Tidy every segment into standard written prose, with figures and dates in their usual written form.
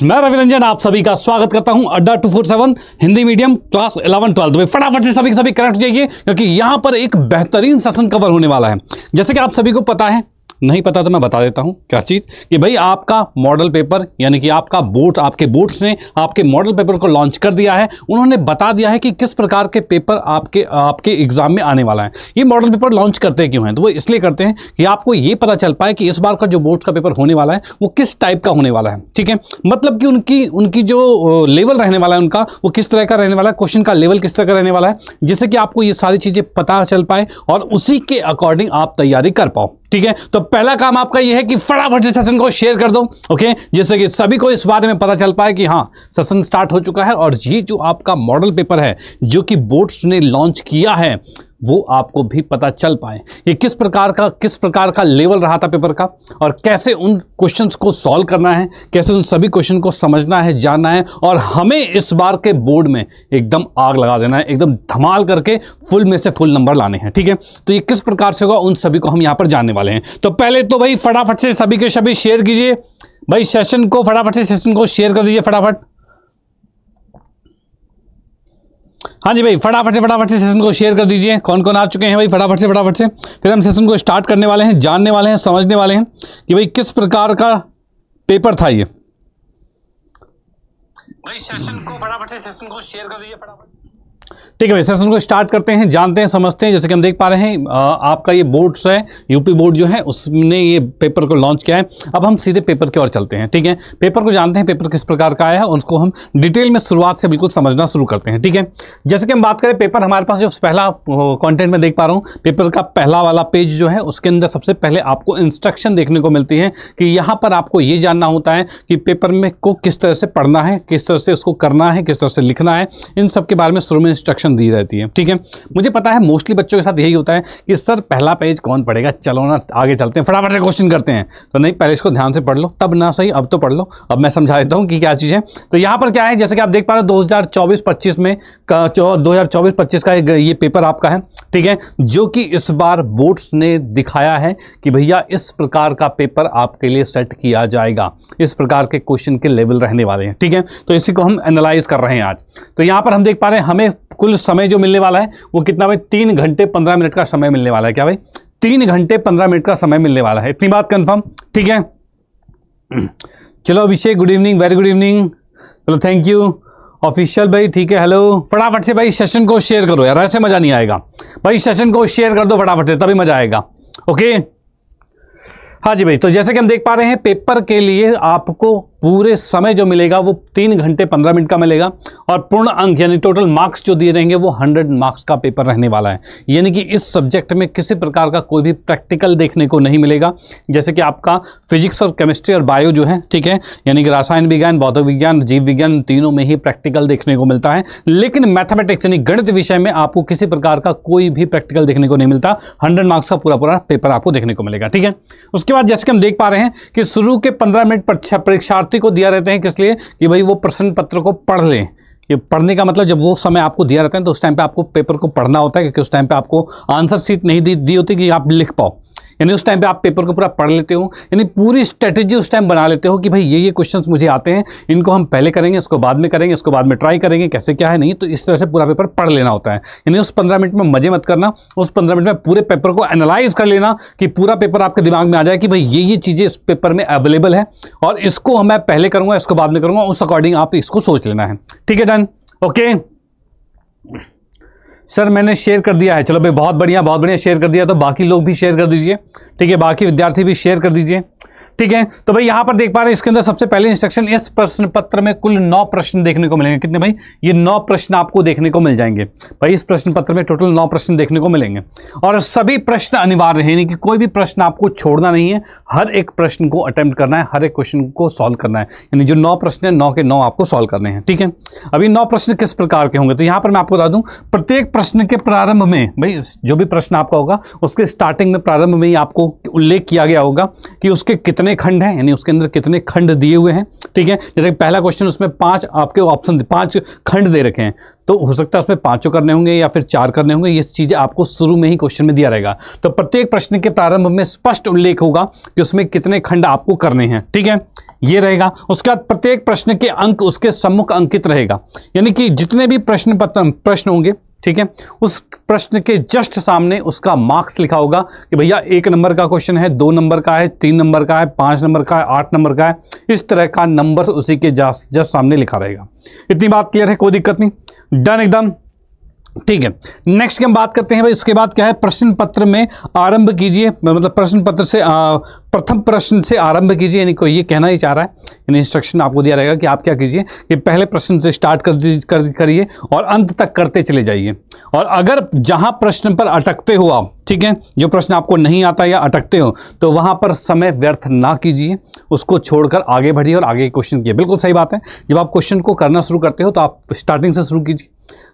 मैं रवि रंजन आप सभी का स्वागत करता हूं अड्डा 247 हिंदी मीडियम क्लास 11-12 में। फटाफट से सभी करेक्ट हो जाइए क्योंकि यहां पर एक बेहतरीन सेशन कवर होने वाला है। जैसे कि आप सभी को पता है, नहीं पता तो मैं बता देता हूं क्या चीज कि भाई आपका मॉडल पेपर यानी कि आपका बोर्ड, आपके बोर्ड्स ने आपके मॉडल पेपर को लॉन्च कर दिया है। उन्होंने बता दिया है कि किस प्रकार के पेपर आपके एग्जाम में आने वाला है। ये मॉडल पेपर लॉन्च करते क्यों हैं? तो वो इसलिए करते हैं कि आपको ये पता चल पाए कि इस बार का जो बोर्ड का पेपर होने वाला है वो किस टाइप का होने वाला है। ठीक है, मतलब कि उनकी जो लेवल रहने वाला है उनका, वो किस तरह का रहने वाला है, क्वेश्चन का लेवल किस तरह का रहने वाला है, जिससे कि आपको ये सारी चीजें पता चल पाए और उसी के अकॉर्डिंग आप तैयारी कर पाओ। ठीक है, तो पहला काम आपका यह है कि फटाफट से सेशन को शेयर कर दो, ओके, जिससे कि सभी को इस बारे में पता चल पाए कि हाँ सेशन स्टार्ट हो चुका है और ये जो आपका मॉडल पेपर है जो कि बोर्ड्स ने लॉन्च किया है वो आपको भी पता चल पाए ये किस प्रकार का लेवल रहा था पेपर का और कैसे उन क्वेश्चंस को सॉल्व करना है, कैसे उन सभी क्वेश्चन को समझना है, जानना है और हमें इस बार के बोर्ड में एकदम आग लगा देना है, एकदम धमाल करके फुल में से फुल नंबर लाने हैं। ठीक है, तो ये किस प्रकार से होगा उन सभी को हम यहाँ पर जानने वाले हैं। तो पहले तो भाई फटाफट से सभी के सभी शेयर कीजिए भाई सेशन को, फटाफट से सेशन को शेयर कर दीजिए फटाफट। हाँ जी भाई, फटाफट से सेशन को शेयर कर दीजिए। कौन कौन आ चुके हैं भाई, फटाफट से फिर हम सेशन को स्टार्ट करने वाले हैं, जानने वाले हैं, समझने वाले हैं कि भाई किस प्रकार का पेपर था ये। भाई सेशन को फटाफट से सेशन को शेयर कर दीजिए फटाफट। ठीक है भाई, सेशन को स्टार्ट करते हैं, जानते हैं, समझते हैं। जैसे कि हम देख पा रहे हैं आपका ये बोर्ड्स है, यूपी बोर्ड जो है उसने ये पेपर को लॉन्च किया है। अब हम सीधे पेपर की ओर चलते हैं। ठीक है, पेपर को जानते हैं, पेपर किस प्रकार का आया है और उसको हम डिटेल में शुरुआत से बिल्कुल समझना शुरू करते हैं। ठीक है, जैसे कि हम बात करें पेपर, हमारे पास जो पहला कॉन्टेंट में देख पा रहा हूँ, पेपर का पहला वाला पेज जो है उसके अंदर सबसे पहले आपको इंस्ट्रक्शन देखने को मिलती है कि यहाँ पर आपको ये जानना होता है कि पेपर में को किस तरह से पढ़ना है, किस तरह से उसको करना है, किस तरह से लिखना है, इन सब के बारे में शुरू में इंस्ट्रक्शन दी रहती है। ठीक है, मुझे पता है मोस्टली बच्चों के साथ यही होता है कि सर पहला पेज कौन पढ़ेगा, चलो ना आगे चलते हैं, फटाफट से क्वेश्चन करते हैं। तो नहीं, पहले इसको ध्यान से पढ़ लो, तब ना सही अब तो पढ़ लो। अब मैं समझा देता हूं कि क्या चीज है। तो यहां पर क्या है, जैसे कि आप देख पा रहे हो 2024-25 में 2024-25 का ये पेपर आपका है। ठीक है, जो कि इस बार बोर्ड्स ने दिखाया है कि भैया इस प्रकार का पेपर आपके लिए सेट किया जाएगा, इस प्रकार के क्वेश्चन के लेवल रहने वाले हैं। ठीक है, तो इसी को हम एनालाइज कर रहे हैं आज। तो यहां पर हम देख पा रहे हैं हमें कुल समय जो मिलने वाला है वो कितना भाई, 3 घंटे 15 मिनट का समय मिलने वाला है। क्या भाई, 3 घंटे 15 मिनट का समय मिलने वाला है, इतनी बात कंफर्म। ठीक है, चलो Abhishek good evening, very good evening, चलो थैंक यू ऑफिशियल भाई। ठीक है, हेलो, फटाफट से भाई सेशन को शेयर करो यार, ऐसे मजा नहीं आएगा भाई, सेशन को शेयर कर दो फटाफट से, तभी मजा आएगा। ओके, हाँ जी भाई, तो जैसे कि हम देख पा रहे हैं पेपर के लिए आपको पूरे समय जो मिलेगा वो 3 घंटे 15 मिनट का मिलेगा और पूर्ण अंक यानी टोटल मार्क्स जो दिए रहेंगे वो 100 मार्क्स का पेपर रहने वाला है। यानी कि इस सब्जेक्ट में किसी प्रकार का कोई भी प्रैक्टिकल देखने को नहीं मिलेगा। जैसे कि आपका फिजिक्स और केमिस्ट्री और बायो जो है, ठीक है, यानी कि रसायन विज्ञान, भौतिक विज्ञान, जीव विज्ञान, तीनों में ही प्रैक्टिकल देखने को मिलता है। लेकिन मैथमेटिक्स यानी गणित विषय में आपको किसी प्रकार का कोई भी प्रैक्टिकल देखने को नहीं मिलता। 100 मार्क्स का पूरा पेपर आपको देखने को मिलेगा। ठीक है, उसके बाद जैसे कि हम देख पा रहे हैं कि शुरू के 15 मिनट परीक्षार्थी को दिया रहते हैं, किस लिए कि भाई वो प्रश्न पत्र को पढ़ लें। ये पढ़ने का मतलब जब वो समय आपको दिया रहता है तो उस टाइम पे आपको पेपर को पढ़ना होता है, क्योंकि उस टाइम पे आपको आंसर शीट नहीं दी होती कि आप लिख पाओ। यानी उस टाइम पे आप पेपर को पूरा पढ़ लेते हो, यानी पूरी स्ट्रेटेजी उस टाइम बना लेते हो कि भाई ये क्वेश्चंस मुझे आते हैं, इनको हम पहले करेंगे, इसको बाद में करेंगे, इसको बाद में ट्राई करेंगे, कैसे क्या है नहीं। तो इस तरह से पूरा पेपर पढ़ लेना होता है। यानी उस 15 मिनट में मजे मत करना, उस 15 मिनट में पूरे पेपर को एनालाइज कर लेना कि पूरा पेपर आपके दिमाग में आ जाए कि भाई ये चीज़ें इस पेपर में अवेलेबल है और इसको मैं पहले करूँगा, इसको बाद में करूँगा, उस अकॉर्डिंग आप इसको सोच लेना है। ठीक है, डन, ओके सर मैंने शेयर कर दिया है। चलो भाई, बहुत बढ़िया शेयर कर दिया, तो बाकी लोग भी शेयर कर दीजिए। ठीक है, बाकी विद्यार्थी भी शेयर कर दीजिए। ठीक है, तो भाई यहाँ पर देख पा रहे हैं इसके अंदर सबसे पहले इंस्ट्रक्शन, इस प्रश्न पत्र में कुल 9 प्रश्न देखने को मिलेंगे। कितने भाई, ये 9 प्रश्न आपको देखने को मिल जाएंगे। भाई इस प्रश्न पत्र में टोटल 9 प्रश्न देखने को मिलेंगे और सभी प्रश्न अनिवार्य है, यानी कि कोई भी प्रश्न आपको छोड़ना नहीं है, हर एक प्रश्न को अटेम्प्ट करना है, हर एक क्वेश्चन को सॉल्व करना है। यानी जो 9 प्रश्न है 9 के 9 आपको सॉल्व करने हैं। ठीक है, अभी 9 प्रश्न किस प्रकार के होंगे तो यहाँ पर मैं आपको बता दूं, प्रत्येक प्रश्न के प्रारंभ में भाई जो भी प्रश्न आपका होगा उसके स्टार्टिंग में, प्रारंभ में ही आपको उल्लेख किया गया होगा कि उसके कितने खंड हैं, यानी उसके अंदर कितने खंड दिए हुए हैं। ठीक है, जैसे पहला क्वेश्चन उसमें 5 आपके ऑप्शन 5 खंड दे रखे हैं, तो हो सकता है उसमें 5 करने होंगे या फिर 4 करने होंगे। ये चीज़ें आपको शुरू में ही क्वेश्चन में दिया रहेगा। तो प्रत्येक प्रश्न के प्रारंभ में स्पष्ट उल्लेख होगा कि उसमें कितने खंड आपको करने हैं। ठीक है, ये रहेगा। उसके बाद प्रत्येक प्रश्न के अंक उसके सम्मुख अंकित रहेगा, यानी कि जितने भी प्रश्न होंगे, ठीक है, उस प्रश्न के जस्ट सामने उसका मार्क्स लिखा होगा कि भैया 1 नंबर का क्वेश्चन है, 2 नंबर का है, 3 नंबर का है, 5 नंबर का है, 8 नंबर का है। इस तरह का नंबर उसी के जस्ट सामने लिखा रहेगा। इतनी बात क्लियर है, कोई दिक्कत नहीं, डन एकदम। ठीक है, नेक्स्ट की हम बात करते हैं भाई। इसके बाद क्या है, प्रश्न पत्र में आरंभ कीजिए, मतलब प्रश्न पत्र से प्रथम प्रश्न से आरंभ कीजिए, यानी कोई ये कहना ही चाह रहा है, यानी इंस्ट्रक्शन आपको दिया रहेगा कि आप क्या कीजिए कि पहले प्रश्न से स्टार्ट करिए और अंत तक करते चले जाइए। और अगर जहां प्रश्न पर अटकते हो आप, ठीक है, जो प्रश्न आपको नहीं आता या अटकते हो, तो वहां पर समय व्यर्थ ना कीजिए, उसको छोड़कर आगे बढ़िए और आगे क्वेश्चन किए। बिल्कुल सही बात है, जब आप क्वेश्चन को करना शुरू करते हो तो आप स्टार्टिंग से शुरू कीजिए।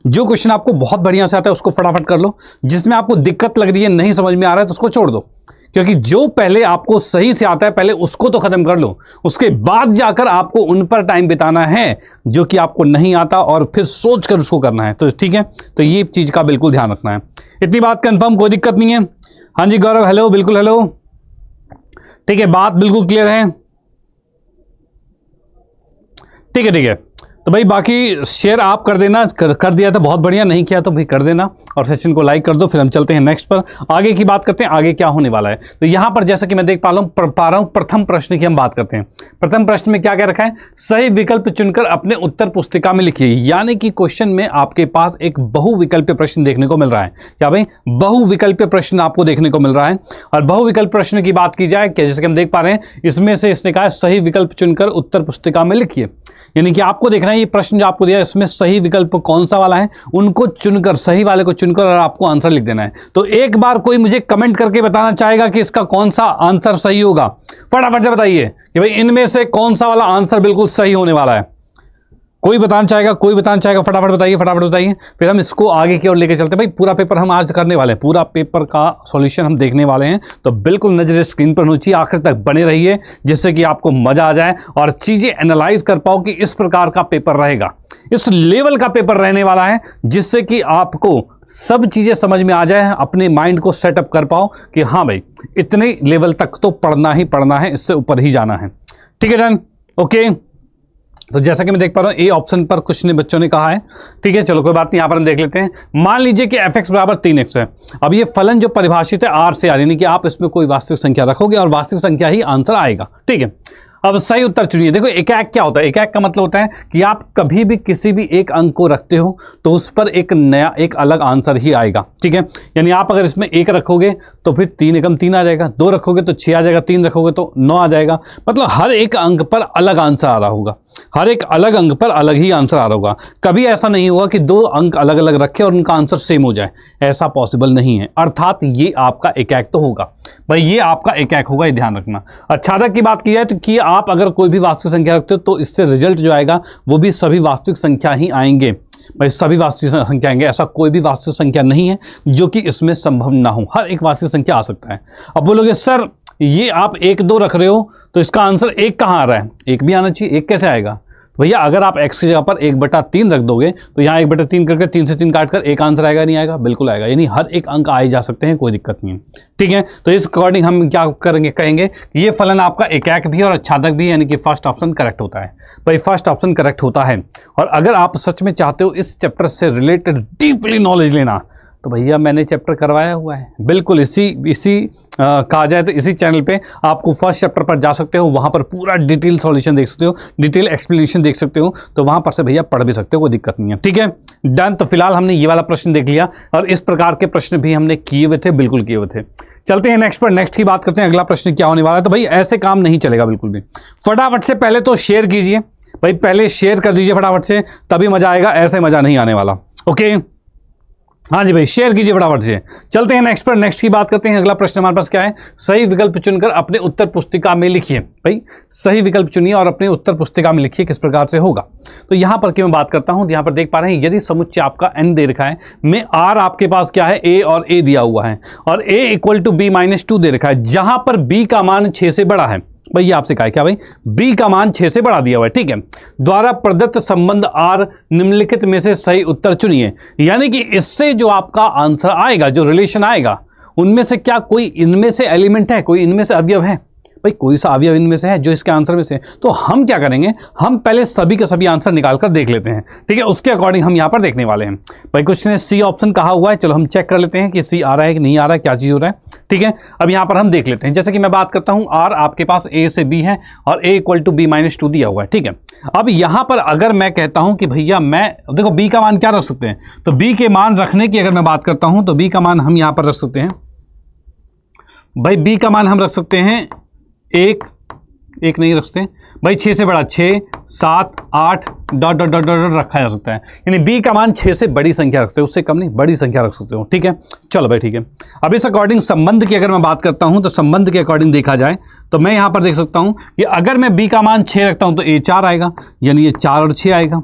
जो क्वेश्चन आपको बहुत बढ़िया से आता है उसको फटाफट कर लो, जिसमें आपको दिक्कत लग रही है, नहीं समझ में आ रहा है, तो उसको छोड़ दो। क्योंकि जो पहले आपको सही से आता है पहले उसको तो खत्म कर लो, उसके बाद जाकर आपको उन पर टाइम बिताना है जो कि आपको नहीं आता, और फिर सोच कर उसको करना है। तो ठीक है, तो ये चीज का बिल्कुल ध्यान रखना है। इतनी बात कंफर्म, कोई दिक्कत नहीं है। हाँ जी गौरव, हेलो, बिल्कुल हेलो, ठीक है, बात बिल्कुल क्लियर है। ठीक है, ठीक है, तो भाई बाकी शेयर आप कर देना, कर दिया तो बहुत बढ़िया, नहीं किया तो भी कर देना, और सेशन को लाइक कर दो। फिर हम चलते हैं नेक्स्ट पर, आगे की बात करते हैं, आगे क्या होने वाला है। तो यहां पर जैसा कि मैं देख पा रहा हूं प्रथम प्रश्न की हम बात करते हैं। प्रथम प्रश्न में क्या क्या रखा है, सही विकल्प चुनकर अपने उत्तर पुस्तिका में लिखिए। यानी कि क्वेश्चन में आपके पास एक बहुविकल्पीय प्रश्न देखने को मिल रहा है। क्या भाई, बहुविकल्पीय प्रश्न आपको देखने को मिल रहा है। और बहुविकल्प प्रश्न की बात की जाए, जैसे कि हम देख पा रहे हैं, इसमें से इसने कहा सही विकल्प चुनकर उत्तर पुस्तिका में लिखिए। यानी कि आपको देखना है ये प्रश्न जो आपको दिया है इसमें सही विकल्प कौन सा वाला है, उनको चुनकर, सही वाले को चुनकर और आपको आंसर लिख देना है। तो एक बार कोई मुझे कमेंट करके बताना चाहेगा कि इसका कौन सा आंसर सही होगा, फटाफट से बताइए कि भाई इनमें से कौन सा वाला आंसर बिल्कुल सही होने वाला है। कोई बताना चाहेगा, फटाफट बताइए, फिर हम इसको आगे की ओर लेके चलते हैं। भाई पूरा पेपर हम आज करने वाले हैं, पूरा पेपर का सॉल्यूशन हम देखने वाले हैं, तो बिल्कुल नजर स्क्रीन पर होनी चाहिए, आखिर तक बने रहिए, जिससे कि आपको मजा आ जाए और चीजें एनालाइज कर पाओ कि इस प्रकार का पेपर रहेगा, इस लेवल का पेपर रहने वाला है, जिससे कि आपको सब चीजें समझ में आ जाए, अपने माइंड को सेटअप कर पाओ कि हाँ भाई इतने लेवल तक तो पढ़ना ही पढ़ना है, इससे ऊपर ही जाना है। ठीक है, डन, ओके। तो जैसा कि मैं देख पा रहा हूं ए ऑप्शन पर कुछ ने बच्चों ने कहा है। ठीक है, चलो कोई बात नहीं, यहां पर हम देख लेते हैं। मान लीजिए कि fx बराबर 3x है। अब ये फलन जो परिभाषित है r से r, यानी कि आप इसमें कोई वास्तविक संख्या रखोगे और वास्तविक संख्या ही आंसर आएगा। ठीक है, अब सही उत्तर चुनिए। देखो एकाक क्या होता है, एकाक का मतलब होता है कि आप कभी भी किसी भी एक अंक को रखते हो तो उस पर एक नया, एक अलग आंसर ही आएगा। ठीक है, यानी आप अगर इसमें 1 रखोगे तो फिर 3 एकम 3 आ जाएगा, 2 रखोगे तो 6 आ जाएगा, 3 रखोगे तो 9 आ जाएगा। मतलब हर एक अंक पर अलग आंसर आ रहा होगा, हर एक अलग अंक पर अलग ही आंसर आ रहा होगा। कभी ऐसा नहीं होगा कि 2 अंक अलग अलग रखे और उनका आंसर सेम हो जाए, ऐसा पॉसिबल नहीं है। अर्थात ये आपका एकाक तो होगा भाई, ये आपका एकाक होगा, ये ध्यान रखना। छात्रक की बात की जाए तो कि आप अगर कोई भी वास्तविक संख्या रखते हो तो इससे रिजल्ट जो आएगा वो भी सभी वास्तविक संख्या ही आएंगे भाई, सभी वास्तविक संख्या आएंगे। ऐसा कोई भी वास्तविक संख्या नहीं है जो कि इसमें संभव ना हो, हर एक वास्तविक संख्या आ सकता है। अब बोलोगे सर ये आप 1 2 रख रहे हो तो इसका आंसर 1 कहाँ आ रहा है, 1 भी आना चाहिए, 1 कैसे आएगा भैया? अगर आप x की जगह पर 1/3 रख दोगे तो यहाँ 1/3 करके 3 से 3 काटकर 1 आंसर आएगा, नहीं आएगा? बिल्कुल आएगा, यानी हर एक अंक आए जा सकते हैं, कोई दिक्कत नहीं है। ठीक है, तो इस अकॉर्डिंग हम क्या करेंगे, कहेंगे कि ये फलन आपका एकाक भी और छादक भी, यानी कि फर्स्ट ऑप्शन करेक्ट होता है भाई, फर्स्ट ऑप्शन करेक्ट होता है। और अगर आप सच में चाहते हो इस चैप्टर से रिलेटेड डीपली नॉलेज लेना तो भैया मैंने चैप्टर करवाया हुआ है, बिल्कुल इसी कहा जाए तो इसी चैनल पे आपको फर्स्ट चैप्टर पर जा सकते हो, वहाँ पर पूरा डिटेल सॉल्यूशन देख सकते हो, डिटेल एक्सप्लेनेशन देख सकते हो, तो वहाँ पर से भैया पढ़ भी सकते हो, कोई दिक्कत नहीं है। ठीक है, डन। तो फिलहाल हमने ये वाला प्रश्न देख लिया और इस प्रकार के प्रश्न भी हमने किए हुए थे, बिल्कुल किए हुए थे। चलते हैं नेक्स्ट पर, नेक्स्ट की बात करते हैं, अगला प्रश्न क्या होने वाला है। तो भाई ऐसे काम नहीं चलेगा बिल्कुल भी, फटाफट से पहले तो शेयर कीजिए भाई, पहले शेयर कर दीजिए फटाफट से, तभी मजा आएगा, ऐसे मजा नहीं आने वाला। ओके, हाँ जी भाई, शेयर कीजिए फटाफट से। चलते हैं नेक्स्ट पर, नेक्स्ट की बात करते हैं। अगला प्रश्न हमारे पास क्या है, सही विकल्प चुनकर अपने उत्तर पुस्तिका में लिखिए। भाई सही विकल्प चुनिए और अपने उत्तर पुस्तिका में लिखिए, किस प्रकार से होगा। तो यहां पर मैं बात करता हूं, यहां पर देख पा रहे हैं, यदि समुच्चय आपका n दे रखा है, में r आपके पास क्या है, a और a दिया हुआ है, और a = b - 2 दे रखा है, जहां पर b का मान 6 से बड़ा है। भाई ये आपसे कहा है क्या भाई, b का मान 6 से बढ़ा दिया हुआ है, ठीक है। द्वारा प्रदत्त संबंध r निम्नलिखित में से सही उत्तर चुनिए। यानी कि इससे जो आपका आंसर आएगा, जो रिलेशन आएगा, उनमें से क्या कोई इनमें से एलिमेंट है, कोई इनमें से अवयव है? भाई कोई सा अवयव इनमें से है जो इसके आंसर में से है। तो हम क्या करेंगे, हम पहले सभी के सभी आंसर निकाल कर देख लेते हैं, ठीक है। उसके अकॉर्डिंग हम यहाँ पर देखने वाले हैं। भाई क्वेश्चन ने सी ऑप्शन कहा हुआ है, चलो हम चेक कर लेते हैं कि सी आ रहा है कि नहीं आ रहा है, क्या चीज़ हो रहा है, ठीक है। अब यहाँ पर हम देख लेते हैं, जैसे कि मैं बात करता हूँ r आपके पास a से b है और a = b-2 दिया हुआ है, ठीक है। अब यहाँ पर अगर मैं कहता हूँ कि भैया मैं देखो b का मान क्या रख सकते हैं, तो b के मान रखने की अगर मैं बात करता हूँ तो b का मान हम यहाँ पर रख सकते हैं। भाई b का मान हम रख सकते हैं एक नहीं रखते भाई, 6 से बड़ा 6, 7, 8 ... रखा जा सकता है। यानी b का मान 6 से बड़ी संख्या रख सकते हो, उससे कम नहीं, बड़ी संख्या रख सकते हो, ठीक है। चलो भाई ठीक है। अब इस अकॉर्डिंग संबंध की अगर मैं बात करता हूं तो संबंध के अकॉर्डिंग देखा जाए तो मैं यहां पर देख सकता हूं कि अगर मैं b का मान 6 रखता हूं तो a 4 आएगा, यानी ये 4 और 6 आएगा,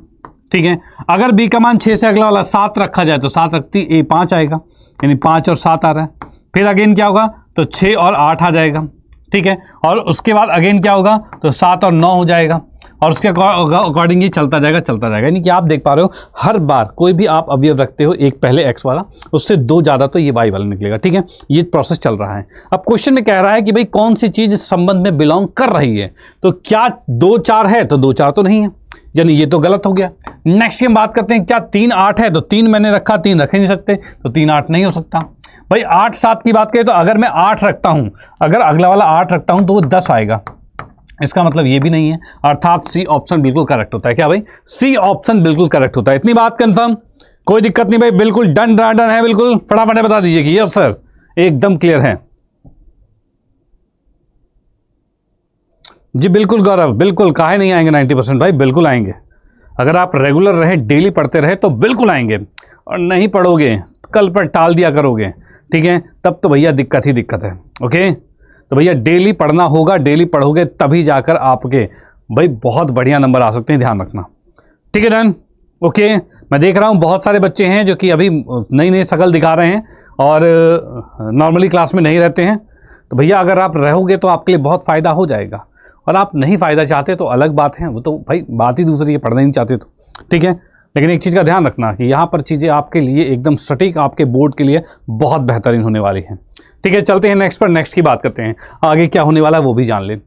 ठीक है। अगर b का मान 6 से अगला वाला 7 रखा जाए तो 7 रखती a 5 आएगा, यानी 5 और 7 आ रहा है। फिर अगेन क्या होगा, तो 6 और 8 आ जाएगा, ठीक है। और उसके बाद अगेन क्या होगा, तो 7 और 9 हो जाएगा, और उसके अकॉर्डिंग ये चलता जाएगा। यानी कि आप देख पा रहे हो हर बार कोई भी आप अवयव रखते हो, एक पहले x वाला, उससे 2 ज़्यादा तो ये y वाला निकलेगा, ठीक है। ये प्रोसेस चल रहा है। अब क्वेश्चन में कह रहा है कि भाई कौन सी चीज़ इस संबंध में बिलोंग कर रही है, तो क्या 2 4 है, तो 2 4 तो नहीं है, यानी ये तो गलत हो गया। नेक्स्ट हम बात करते हैं, क्या 3 8 है, तो 3 मैंने रखा, 3 रख ही नहीं सकते, तो 3 8 नहीं हो सकता। भाई 8 7 की बात करें तो अगर मैं 8 रखता हूं, अगर अगला वाला 8 रखता हूं तो वो 10 आएगा, इसका मतलब ये भी नहीं है, अर्थात सी ऑप्शन बिल्कुल करेक्ट होता है। क्या भाई, सी ऑप्शन बिल्कुल करेक्ट होता है। इतनी बात कंफर्म, कोई दिक्कत नहीं भाई, बिल्कुल डन है, बिल्कुल फटाफट बता दीजिए कि यस सर एकदम क्लियर है जी। बिल्कुल गौरव, बिल्कुल, काहे नहीं आएंगे 90% भाई, बिल्कुल आएंगे। अगर आप रेगुलर रहे, डेली पढ़ते रहे तो बिल्कुल आएंगे, और नहीं पढ़ोगे, कल पर टाल दिया करोगे, ठीक है, तब तो भैया दिक्कत ही दिक्कत है। ओके, तो भैया डेली पढ़ना होगा, डेली पढ़ोगे तभी जाकर आपके भाई बहुत बढ़िया नंबर आ सकते हैं, ध्यान रखना, ठीक है। Done, okay. मैं देख रहा हूँ बहुत सारे बच्चे हैं जो कि अभी नई नई शकल दिखा रहे हैं और नॉर्मली क्लास में नहीं रहते हैं, तो भैया अगर आप रहोगे तो आपके लिए बहुत फ़ायदा हो जाएगा, और आप नहीं फ़ायदा चाहते तो अलग बात है, वो तो भाई बात ही दूसरी है, पढ़ना नहीं चाहते तो, ठीक है। लेकिन एक चीज़ का ध्यान रखना कि यहाँ पर चीज़ें आपके लिए एकदम सटीक, आपके बोर्ड के लिए बहुत बेहतरीन होने वाली हैं, ठीक है। चलते हैं नेक्स्ट पर, नेक्स्ट की बात करते हैं, आगे क्या होने वाला है वो भी जान लें।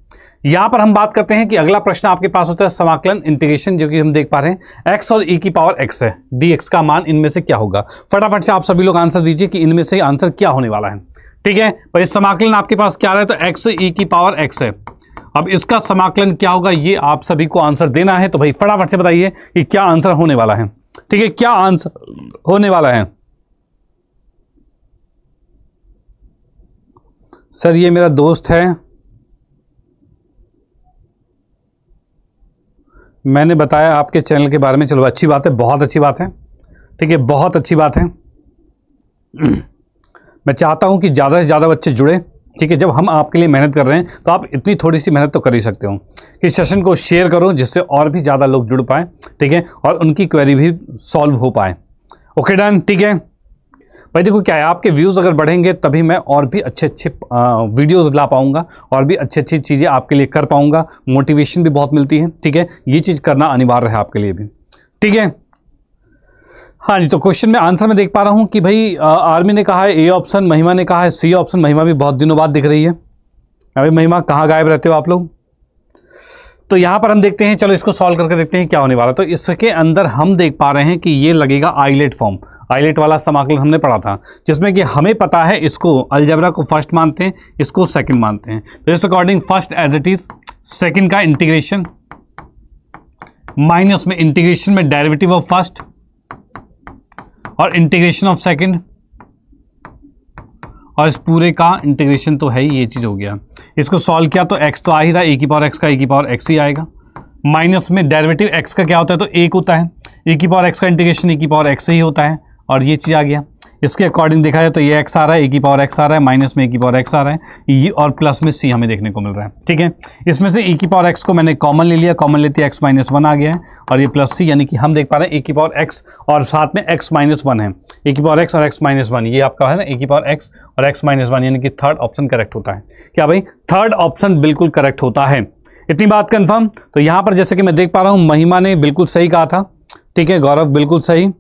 यहाँ पर हम बात करते हैं कि अगला प्रश्न आपके पास होता है समाकलन इंटीग्रेशन, जो कि हम देख पा रहे हैं x और e की पावर x है, dx का मान इनमें से क्या होगा। फटाफट से आप सभी लोग आंसर दीजिए कि इनमें से आंसर क्या होने वाला है, ठीक है। भाई समाकलन आपके पास क्या रहा है, तो x e की पावर x है। अब इसका समाकलन क्या होगा, ये आप सभी को आंसर देना है, तो भाई फटाफट से बताइए कि क्या आंसर होने वाला है, ठीक है, क्या आंसर होने वाला है। सर ये मेरा दोस्त है, मैंने बताया आपके चैनल के बारे में, चलो अच्छी बात है, बहुत अच्छी बात है, ठीक है, बहुत अच्छी बात है। मैं चाहता हूं कि ज़्यादा से ज़्यादा बच्चे जुड़े, ठीक है। जब हम आपके लिए मेहनत कर रहे हैं तो आप इतनी थोड़ी सी मेहनत तो कर ही सकते हो कि सेशन को शेयर करो, जिससे और भी ज़्यादा लोग जुड़ पाएँ, ठीक है, और उनकी क्वेरी भी सॉल्व हो पाए। ओके डन, ठीक है भाई। देखो क्या है, आपके व्यूज़ अगर बढ़ेंगे तभी मैं और भी अच्छे वीडियोज़ ला पाऊँगा, और भी अच्छी चीज़ें आपके लिए कर पाऊँगा, मोटिवेशन भी बहुत मिलती है, ठीक है। ये चीज़ करना अनिवार्य है आपके लिए भी, ठीक है। हाँ जी, तो क्वेश्चन में आंसर में देख पा रहा हूँ कि भाई आर्मी ने कहा है ए ऑप्शन, महिमा ने कहा है सी ऑप्शन। महिमा भी बहुत दिनों बाद दिख रही है। अभी महिमा कहाँ गायब रहते हो आप लोग। तो यहाँ पर हम देखते हैं, चलो इसको सॉल्व करके देखते हैं क्या होने वाला। तो इसके अंदर हम देख पा रहे हैं कि ये लगेगा आइलेट फॉर्म, आइलेट वाला समाकलन हमने पढ़ा था, जिसमें कि हमें पता है इसको अलजेब्रा को फर्स्ट मानते हैं, इसको सेकंड मानते हैं। तो इस according first as it is, second का इंटीग्रेशन माइनस में इंटीग्रेशन में डेरिवेटिव ऑफ फर्स्ट और इंटीग्रेशन ऑफ सेकंड, और इस पूरे का इंटीग्रेशन तो है ही, ये चीज़ हो गया। इसको सॉल्व किया तो x तो आ ही रहा, e की पावर x का e की पावर x ही आएगा, माइनस में डेरिवेटिव x का क्या होता है, तो 1 होता है, e की पावर x का इंटीग्रेशन e की पावर x से ही होता है, और ये चीज़ आ गया। इसके अकॉर्डिंग देखा जाए तो ये x आ रहा है, e की पावर x आ रहा है, माइनस में e की पावर x आ रहा है, ये और प्लस में c हमें देखने को मिल रहा है। ठीक है, इसमें से e की पावर x को मैंने कॉमन ले लिया, कॉमन लेते x माइनस 1 आ गया है और ये प्लस c, यानी कि हम देख पा रहे हैं e की पावर x और साथ में x माइनस 1 है, e की पावर x और x माइनस 1, ये आपका है ना e की पावर x और x माइनस 1, यानी कि थर्ड ऑप्शन करेक्ट होता है। क्या भाई, थर्ड ऑप्शन बिल्कुल करेक्ट होता है। इतनी बात कंफर्म। तो यहाँ पर जैसे कि मैं देख पा रहा हूँ महिमा ने बिल्कुल सही कहा था। ठीक है, गौरव बिल्कुल सही,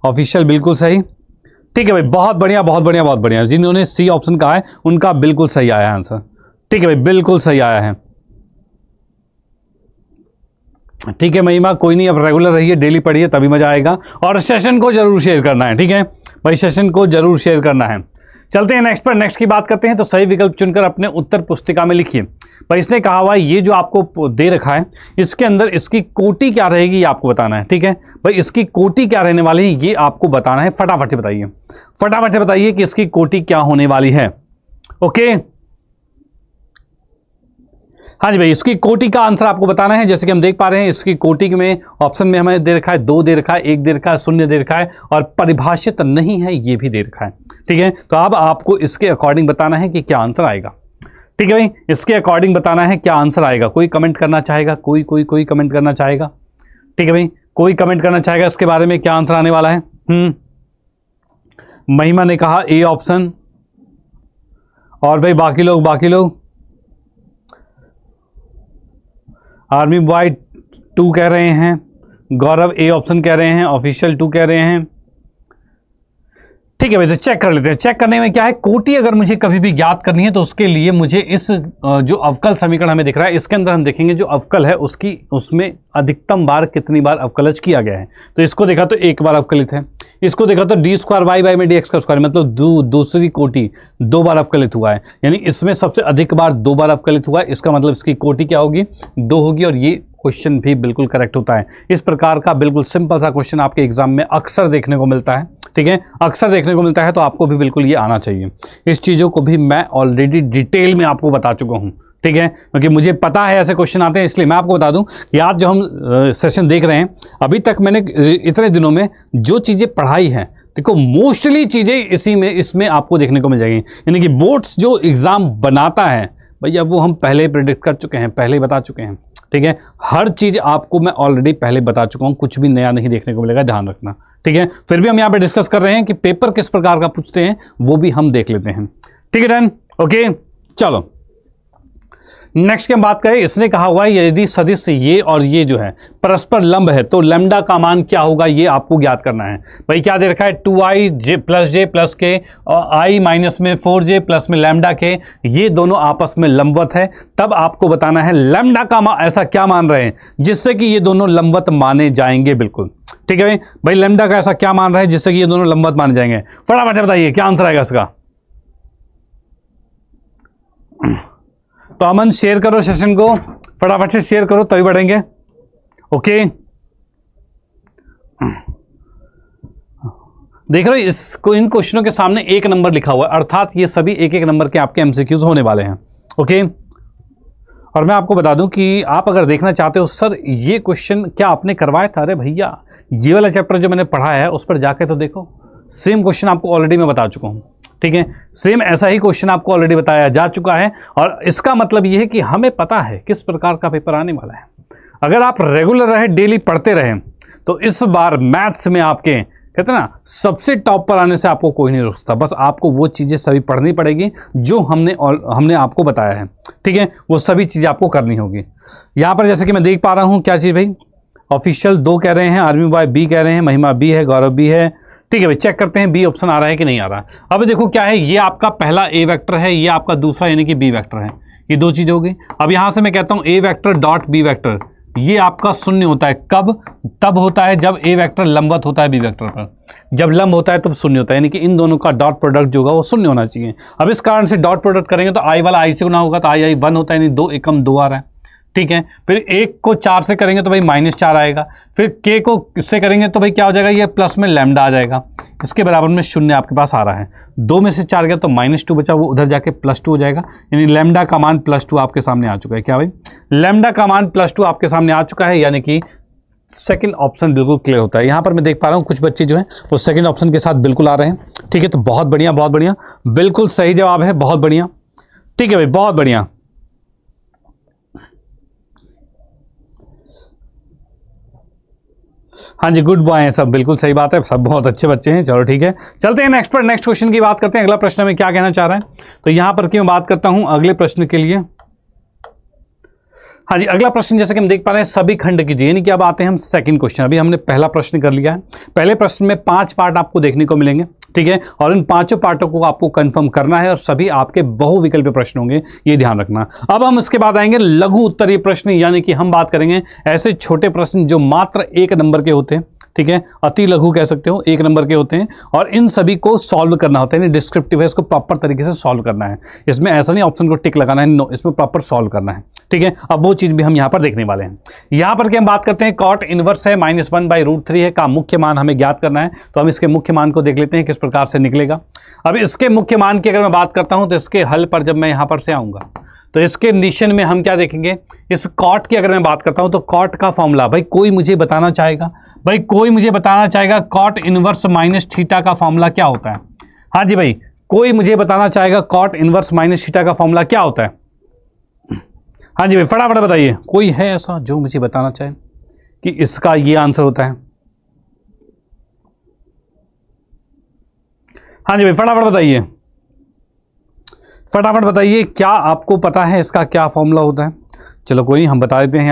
ऑफिशियल बिल्कुल सही। ठीक है भाई, बहुत बढ़िया बहुत बढ़िया बहुत बढ़िया। जिन्होंने सी ऑप्शन कहा है उनका बिल्कुल सही आया है आंसर। ठीक है भाई, बिल्कुल सही आया है। ठीक है महिमा, कोई नहीं, अब रेगुलर रहिए, डेली पढ़िए, तभी मजा आएगा। और सेशन को जरूर शेयर करना है। ठीक है भाई, सेशन को जरूर शेयर करना है। चलते हैं नेक्स्ट पर, नेक्स्ट की बात करते हैं। तो सही विकल्प चुनकर अपने उत्तर पुस्तिका में लिखिए। भाई इसने कहा हुआ ये जो आपको दे रखा है इसके अंदर इसकी कोटि क्या रहेगी ये आपको बताना है। ठीक है भाई, इसकी कोटि क्या रहने वाली है ये आपको बताना है। फटाफट से बताइए, फटाफट से बताइए कि इसकी कोटि क्या होने वाली है। ओके, हाँ जी भाई, इसकी कोटि का आंसर आपको बताना है। जैसे कि हम देख पा रहे हैं इसकी कोटि में ऑप्शन में हमें दे रखा है 2 दे रखा है, 1 दे रखा है, 0 दे रखा है और परिभाषित नहीं है ये भी दे रखा है। ठीक है, तो अब आपको इसके अकॉर्डिंग बताना है कि क्या आंसर आएगा। ठीक है भाई, इसके अकॉर्डिंग बताना है क्या आंसर आएगा। कोई कमेंट करना चाहेगा? कोई कमेंट करना चाहेगा? ठीक है भाई, कोई कमेंट करना चाहेगा इसके बारे में क्या आंसर आने वाला है? महिमा ने कहा ए ऑप्शन, और भाई बाकी लोग आर्मी बॉय 2 कह रहे हैं, गौरव ए ऑप्शन कह रहे हैं, ऑफिशियल 2 कह रहे हैं। ठीक है भाई, तो चेक कर लेते हैं। चेक करने में क्या है, कोटि अगर मुझे कभी भी ज्ञात करनी है तो उसके लिए मुझे इस जो अवकल समीकरण हमें दिख रहा है इसके अंदर हम देखेंगे जो अवकल है उसमें अधिकतम बार कितनी बार अवकलज किया गया है। तो इसको देखा तो 1 बार अवकलित है, इसको देखा तो d² में dx का स्क्वायर, मतलब दूसरी कोटि 2 बार अवकलित हुआ है, यानी इसमें सबसे अधिक बार 2 बार अवकलित हुआ है। इसका मतलब इसकी कोटि क्या होगी? 2 होगी और ये क्वेश्चन भी बिल्कुल करेक्ट होता है। इस प्रकार का बिल्कुल सिंपल सा क्वेश्चन आपके एग्जाम में अक्सर देखने को मिलता है। ठीक है, अक्सर देखने को मिलता है, तो आपको भी बिल्कुल ये आना चाहिए। इस चीज़ों को भी मैं ऑलरेडी डिटेल में आपको बता चुका हूँ। ठीक है, क्योंकि मुझे पता है ऐसे क्वेश्चन आते हैं, इसलिए मैं आपको बता दूं कि आज जो हम सेशन देख रहे हैं अभी तक मैंने इतने दिनों में जो चीज़ें पढ़ाई हैं, देखो मोस्टली चीज़ें इसमें आपको देखने को मिल जाएंगी। यानी कि बोर्ड्स जो एग्ज़ाम बनाता है भैया वो हम पहले ही प्रेडिक्ट कर चुके हैं, पहले ही बता चुके हैं। ठीक है, हर चीज़ आपको मैं ऑलरेडी पहले बता चुका हूँ, कुछ भी नया नहीं देखने को मिलेगा, ध्यान रखना। ठीक है, फिर भी हम यहाँ पे डिस्कस कर रहे हैं कि पेपर किस प्रकार का पूछते हैं वो भी हम देख लेते हैं। ठीक है डन, ओके चलो नेक्स्ट की हम बात करें। इसने कहा हुआ है यदि सदिश ये और ये जो है परस्पर लंब है तो लैम्डा का मान क्या होगा ये आपको ज्ञात करना है। भाई क्या दे रखा है 2i प्लस जे प्लस के और i माइनस में 4j प्लस में लैम्डा के, ये दोनों आपस में लंबवत है। तब आपको बताना है लैम्डा का ऐसा क्या मान रहे हैं जिससे कि ये दोनों लंबवत माने जाएंगे। बिल्कुल ठीक है भाई, लैम्डा का ऐसा क्या मान रहा है जिससे कि ये दोनों लंबवत माने जाएंगे। फटाफट से बताइए क्या आंसर आएगा इसका। तो अमन शेयर करो सेशन को, फटाफट से शेयर करो तभी बढ़ेंगे। ओके देख रहे हो इसको, इन क्वेश्चनों के सामने 1 नंबर लिखा हुआ है, अर्थात ये सभी 1-1 नंबर के आपके एमसीक्यूज होने वाले हैं। ओके, और मैं आपको बता दूं कि आप अगर देखना चाहते हो सर ये क्वेश्चन क्या आपने करवाया था, अरे भैया ये वाला चैप्टर जो मैंने पढ़ाया है उस पर जाके तो देखो, सेम क्वेश्चन आपको ऑलरेडी मैं बता चुका हूं। ठीक है, सेम ऐसा ही क्वेश्चन आपको ऑलरेडी बताया जा चुका है और इसका मतलब ये है कि हमें पता है किस प्रकार का पेपर आने वाला है। अगर आप रेगुलर रहे, डेली पढ़ते रहें, तो इस बार मैथ्स में आपके कहते हैं ना सबसे टॉप पर आने से आपको कोई नहीं रोक सकता। बस आपको वो चीज़ें सभी पढ़नी पड़ेगी जो हमने आपको बताया है। ठीक है, वो सभी चीज़ें आपको करनी होगी। यहाँ पर जैसे कि मैं देख पा रहा हूँ क्या चीज़ भाई, ऑफिशियल 2 कह रहे हैं, आर्मी बॉय बी कह रहे हैं, महिमा बी है, गौरव बी है। ठीक है भाई, चेक करते हैं बी ऑप्शन आ रहा है कि नहीं आ रहा। अब देखो क्या है, ये आपका पहला ए वेक्टर है, ये आपका दूसरा यानी कि बी वेक्टर है, ये 2 चीज़ होगी। अब यहाँ से मैं कहता हूँ ए वेक्टर डॉट बी वेक्टर, ये आपका 0 होता है। कब? तब होता है जब ए वेक्टर लंबवत होता है बी वेक्टर पर, जब लंब होता है तब 0 होता है, यानी कि इन दोनों का डॉट प्रोडक्ट जो होगा वो 0 होना चाहिए। अब इस कारण से डॉट प्रोडक्ट करेंगे तो आई वाला आई से गुना होगा तो आई 1 होता है, यानी 2 एकम 2 आ रहा है। ठीक है, फिर 1 को 4 से करेंगे तो भाई -4 आएगा, फिर k को इससे करेंगे तो भाई क्या हो जाएगा, ये प्लस में लैम्डा आ जाएगा, इसके बराबर में 0 आपके पास आ रहा है। 2 में से 4 गया तो -2 बचा, वो उधर जाके +2 हो जाएगा, यानी लैम्डा का मान +2 आपके सामने आ चुका है। क्या भाई, लैम्डा का मान +2 आपके सामने आ चुका है, यानी कि सेकंड ऑप्शन बिल्कुल क्लियर होता है। यहाँ पर मैं देख पा रहा हूँ कुछ बच्चे जो हैं वो सेकंड ऑप्शन के साथ बिल्कुल आ रहे हैं। ठीक है, तो बहुत बढ़िया, बहुत बढ़िया, बिल्कुल सही जवाब है, बहुत बढ़िया। ठीक है भाई, बहुत बढ़िया। हाँ जी, गुड बॉय हैं सब, बिल्कुल सही बात है, सब बहुत अच्छे बच्चे हैं। चलो ठीक है, चलते हैं नेक्स्ट पर, नेक्स्ट क्वेश्चन की बात करते हैं। अगला प्रश्न में क्या कहना चाह रहा है, तो यहां पर की मैं बात करता हूं अगले प्रश्न के लिए। हाँ जी, अगला प्रश्न जैसे कि हम देख पा रहे हैं सभी खंड कीजिए, यानी कि अब आते हैं हम सेकंड क्वेश्चन। अभी हमने पहला प्रश्न कर लिया है। पहले प्रश्न में 5 पार्ट आपको देखने को मिलेंगे। ठीक है, और इन 5 पार्टों को आपको कंफर्म करना है और सभी आपके बहुविकल्पीय प्रश्न होंगे, ये ध्यान रखना। अब हम इसके बाद आएंगे लघु उत्तरीय प्रश्न, यानी कि हम बात करेंगे ऐसे छोटे प्रश्न जो मात्र 1 नंबर के होते हैं। ठीक है, अति लघु कह सकते हो, 1 नंबर के होते हैं और इन सभी को सॉल्व करना होता है। डिस्क्रिप्टिव है, इसको प्रॉपर तरीके से सॉल्व करना है। इसमें ऐसा नहीं ऑप्शन को टिक लगाना है, नो, इसमें प्रॉपर सॉल्व करना है। ठीक है, अब वो चीज भी हम यहां पर देखने वाले हैं। यहां पर क्या हम बात करते हैं, कॉट इनवर्स है -1/√3 है का मुख्य मान हमें ज्ञात करना है। तो हम इसके मुख्य मान को देख लेते हैं किस प्रकार से निकलेगा। अब इसके मुख्य मान की अगर मैं बात करता हूं तो इसके हल पर जब मैं यहां पर से आऊंगा तो इसके निशन में हम क्या देखेंगे, इस कॉट की अगर मैं बात करता हूं तो कॉट का फॉर्मूला, भाई कोई मुझे बताना चाहेगा, भाई कोई मुझे बताना चाहेगा कॉट इनवर्स माइनस थीटा का फॉर्मूला क्या होता है। हाँ जी भाई, कोई मुझे बताना चाहेगा कॉट इनवर्स माइनस थीटा का फॉर्मूला क्या होता है। हाँ जी भाई, फटाफट बताइए, कोई है ऐसा जो मुझे बताना चाहे कि इसका ये आंसर होता है। हाँ जी भाई, फटाफट बताइए, फटाफट बताइए, क्या आपको पता है इसका क्या फॉर्मूला होता है। चलो कोई नहीं, हम बता देते हैं।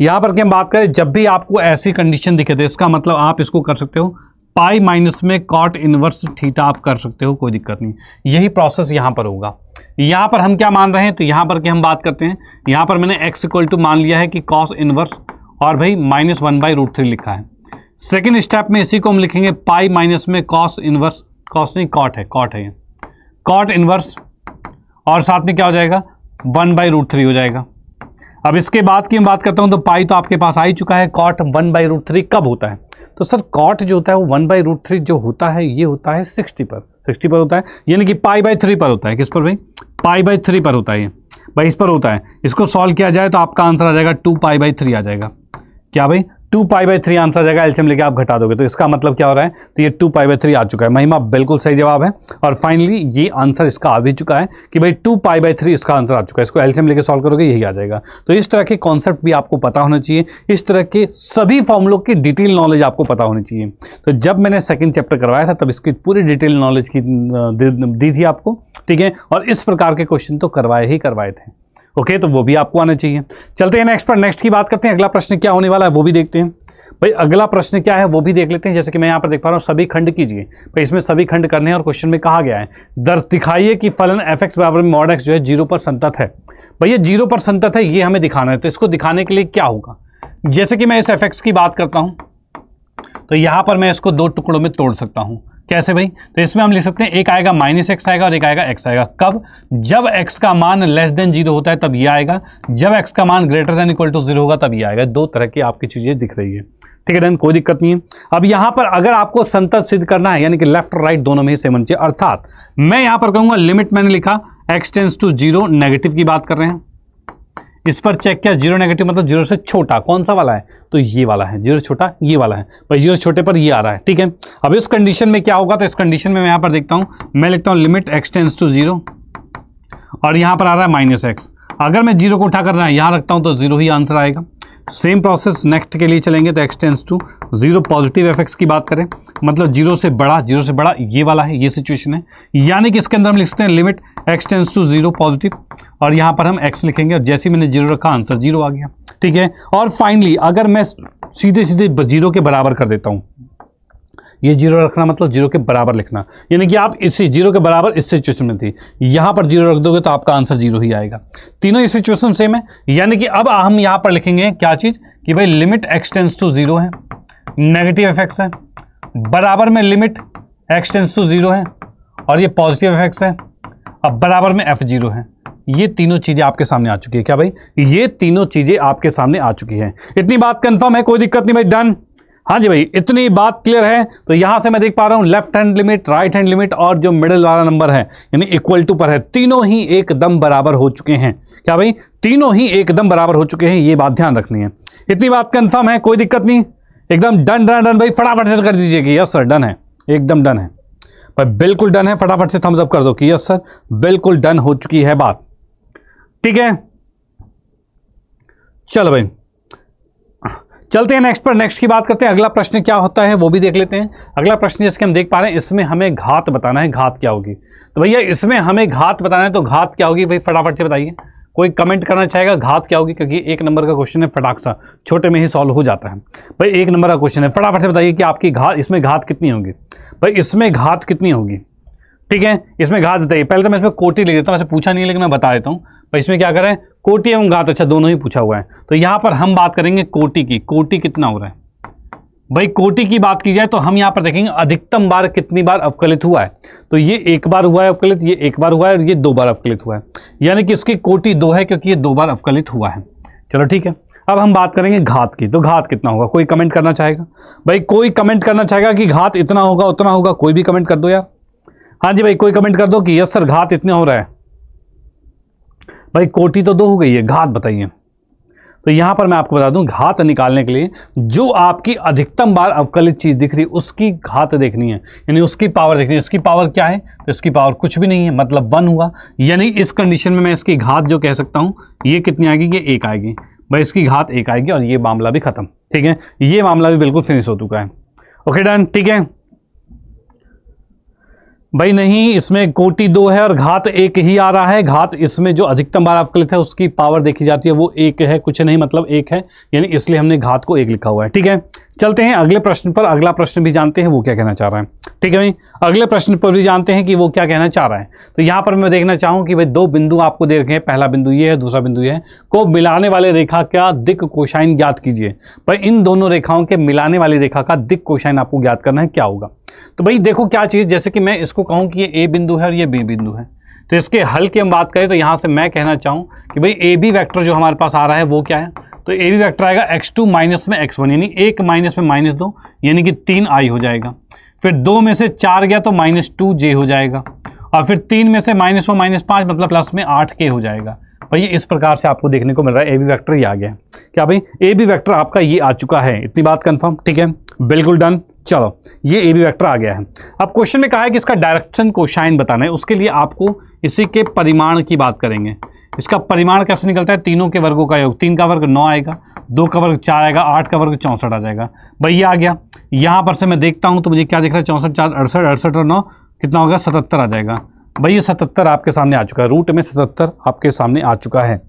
यहां पर क्या हम बात करें, जब भी आपको ऐसी कंडीशन दिखे तो इसका मतलब आप इसको कर सकते हो पाई माइनस में कॉट इनवर्स थीटा आप कर सकते हो, कोई दिक्कत नहीं। यही प्रोसेस यहां पर होगा। यहां पर हम क्या मान रहे हैं, तो यहां पर क्या हम बात करते हैं, यहां पर मैंने x इक्वल टू मान लिया है कि कॉस इनवर्स और भाई -1/√3 लिखा है। सेकेंड स्टेप में इसी को हम लिखेंगे पाई माइनस में कॉस इनवर्स, कॉस नहीं कॉट है, कॉट है ये, कॉट इनवर्स और साथ में क्या हो जाएगा 1/√3 हो जाएगा। अब इसके बाद की मैं बात करता हूं तो पाई तो आपके पास आ ही चुका है। कॉट 1/√3 कब होता है, तो सर कॉट जो होता है वो 1/√3 जो होता है ये होता है 60 पर होता है, यानी कि π/3 पर होता है। किस पर भाई, π/3 पर होता है ये भाई, इस पर होता है। इसको सॉल्व किया जाए तो आपका आंसर आ जाएगा 2π/3 आ जाएगा। क्या भाई, 2π/3 आंसर आ जाएगा। एलसीएम लेके आप घटा दोगे तो इसका मतलब क्या हो रहा है, तो ये 2π/3 आ चुका है। महिमा बिल्कुल सही जवाब है और फाइनली ये आंसर इसका आ भी चुका है कि भाई 2π/3 इसका आंसर आ चुका है। इसको एलसीएम लेके सॉल्व करोगे यही आ जाएगा। तो इस तरह के कॉन्सेप्ट भी आपको पता होना चाहिए, इस तरह के सभी फॉर्मूलों की डिटेल नॉलेज आपको पता होनी चाहिए। तो जब मैंने सेकंड चैप्टर करवाया था तब इसकी पूरी डिटेल नॉलेज की दी थी आपको। ठीक है, और इस प्रकार के क्वेश्चन तो करवाए ही करवाए थे। ओके, तो वो भी आपको आना चाहिए। चलते हैं नेक्स्ट पर, नेक्स्ट की बात करते हैं। अगला प्रश्न क्या होने वाला है वो भी देखते हैं। भाई अगला प्रश्न क्या है वो भी देख लेते हैं। जैसे कि मैं यहाँ पर देख पा रहा हूँ सभी खंड कीजिए, भाई इसमें सभी खंड करने हैं और क्वेश्चन में कहा गया है दर्ज दिखाइए कि फलन f(x) बराबर में mod x जो है 0 पर संतत है। भैया 0 पर संतत है ये हमें दिखाना है, तो इसको दिखाने के लिए क्या होगा, जैसे कि मैं इस f(x) की बात करता हूँ तो यहाँ पर मैं इसको 2 टुकड़ों में तोड़ सकता हूँ। कैसे भाई, तो इसमें हम लिख सकते हैं एक आएगा -x आएगा और एक आएगा x आएगा। कब, जब x का मान <0 होता है तब ये आएगा, जब x का मान > 0 होगा तब ये आएगा। 2 तरह की आपकी चीजें दिख रही है। ठीक है डन, कोई दिक्कत नहीं है। अब यहां पर अगर आपको संतत सिद्ध करना है, यानी कि लेफ्ट और राइट दोनों में ही सेम होना चाहिए, अर्थात मैं यहां पर कहूंगा लिमिट मैंने लिखा x टेंड्स टू 0, नेगेटिव की बात कर रहे हैं। इस पर चेक किया 0 नेगेटिव मतलब 0 से छोटा, कौन सा वाला है, तो ये वाला है। 0 छोटा ये वाला है, भाई 0 छोटे पर ये आ रहा है। ठीक है, अब इस कंडीशन में क्या होगा, तो इस कंडीशन में मैं यहां पर देखता हूं, मैं लिखता हूं लिमिट x टेंड्स टू 0 और यहां पर आ रहा है -x। अगर मैं 0 को उठा कर यहां रखता हूं तो 0 ही आंसर आएगा। सेम प्रोसेस नेक्स्ट के लिए चलेंगे तो x tends to 0 positive f(x) की बात करें मतलब 0 से बड़ा ये वाला है, ये सिचुएशन है। यानी कि इसके अंदर हम लिख सकते हैं limit x tends to 0 positive और यहाँ पर हम x लिखेंगे और जैसे ही मैंने 0 रखा आंसर 0 आ गया। ठीक है, और फाइनली अगर मैं सीधे 0 के बराबर कर देता हूँ, ये 0 रखना मतलब 0 के बराबर लिखना, यानी कि आप इसी 0 के बराबर इस सिचुएशन में थी, यहां पर 0 रख दोगे तो आपका आंसर 0 ही आएगा। तीनों ही सिचुएशन सेम है, यानी कि अब हम यहां पर लिखेंगे क्या चीज कि भाई लिमिट x टेंड्स टू 0 है, नेगेटिव f(x) है, बराबर में लिमिट x टेंड्स टू 0 है और ये पॉजिटिव f(x) है, अब बराबर में f(0) है। ये तीनों चीजें आपके सामने आ चुकी है। क्या भाई, ये तीनों चीजें आपके सामने आ चुकी है। इतनी बात कंफर्म है, कोई दिक्कत नहीं भाई, डन। हाँ जी भाई, इतनी बात क्लियर है। तो यहां से मैं देख पा रहा हूं left hand limit, right hand limit और जो मिडिल वाला नंबर है यानी इक्वल टू पर है, तीनों ही एकदम बराबर हो चुके हैं। क्या भाई, तीनों ही एकदम बराबर हो चुके हैं, ये बात ध्यान रखनी है। इतनी बात कंफर्म है, कोई दिक्कत नहीं, एकदम डन डन डन भाई, फटाफट से कर दीजिए कि यस सर डन है, एकदम डन है भाई, बिल्कुल डन है। फटाफट से थम्स अप कर दो कि यस सर बिल्कुल डन हो चुकी है बात। ठीक है, चलो भाई चलते हैं नेक्स्ट पर, नेक्स्ट की बात करते हैं। अगला प्रश्न क्या होता है वो भी देख लेते हैं। अगला प्रश्न जैसे कि हम देख पा रहे हैं, इसमें हमें घात बताना है, घात क्या होगी। तो भैया इसमें हमें घात बताना है, तो घात क्या होगी भाई फटाफट से बताइए। कोई कमेंट करना चाहेगा घात क्या होगी, क्योंकि एक नंबर का क्वेश्चन है, फटाक सा छोटे में ही सॉल्व हो जाता है भाई। एक नंबर का क्वेश्चन है, फटाफट से बताइए कि आपकी घात, इसमें घात कितनी होगी भाई, इसमें घात कितनी होगी। ठीक है, इसमें घात बताइए। पहले तो मैं इसमें कोटि लिख देता हूँ, ऐसे पूछा नहीं लेकिन मैं बता देता हूँ भाई। इसमें क्या करें, कोटि एवं घात, अच्छा दोनों ही पूछा हुआ है। तो यहां पर हम बात करेंगे कोटि की। कोटि कितना हो रहा है भाई, कोटि की बात की जाए तो हम यहां पर देखेंगे अधिकतम बार कितनी बार अवकलित हुआ है। तो ये एक बार हुआ है अवकलित, ये एक बार हुआ है और ये 2 बार अवकलित हुआ है, यानी कि इसकी कोटि 2 है क्योंकि ये 2 बार अवकलित हुआ है। चलो ठीक है, अब हम बात करेंगे घात की। तो घात कितना होगा, कोई कमेंट करना चाहेगा भाई, कोई कमेंट करना चाहेगा कि घात इतना होगा उतना होगा, कोई भी कमेंट कर दो यार। हाँ जी भाई, कोई कमेंट कर दो कि यस सर घात इतना हो रहा है भाई। कोटि तो 2 हो गई है, घात बताइए। तो यहां पर मैं आपको बता दूं, घात निकालने के लिए जो आपकी अधिकतम बार अवकलित चीज दिख रही है उसकी घात देखनी है, यानी उसकी पावर देखनी है। इसकी पावर क्या है, तो इसकी पावर कुछ भी नहीं है, मतलब 1 हुआ। यानी इस कंडीशन में मैं इसकी घात जो कह सकता हूं, ये कितनी आएगी, ये 1 आएगी भाई, इसकी घात 1 आएगी और ये मामला भी खत्म। ठीक है, ये मामला भी बिल्कुल फिनिश हो चुका है। ओके डन, ठीक है भाई। नहीं, इसमें कोटि 2 है और घात 1 ही आ रहा है। घात इसमें जो अधिकतम बार अवकलित है उसकी पावर देखी जाती है वो 1 है, कुछ नहीं मतलब 1 है, यानी इसलिए हमने घात को 1 लिखा हुआ है। ठीक है, चलते हैं अगले प्रश्न पर। अगला प्रश्न भी जानते हैं वो क्या कहना चाह रहा है। ठीक है भाई, अगले प्रश्न पर भी जानते हैं कि वो क्या कहना चाह रहा है। तो यहां पर मैं देखना चाहूँ कि भाई 2 बिंदु आपको दे रखे हैं, पहला बिंदु ये है, दूसरा बिंदु ये है, को मिलाने वाले रेखा का दिक् कोसाइन ज्ञात कीजिए। भाई इन दोनों रेखाओं के मिलाने वाली रेखा का दिक् कोसाइन आपको ज्ञात करना है, क्या होगा। तो भाई देखो क्या चीज, जैसे कि मैं इसको कहूं कि ये ए बिंदु है और ये बी बिंदु है, तो इसके हल की हम बात करें तो यहां से मैं कहना चाहूं कि भाई ए बी वैक्टर जो हमारे पास आ रहा है वो क्या है। तो ए बी वैक्टर आएगा x2 माइनस में x1, यानी 1 माइनस में -2 यानी कि 3i हो जाएगा। फिर 2 में से 4 गया तो -2j हो जाएगा, और फिर 3 में से -4 -5 मतलब प्लस में 8k हो जाएगा। भाई इस प्रकार से आपको देखने को मिल रहा है ए बी वैक्टर ये आ गया। क्या भाई, ए बी वैक्टर आपका ये आ चुका है, इतनी बात कंफर्म। ठीक है, बिल्कुल डन। चलो ये ए बी वैक्टर आ गया है। अब क्वेश्चन में कहा है कि इसका डायरेक्शन कोसाइन बताना है, उसके लिए आपको इसी के परिमाण की बात करेंगे। इसका परिमाण कैसे निकलता है, तीनों के वर्गों का योग। 3 का वर्ग 9 आएगा, 2 का वर्ग 4 आएगा, 8 का वर्ग 64 आ जाएगा। भाई ये आ गया। यहाँ पर से मैं देखता हूँ तो मुझे क्या दिख रहा है, 64 4 68 68 और 9 कितना होगा, 77 आ जाएगा। भाई ये 77 आपके सामने आ चुका है, रूट में 77 आपके सामने आ चुका है,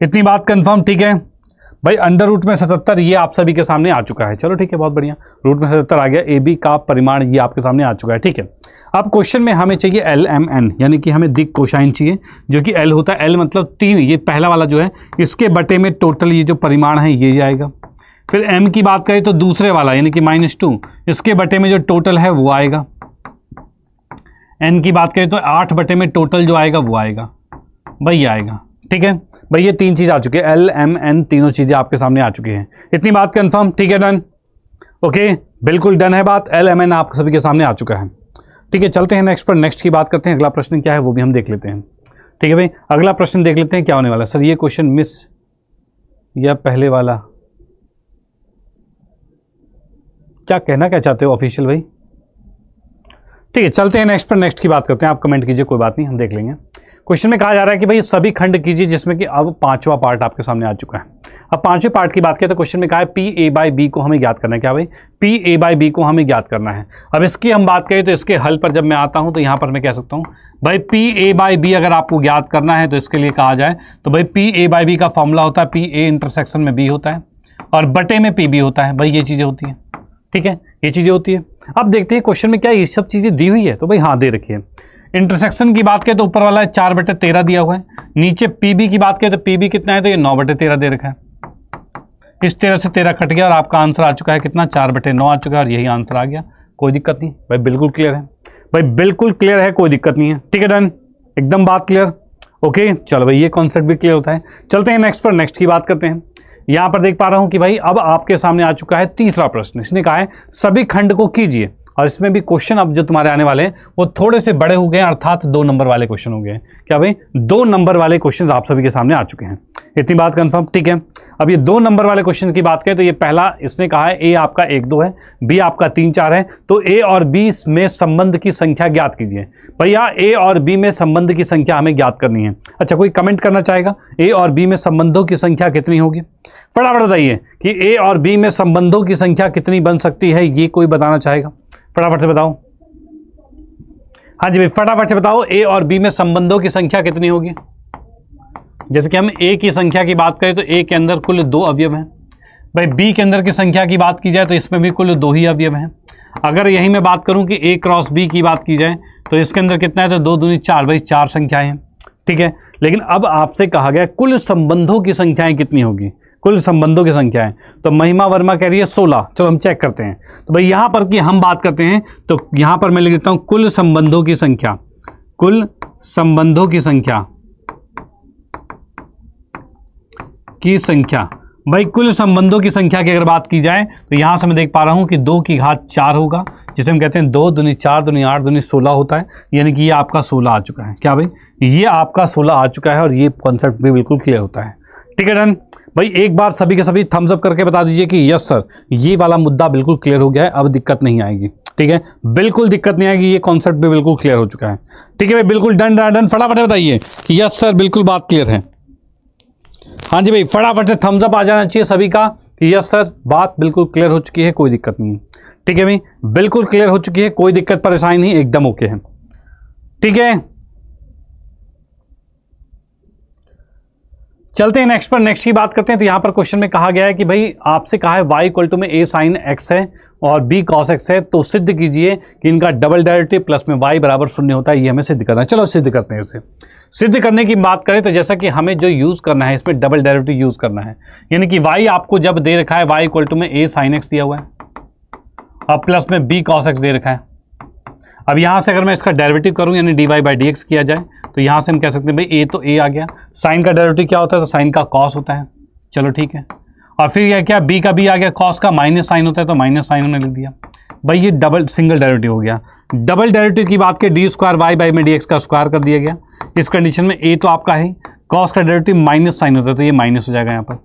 इतनी बात कंफर्म। ठीक है भाई, अंडर रूट में 77 ये आप सभी के सामने आ चुका है। चलो ठीक है, बहुत बढ़िया, रूट में 77 आ गया। ए बी का परिमाण ये आपके सामने आ चुका है। ठीक है, अब क्वेश्चन में हमें चाहिए एल एम एन, यानी कि हमें दिक् कोसाइन चाहिए, जो कि एल होता है, एल मतलब 3, ये पहला वाला जो है, इसके बटे में टोटल ये जो परिमाण है ये जाएगा। फिर एम की बात करें तो दूसरे वाला यानी कि -2, इसके बटे में जो टोटल है वो आएगा। एन की बात करें तो 8 बटे में टोटल जो आएगा वो आएगा, भाई ये आएगा। ठीक है भाई, ये 3 चीज आ चुकी है, एल एम एन तीनों चीजें आपके सामने आ चुकी हैं, इतनी बात कंफर्म। ठीक है डन, ओके बिल्कुल डन है बात, एल एम एन आप सभी के सामने आ चुका है। ठीक है, चलते हैं नेक्स्ट पर, नेक्स्ट की बात करते हैं। अगला प्रश्न क्या है वो भी हम देख लेते हैं। ठीक है भाई, अगला प्रश्न देख लेते हैं क्या होने वाला है। सर ये क्वेश्चन मिस या पहले वाला, क्या कहना क्या चाहते हो ऑफिशियल भाई। ठीक है, चलते हैं नेक्स्ट पर, नेक्स्ट की बात करते हैं। आप कमेंट कीजिए, कोई बात नहीं, हम देख लेंगे। क्वेश्चन में कहा जा रहा है कि भाई सभी खंड कीजिए, जिसमें कि अब 5वां पार्ट आपके सामने आ चुका है। अब 5वें पार्ट की बात करें तो क्वेश्चन में कहा है पी ए बाई बी को हमें ज्ञात करना है। क्या भाई, पी ए बाई बी को हमें ज्ञात करना है। अब इसकी हम बात करें तो इसके हल पर जब मैं आता हूं तो यहां पर मैं कह सकता हूं भाई पी ए बाई बी अगर आपको ज्ञात करना है तो इसके लिए कहा जाए तो भाई पी ए बाई बी का फॉर्मूला होता है पी ए इंटरसेक्शन में बी होता है और बटे में पी बी होता है। भाई ये चीजें होती हैं, ठीक है, ये चीजें होती है। अब देखते हैं क्वेश्चन में क्या ये सब चीजें दी हुई है, तो भाई हाँ दे रखी है। इंटरसेक्शन की बात करें तो ऊपर वाला है 4/13 दिया हुआ है। नीचे पीबी की बात करें तो पीबी कितना है, तो ये 9/13 दे रखा है। इस 13 से 13 कट गया और आपका आंसर आ चुका है कितना, 4/9 आ चुका है और यही आंसर आ गया। कोई दिक्कत नहीं भाई, बिल्कुल क्लियर है भाई, बिल्कुल क्लियर है, कोई दिक्कत नहीं है। ठीक है डन, एकदम बात क्लियर। ओके चलो भाई, ये कॉन्सेप्ट भी क्लियर होता है। चलते हैं नेक्स्ट पर, नेक्स्ट की बात करते हैं। यहां पर देख पा रहा हूं कि भाई अब आपके सामने आ चुका है तीसरा प्रश्न। इसने कहा है सभी खंड को कीजिए, और इसमें भी क्वेश्चन अब जो तुम्हारे आने वाले हैं वो थोड़े से बड़े हो गए, अर्थात 2 नंबर वाले क्वेश्चन हो गए। क्या भाई 2 नंबर वाले क्वेश्चन आप सभी के सामने आ चुके हैं, इतनी बात कंफर्म, ठीक है। अब ये 2 नंबर वाले क्वेश्चन की बात करें तो ये पहला इसने कहा है ए आपका 1 2 है, बी आपका 3 4 है, तो ए और बी में संबंध की संख्या ज्ञात कीजिए। भैया ए और बी में संबंध की संख्या हमें ज्ञात करनी है। अच्छा, कोई कमेंट करना चाहेगा ए और बी में संबंधों की संख्या कितनी होगी? फटाफट बताइए कि ए और बी में संबंधों की संख्या कितनी बन सकती है, ये कोई बताना चाहेगा? फटाफट से बताओ। हाँ जी भाई, फटाफट से बताओ ए और बी में संबंधों की संख्या कितनी होगी? जैसे कि हम ए की संख्या की बात करें तो ए के अंदर कुल 2 अवयव हैं। भाई बी के अंदर की संख्या की बात की जाए तो इसमें भी कुल 2 ही अवयव हैं। अगर यही मैं बात करूं कि ए क्रॉस बी की बात की जाए तो इसके अंदर कितना है, तो 2 दूनी 4, भाई 4 संख्याएं हैं, ठीक है। लेकिन अब आपसे कहा गया कुल संबंधों की संख्याएं कितनी होगी, कुल संबंधों की संख्या है। तो महिमा वर्मा कह रही है 16। चलो हम चेक करते हैं। तो भाई यहां पर कि हम बात करते हैं तो यहां पर मैं लिख देता हूं कुल संबंधों की संख्या, कुल संबंधों की संख्या भाई कुल संबंधों की संख्या की अगर बात की जाए तो यहां से मैं देख पा रहा हूं कि 2 की घात 4 होगा, जिसे हम कहते हैं 2 दूनी 4 दूनी 8 दूनी 16 होता है, यानी कि ये आपका 16 आ चुका है। क्या भाई, ये आपका 16 आ चुका है और ये कॉन्सेप्ट भी बिल्कुल क्लियर होता है, ठीक है डन। भाई एक बार सभी के सभी थम्स अप करके बता दीजिए कि यस सर, ये वाला मुद्दा बिल्कुल क्लियर हो गया है, अब दिक्कत नहीं आएगी, ठीक है, बिल्कुल दिक्कत नहीं आएगी, ये कॉन्सेप्ट भी बिल्कुल क्लियर हो चुका है, ठीक है भाई, बिल्कुल डन डन डन। फटाफट बताइए कि यस सर बिल्कुल बात क्लियर है। हाँ जी भाई, फटाफट से थम्स अप आ जाना चाहिए सभी का कि यस सर बात बिल्कुल क्लियर हो चुकी है, कोई दिक्कत नहीं है, ठीक है भाई, बिल्कुल क्लियर हो चुकी है, कोई दिक्कत परेशानी नहीं, एकदम ओके है, ठीक है। चलते हैं नेक्स्ट पर, नेक्स्ट की बात करते हैं। तो यहां पर क्वेश्चन में कहा गया है कि भाई आपसे कहा है y इक्वल टू में a साइन x है और b cos x है, तो सिद्ध कीजिए कि इनका डबल डेरिवेटिव प्लस में y बराबर 0 होता है। ये हमें सिद्ध करना है। चलो सिद्ध करते हैं इसे। सिद्ध करने की बात करें तो जैसा कि हमें जो यूज करना है इसमें डबल डेरिवेटिव यूज करना है, यानी कि y आपको जब दे रखा है y इक्वल टू में a साइन x दिया हुआ है और प्लस में b cos x दे रखा है। अब यहां से अगर मैं इसका डेरिवेटिव करूं यानी dy बाई डी एक्स किया जाए तो यहां से हम कह सकते हैं भाई a तो a आ गया, साइन का डेरिवेटिव क्या होता है, तो साइन का cos होता है, चलो ठीक है। और फिर यह क्या b का b आ गया, cos का माइनस साइन होता है तो माइनस साइन हमने लिख दिया। भाई ये डबल सिंगल डेरिवेटिव हो गया। डबल डेरिवेटिव की बात करें डी स्क्वायर वाई बाई में डी एक्स का स्क्वायर कर दिया गया। इस कंडीशन में a तो आपका है, cos का डेरिवेटिव माइनस साइन होता है तो ये माइनस हो जाएगा यहाँ पर,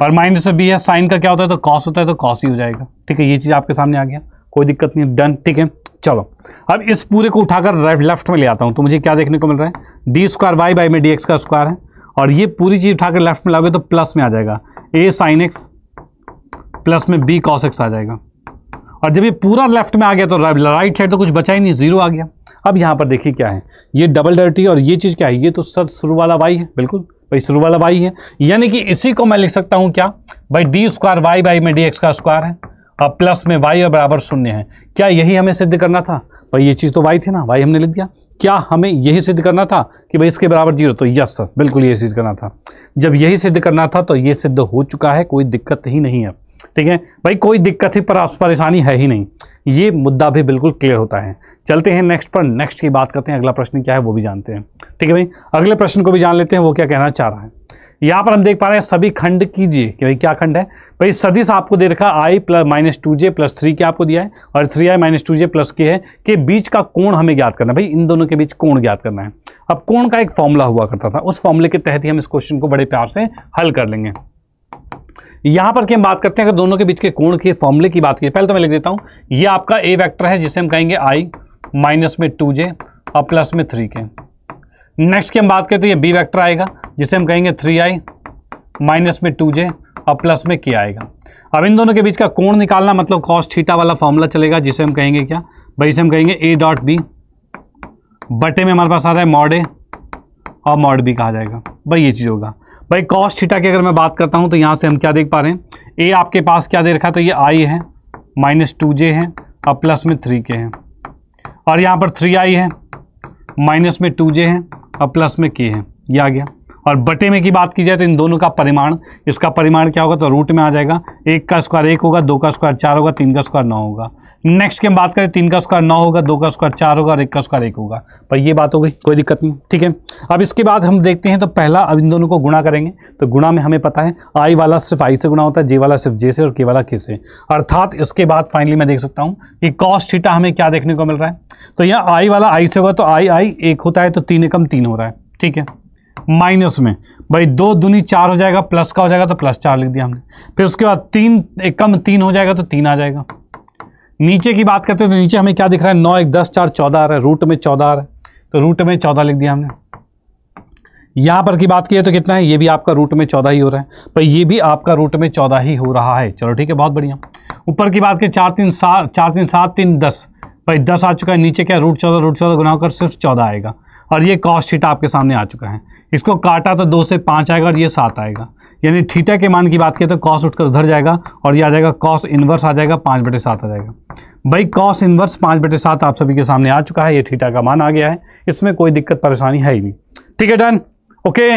और माइनस से b है, साइन का क्या होता है तो cos होता है तो cos ही हो जाएगा, ठीक है। ये चीज़ आपके सामने आ गया, कोई दिक्कत नहीं, डन, ठीक है। चलो अब इस पूरे को उठाकर लेफ्ट में ले आता हूं तो मुझे क्या देखने को मिल रहा है, डी स्क्वायर वाई बाई में डी एक्स का स्क्वायर है, और ये पूरी चीज उठाकर लेफ्ट में लाओगे तो प्लस में आ जाएगा a साइन एक्स प्लस में b कॉस एक्स आ जाएगा। और जब ये पूरा लेफ्ट में आ गया तो राइट साइड तो कुछ बचा ही नहीं, 0 आ गया। अब यहाँ पर देखिए क्या है, ये डबल डेरिवेटिव और ये चीज़ क्या है, ये तो सर शुरू वाला y है, बिल्कुल भाई शुरू वाला y है, यानी कि इसी को मैं लिख सकता हूँ क्या भाई, डी स्क्वायर वाई बाई में डी एक्स का स्क्वायर है और प्लस में y और बराबर 0 है। क्या यही हमें सिद्ध करना था? भाई ये चीज़ तो y थी ना, y हमने लिख दिया। क्या हमें यही सिद्ध करना था कि भाई इसके बराबर 0? तो यस सर बिल्कुल यही सिद्ध करना था। जब यही सिद्ध करना था तो ये सिद्ध हो चुका है, कोई दिक्कत ही नहीं है, ठीक है भाई, कोई दिक्कत ही परेशानी है ही नहीं, ये मुद्दा भी बिल्कुल क्लियर होता है। चलते हैं नेक्स्ट पर, नेक्स्ट की बात करते हैं, अगला प्रश्न क्या है वो भी जानते हैं, ठीक है भाई। अगले प्रश्न को भी जान लेते हैं वो क्या कहना चाह रहा है। यहाँ पर हम देख पा रहे हैं सभी खंड कीजिए कि भाई क्या खंड है, भाई सदिश आपको दे रखा i plus minus 2j plus 3 के आपको दिया है और 3i माइनस 2j प्लस के है के बीच का कोण हमें ज्ञात करना है। भाई इन दोनों के बीच कोण ज्ञात करना है। अब कोण का एक फॉर्मूला हुआ करता था, उस फॉर्मूले के तहत ही हम इस क्वेश्चन को बड़े प्यार से हल कर लेंगे। यहाँ पर क्या हम बात करते हैं, अगर दोनों के बीच के कोण के फॉर्मूले की बात की, पहले तो मैं लिख देता हूँ, ये आपका a वेक्टर है जिसे हम कहेंगे i माइनस में 2j और प्लस में 3k। नेक्स्ट की हम बात करते हैं, ये b वेक्टर आएगा जिसे हम कहेंगे 3i माइनस में 2j और प्लस में k आएगा। अब इन दोनों के बीच का कोण निकालना मतलब cos थीटा वाला फॉर्मूला चलेगा जिसे हम कहेंगे क्या भाई, इसे हम कहेंगे a डॉट बी बटे में हमारे पास आ रहा है मॉड a और मॉड b कहा जाएगा। भाई ये चीज़ होगा। भाई cos थीटा की अगर मैं बात करता हूँ तो यहाँ से हम क्या देख पा रहे हैं, a आपके पास क्या दे रखा है, तो ये i है माइनस 2j है और प्लस में 3k है, और यहाँ पर 3i है माइनस में 2j है और प्लस में k है, ये आ गया। और बटे में की बात की जाए तो इन दोनों का परिमाण, इसका परिमाण क्या होगा तो रूट में आ जाएगा, 1 का स्क्वायर 1 होगा, 2 का स्क्वायर 4 होगा, 3 का स्क्वायर 9 होगा, नेक्स्ट की हम बात करें 3 का स्क्वायर 9 होगा, 2 का स्क्वायर 4 होगा और 1 का स्क्वायर 1 होगा। पर ये बात हो गई, कोई दिक्कत नहीं, ठीक है। अब इसके बाद हम देखते हैं, तो पहला अब इन दोनों को गुणा करेंगे। तो गुणा में हमें पता है आई वाला सिर्फ आई से गुणा होता है, जे वाला सिर्फ जे से और के वाला के से। अर्थात इसके बाद फाइनली मैं देख सकता हूँ कि कॉस थीटा हमें क्या देखने को मिल रहा है। तो यहाँ आई वाला आई से होगा, तो आई आई 1 होता है, तो 3 एकम 3 हो रहा है, ठीक है। माइनस में भाई 2 दूनी 4 हो जाएगा, प्लस का हो जाएगा तो प्लस 4 लिख दिया हमने। फिर उसके बाद 3 एकम 3 हो जाएगा तो 3 आ जाएगा। नीचे की बात करते हैं तो नीचे हमें क्या दिख रहा है, 9 1 10 4 14 आ रहा है, रूट में 14 आ रहा है, तो रूट में 14 लिख दिया हमने। यहाँ पर की बात की है तो कितना है, ये भी आपका रूट में 14 ही हो रहा है, पर ये भी आपका रूट में 14 ही हो रहा है। चलो ठीक है, बहुत बढ़िया। ऊपर की बात की 4 3 7 3 10, भाई 10 आ चुका है। नीचे क्या रूट 14 गुना होकर सिर्फ 14 आएगा। और ये कॉस थीटा आपके सामने आ चुका है। इसको काटा तो 2 से 5 आएगा और ये 7 आएगा। यानी थीटा के मान की बात की तो कॉस उठकर उधर जाएगा और ये आ जाएगा कॉस इनवर्स आ जाएगा 5/7 आ जाएगा। भाई कॉस इनवर्स 5/7 आप सभी के सामने आ चुका है। ये थीटा का मान आ गया है, इसमें कोई दिक्कत परेशानी है ही नहीं। ठीक है, डन, ओके।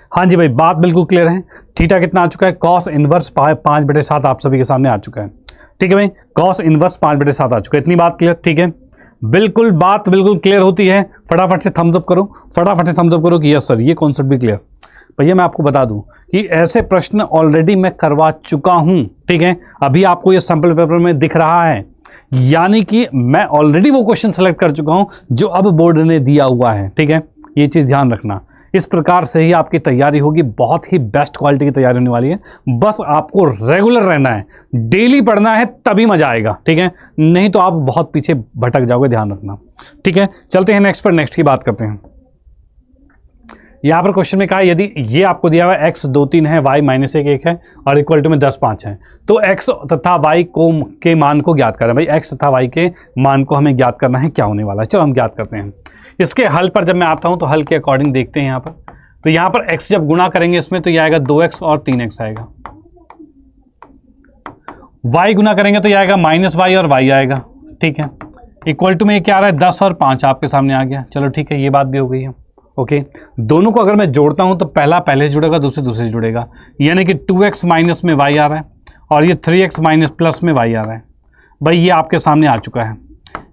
हाँ जी भाई, बात बिल्कुल क्लियर है। थीटा कितना आ चुका है, कॉस इनवर्स 5/7 आप सभी के सामने आ चुका है। ठीक है भाई, कॉस इनवर्स 5/7 आ चुका है। इतनी बात क्लियर, ठीक है। बिल्कुल बात बिल्कुल क्लियर होती है। फटाफट से थम्स अप करो, फटाफट से थम्स अप करो कि यस सर ये कॉन्सेप्ट भी क्लियर। भैया मैं आपको बता दूं कि ऐसे प्रश्न ऑलरेडी मैं करवा चुका हूं, ठीक है। अभी आपको ये सैंपल पेपर में दिख रहा है, यानी कि मैं ऑलरेडी वो क्वेश्चन सेलेक्ट कर चुका हूं जो अब बोर्ड ने दिया हुआ है, ठीक है। ये चीज़ ध्यान रखना, इस प्रकार से ही आपकी तैयारी होगी, बहुत ही बेस्ट क्वालिटी की तैयारी होने वाली है। बस आपको रेगुलर रहना है, डेली पढ़ना है, तभी मजा आएगा, ठीक है। नहीं तो आप बहुत पीछे भटक जाओगे, ध्यान रखना, ठीक है। चलते हैं नेक्स्ट पर, नेक्स्ट की बात करते हैं। यहाँ पर क्वेश्चन में कहा यदि ये आपको दिया हुआ x 2 3 है, y -1 है और इक्वल टू में 10 5 है, तो x तथा y को के मान को ज्ञात करना। भाई x तथा y के मान को हमें ज्ञात करना है, क्या होने वाला है। चलो हम ज्ञात करते हैं। इसके हल पर जब मैं आता हूं तो हल के अकॉर्डिंग देखते हैं। यहाँ पर तो यहाँ पर x जब गुणा करेंगे इसमें तो ये आएगा 2x और 3x आएगा। y गुना करेंगे तो ये आएगा -y और y आएगा, ठीक है। इक्वल टू में क्या आ रहा है, 10 और 5 आपके सामने आ गया। चलो ठीक है, ये बात भी हो गई है, ओके। दोनों को अगर मैं जोड़ता हूं तो पहला पहले से जुड़ेगा, दूसरे से जुड़ेगा, यानी कि 2x माइनस में y आ रहा है और ये 3x माइनस प्लस में y आ रहा है। भाई ये आपके सामने आ चुका है।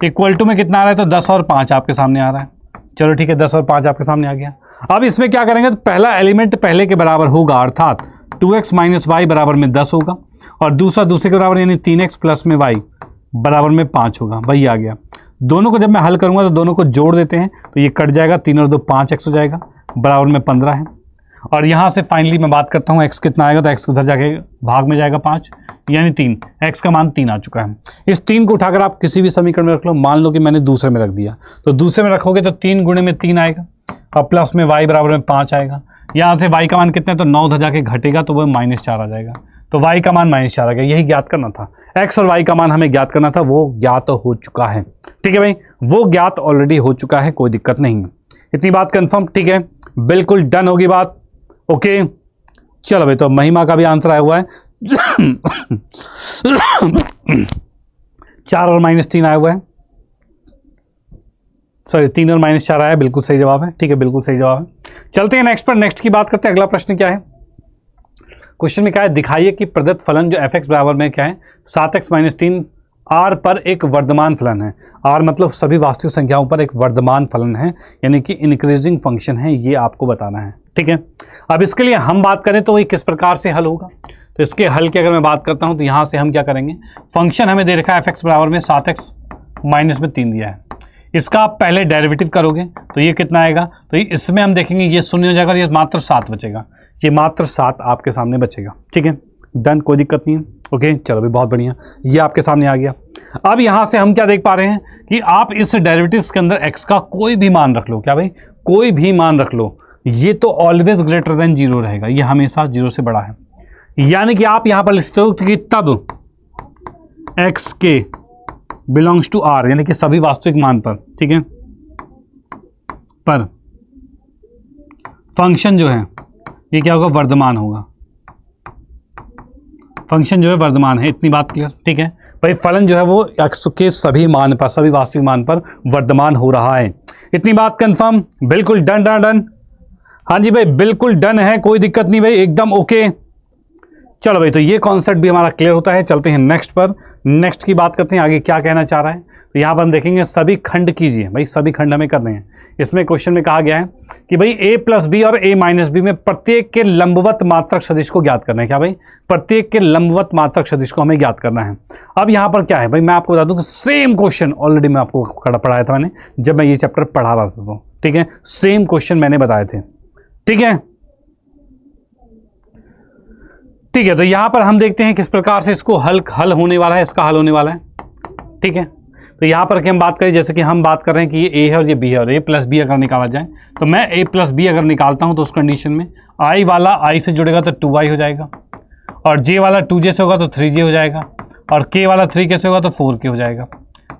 इक्वल टू में कितना आ रहा है, तो 10 और 5 आपके सामने आ रहा है। चलो ठीक है, 10 और 5 आपके सामने आ गया। अब इसमें क्या करेंगे, तो पहला एलिमेंट पहले के बराबर होगा, अर्थात 2x माइनस y बराबर में 10 होगा और दूसरा दूसरे के बराबर यानी 3x प्लस में y बराबर में 5 होगा। भाई आ गया। दोनों को जब मैं हल करूंगा तो दोनों को जोड़ देते हैं तो ये कट जाएगा, 3 और 2 5x हो जाएगा, बराबर में 15 है। और यहाँ से फाइनली मैं बात करता हूँ x कितना आएगा, तो x उधर जाके भाग में जाएगा 5 यानी 3। x का मान 3 आ चुका है। इस 3 को उठाकर आप किसी भी समीकरण में रख लो। मान लो कि मैंने दूसरे में रख दिया, तो दूसरे में रखोगे तो 3 गुणे में 3 आएगा और प्लस में y बराबर में 5 आएगा। यहाँ से y का मान कितना है, तो 9 उधर जाके घटेगा तो वह -4 आ जाएगा। तो y का मान -4 आ गया। यही ज्ञात करना था, x और y का मान हमें ज्ञात करना था, वो ज्ञात हो चुका है। ठीक है भाई, वो ज्ञात ऑलरेडी हो चुका है, कोई दिक्कत नहीं है। इतनी बात कंफर्म, ठीक है, बिल्कुल डन होगी बात, ओके। चलो भाई, तो महिमा का भी आंसर आया हुआ है 4 और -3 आया हुआ है, सॉरी 3 और -4 आया, बिल्कुल सही जवाब है। ठीक है, बिल्कुल सही जवाब है। चलते हैं नेक्स्ट पर, नेक्स्ट की बात करते हैं। अगला प्रश्न क्या है, क्वेश्चन में क्या है, दिखाइए कि प्रदत्त फलन जो f(x) बराबर में क्या है 7x - 3 r पर एक वर्धमान फलन है। r मतलब सभी वास्तविक संख्याओं पर एक वर्धमान फलन है, यानी कि इंक्रीजिंग फंक्शन है, ये आपको बताना है। ठीक है, अब इसके लिए हम बात करें तो ये किस प्रकार से हल होगा। तो इसके हल की अगर मैं बात करता हूं तो यहां से हम क्या करेंगे, फंक्शन हमें दे रखा है f(x) बराबर में 7x - 3 दिया है। इसका आप पहले डेरिवेटिव करोगे तो ये कितना आएगा, तो इसमें हम देखेंगे ये 0 हो जाएगा और ये मात्र 7 बचेगा। ये मात्र 7 आपके सामने बचेगा। ठीक है, डन, कोई दिक्कत नहीं है, ओके। चलो भाई, बहुत बढ़िया, ये आपके सामने आ गया। अब यहां से हम क्या देख पा रहे हैं कि आप इस डेरिवेटिव्स के अंदर x का कोई भी मान रख लो। क्या भाई, कोई भी मान रख लो, ये तो ऑलवेज ग्रेटर देन 0 रहेगा, ये हमेशा 0 से बड़ा है। यानी कि आप यहां पर लिखते हो कि तब x के बिलोंग्स टू r, यानी कि सभी वास्तविक मान पर, ठीक है, पर फंक्शन जो है ये क्या होगा, वर्धमान होगा। फंक्शन जो है वर्धमान है, इतनी बात क्लियर। ठीक है भाई, फलन जो है वो x के सभी मान पर, सभी वास्तविक मान पर वर्धमान हो रहा है। इतनी बात कंफर्म, बिल्कुल डन डन डन। हाँ जी भाई, बिल्कुल डन है, कोई दिक्कत नहीं भाई, एकदम ओके। चलो भाई, तो ये कॉन्सेप्ट भी हमारा क्लियर होता है। चलते हैं नेक्स्ट पर, नेक्स्ट की बात करते हैं, आगे क्या कहना चाह रहा है। तो यहाँ पर हम देखेंगे सभी खंड कीजिए। भाई सभी खंड हमें करने हैं। इसमें क्वेश्चन में कहा गया है कि भाई a प्लस बी और a माइनस बी में प्रत्येक के लंबवत मात्रक सदिश को ज्ञात करना है। क्या भाई, प्रत्येक के लंबवत मात्रक सदिश को हमें ज्ञात करना है। अब यहाँ पर क्या है भाई, मैं आपको बता दूं कि सेम क्वेश्चन ऑलरेडी मैं आपको पढ़ाया था मैंने, जब मैं ये चैप्टर पढ़ा रहा था। तो ठीक है, सेम क्वेश्चन मैंने बताए थे। ठीक है, ठीक है। तो यहां पर हम देखते हैं किस प्रकार से इसको हल होने वाला है, इसका हल होने वाला है। ठीक है, तो यहां पर कि हम बात करें, जैसे कि हम बात कर रहे हैं कि ये a है और ये b है, और a प्लस बी अगर निकाला जाए तो मैं a प्लस बी अगर निकालता हूं तो उस कंडीशन में i वाला i से जुड़ेगा तो 2i हो जाएगा, और j वाला 2j से होगा तो 3j हो जाएगा, और k वाला 3k से होगा तो 4k हो जाएगा।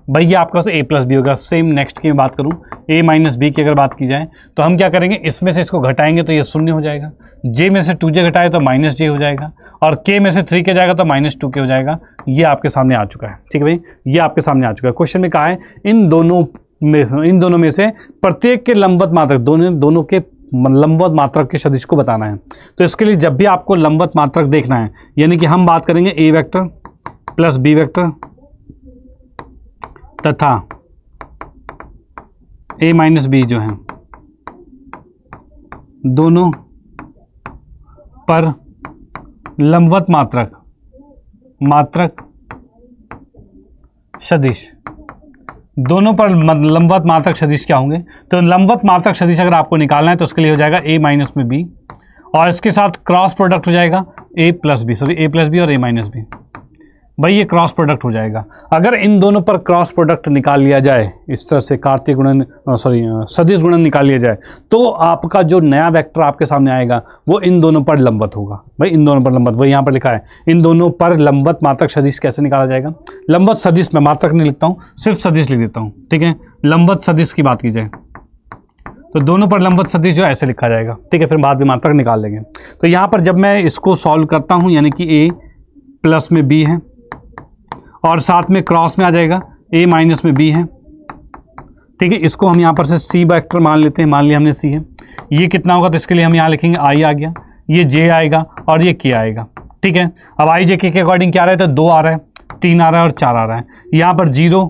भाई ये आपका a प्लस बी होगा। सेम नेक्स्ट की मैं बात करूं, a माइनस बी की अगर बात की जाए तो हम क्या करेंगे, इसमें से इसको घटाएंगे तो ये शून्य हो जाएगा, j में से 2j घटाए तो माइनस j हो जाएगा, और k में से 3k जाएगा तो माइनस 2k हो जाएगा। ये आपके सामने आ चुका है। ठीक है भाई, ये आपके सामने आ चुका है। क्वेश्चन में कहा है इन दोनों में से प्रत्येक के लंबवत मात्रक, दोनों के लंबवत मात्रक के सदिश को बताना है। तो इसके लिए जब भी आपको लंबवत मात्रक देखना है, यानी कि हम बात करेंगे a vector plus b vector तथा a माइनस बी जो है, दोनों पर लंबवत मात्रक सदिश, दोनों पर लंबवत मात्रक सदिश क्या होंगे। तो लंबवत मात्रक सदिश अगर आपको निकालना है तो उसके लिए हो जाएगा a माइनस में b, और इसके साथ क्रॉस प्रोडक्ट हो जाएगा a प्लस बी और a माइनस बी। भाई ये क्रॉस प्रोडक्ट हो जाएगा। अगर इन दोनों पर क्रॉस प्रोडक्ट निकाल लिया जाए, इस तरह से कार्तीय गुणन सदिश गुणन निकाल लिया जाए, तो आपका जो नया वेक्टर आपके सामने आएगा वो इन दोनों पर लंबवत होगा। भाई इन दोनों पर लंबवत, वो यहाँ पर लिखा है इन दोनों पर लंबवत मात्रक सदिश कैसे निकाला जाएगा। लंबवत सदिश में मात्रक नहीं लिखता हूँ, सिर्फ सदिश लिख देता हूँ। ठीक है, लंबवत सदिश की बात की जाए तो दोनों पर लंबवत सदिश जो ऐसे लिखा जाएगा। ठीक है, फिर बाद में मात्रक निकाल लेंगे। तो यहाँ पर जब मैं इसको सॉल्व करता हूँ, यानी कि a प्लस में b है और साथ में क्रॉस में आ जाएगा a माइनस में b है। ठीक है, इसको हम यहाँ पर से c वेक्टर मान लेते हैं। मान लिया हमने c है, ये कितना होगा तो इसके लिए हम यहाँ लिखेंगे i आ गया, ये j आएगा और ये k आएगा। ठीक है, अब i j k के अकॉर्डिंग क्या आ रहा है, तो 2 आ रहा है, 3 आ रहा है और 4 आ रहा है। यहाँ पर 0,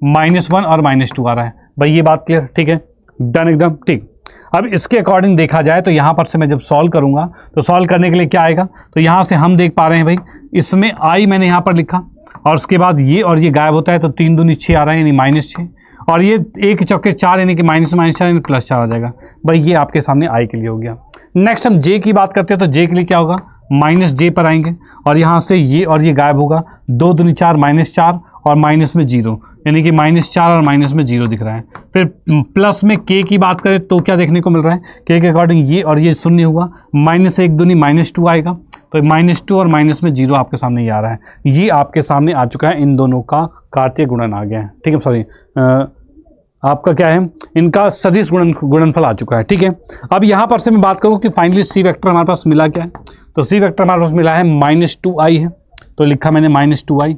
-1 और -2 आ रहा है। भाई ये बात क्लियर। ठीक है, डन एकदम ठीक। अब इसके अकॉर्डिंग देखा जाए तो यहाँ पर से मैं जब सॉल्व करूँगा तो सॉल्व करने के लिए क्या आएगा, तो यहाँ से हम देख पा रहे हैं भाई इसमें i मैंने यहाँ पर लिखा, और उसके बाद ये और ये गायब होता है तो 3 दूनी 6 आ रहा है, यानी -6, और ये 1 चौके 4 यानी कि -4 यानी +4 आ जाएगा। भाई ये आपके सामने i के लिए हो गया। नेक्स्ट हम j की बात करते हैं, तो j के लिए क्या होगा, -j पर आएंगे और यहाँ से ये और ये गायब होगा, 2 दूनी 4 -4 और माइनस में 0, यानी कि -4 और माइनस में 0 दिख रहा है। फिर प्लस में k की बात करें तो क्या देखने को मिल रहा है, k के अकॉर्डिंग ये और ये शून्य हुआ, -1 दूनी -2 आएगा, तो -2 और माइनस में 0 आपके सामने ये आ रहा है। ये आपके सामने आ चुका है, इन दोनों का कार्तीय गुणन आ गया है। ठीक है, सॉरी आपका क्या है, इनका सदिश गुणनफल आ चुका है। ठीक है, अब यहाँ पर से मैं बात करूँ कि फाइनली सी वेक्टर हमारे पास मिला क्या है, तो सी वेक्टर हमारे पास मिला है -2i है, तो लिखा मैंने -2i,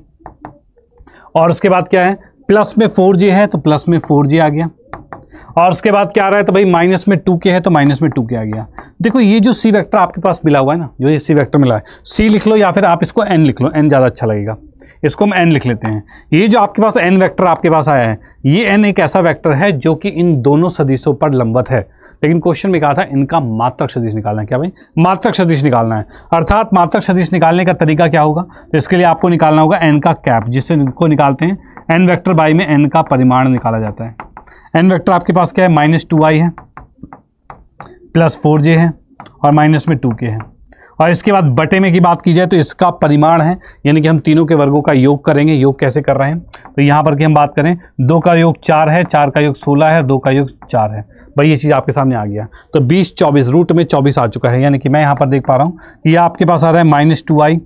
और उसके बाद क्या है, प्लस में 4j है तो प्लस में 4j आ गया, और उसके बाद क्या आ रहा है, तो भाई माइनस में 2k है तो माइनस में 2k आ गया। देखो ये जो सी वेक्टर आपके पास मिला हुआ है ना, जो ये सी वेक्टर मिला है, सी लिख लो या फिर आप इसको n लिख लो, n ज़्यादा अच्छा लगेगा, इसको हम n लिख लेते हैं। ये जो आपके पास n वेक्टर आपके पास आया है, ये n एक ऐसा वेक्टर है जो कि इन दोनों सदिशों पर लंबवत है, लेकिन क्वेश्चन में कहा था इनका मात्रक सदिश निकालना है। क्या भाई, मात्रक सदिश निकालना है, अर्थात मात्रक सदिश निकालने का तरीका क्या होगा, तो इसके लिए आपको निकालना होगा n का कैप, जिससे इनको निकालते हैं n वेक्टर बाई में n का परिमाण निकाला जाता है। n वेक्टर आपके पास क्या है, -2i है, +4j है और माइनस में 2k है, और इसके बाद बटे में की बात की जाए तो इसका परिमाण है, यानी कि हम तीनों के वर्गों का योग करेंगे। योग कैसे कर रहे हैं, तो यहाँ पर कि हम बात करें 2 का योग 4 है, 4 का योग 16 है, 2 का योग 4 है। भाई ये चीज़ आपके सामने आ गया, तो 20 24 रूट में 24 आ चुका है, यानी कि मैं यहाँ पर देख पा रहा हूँ कि ये आपके पास आ रहा है -2i।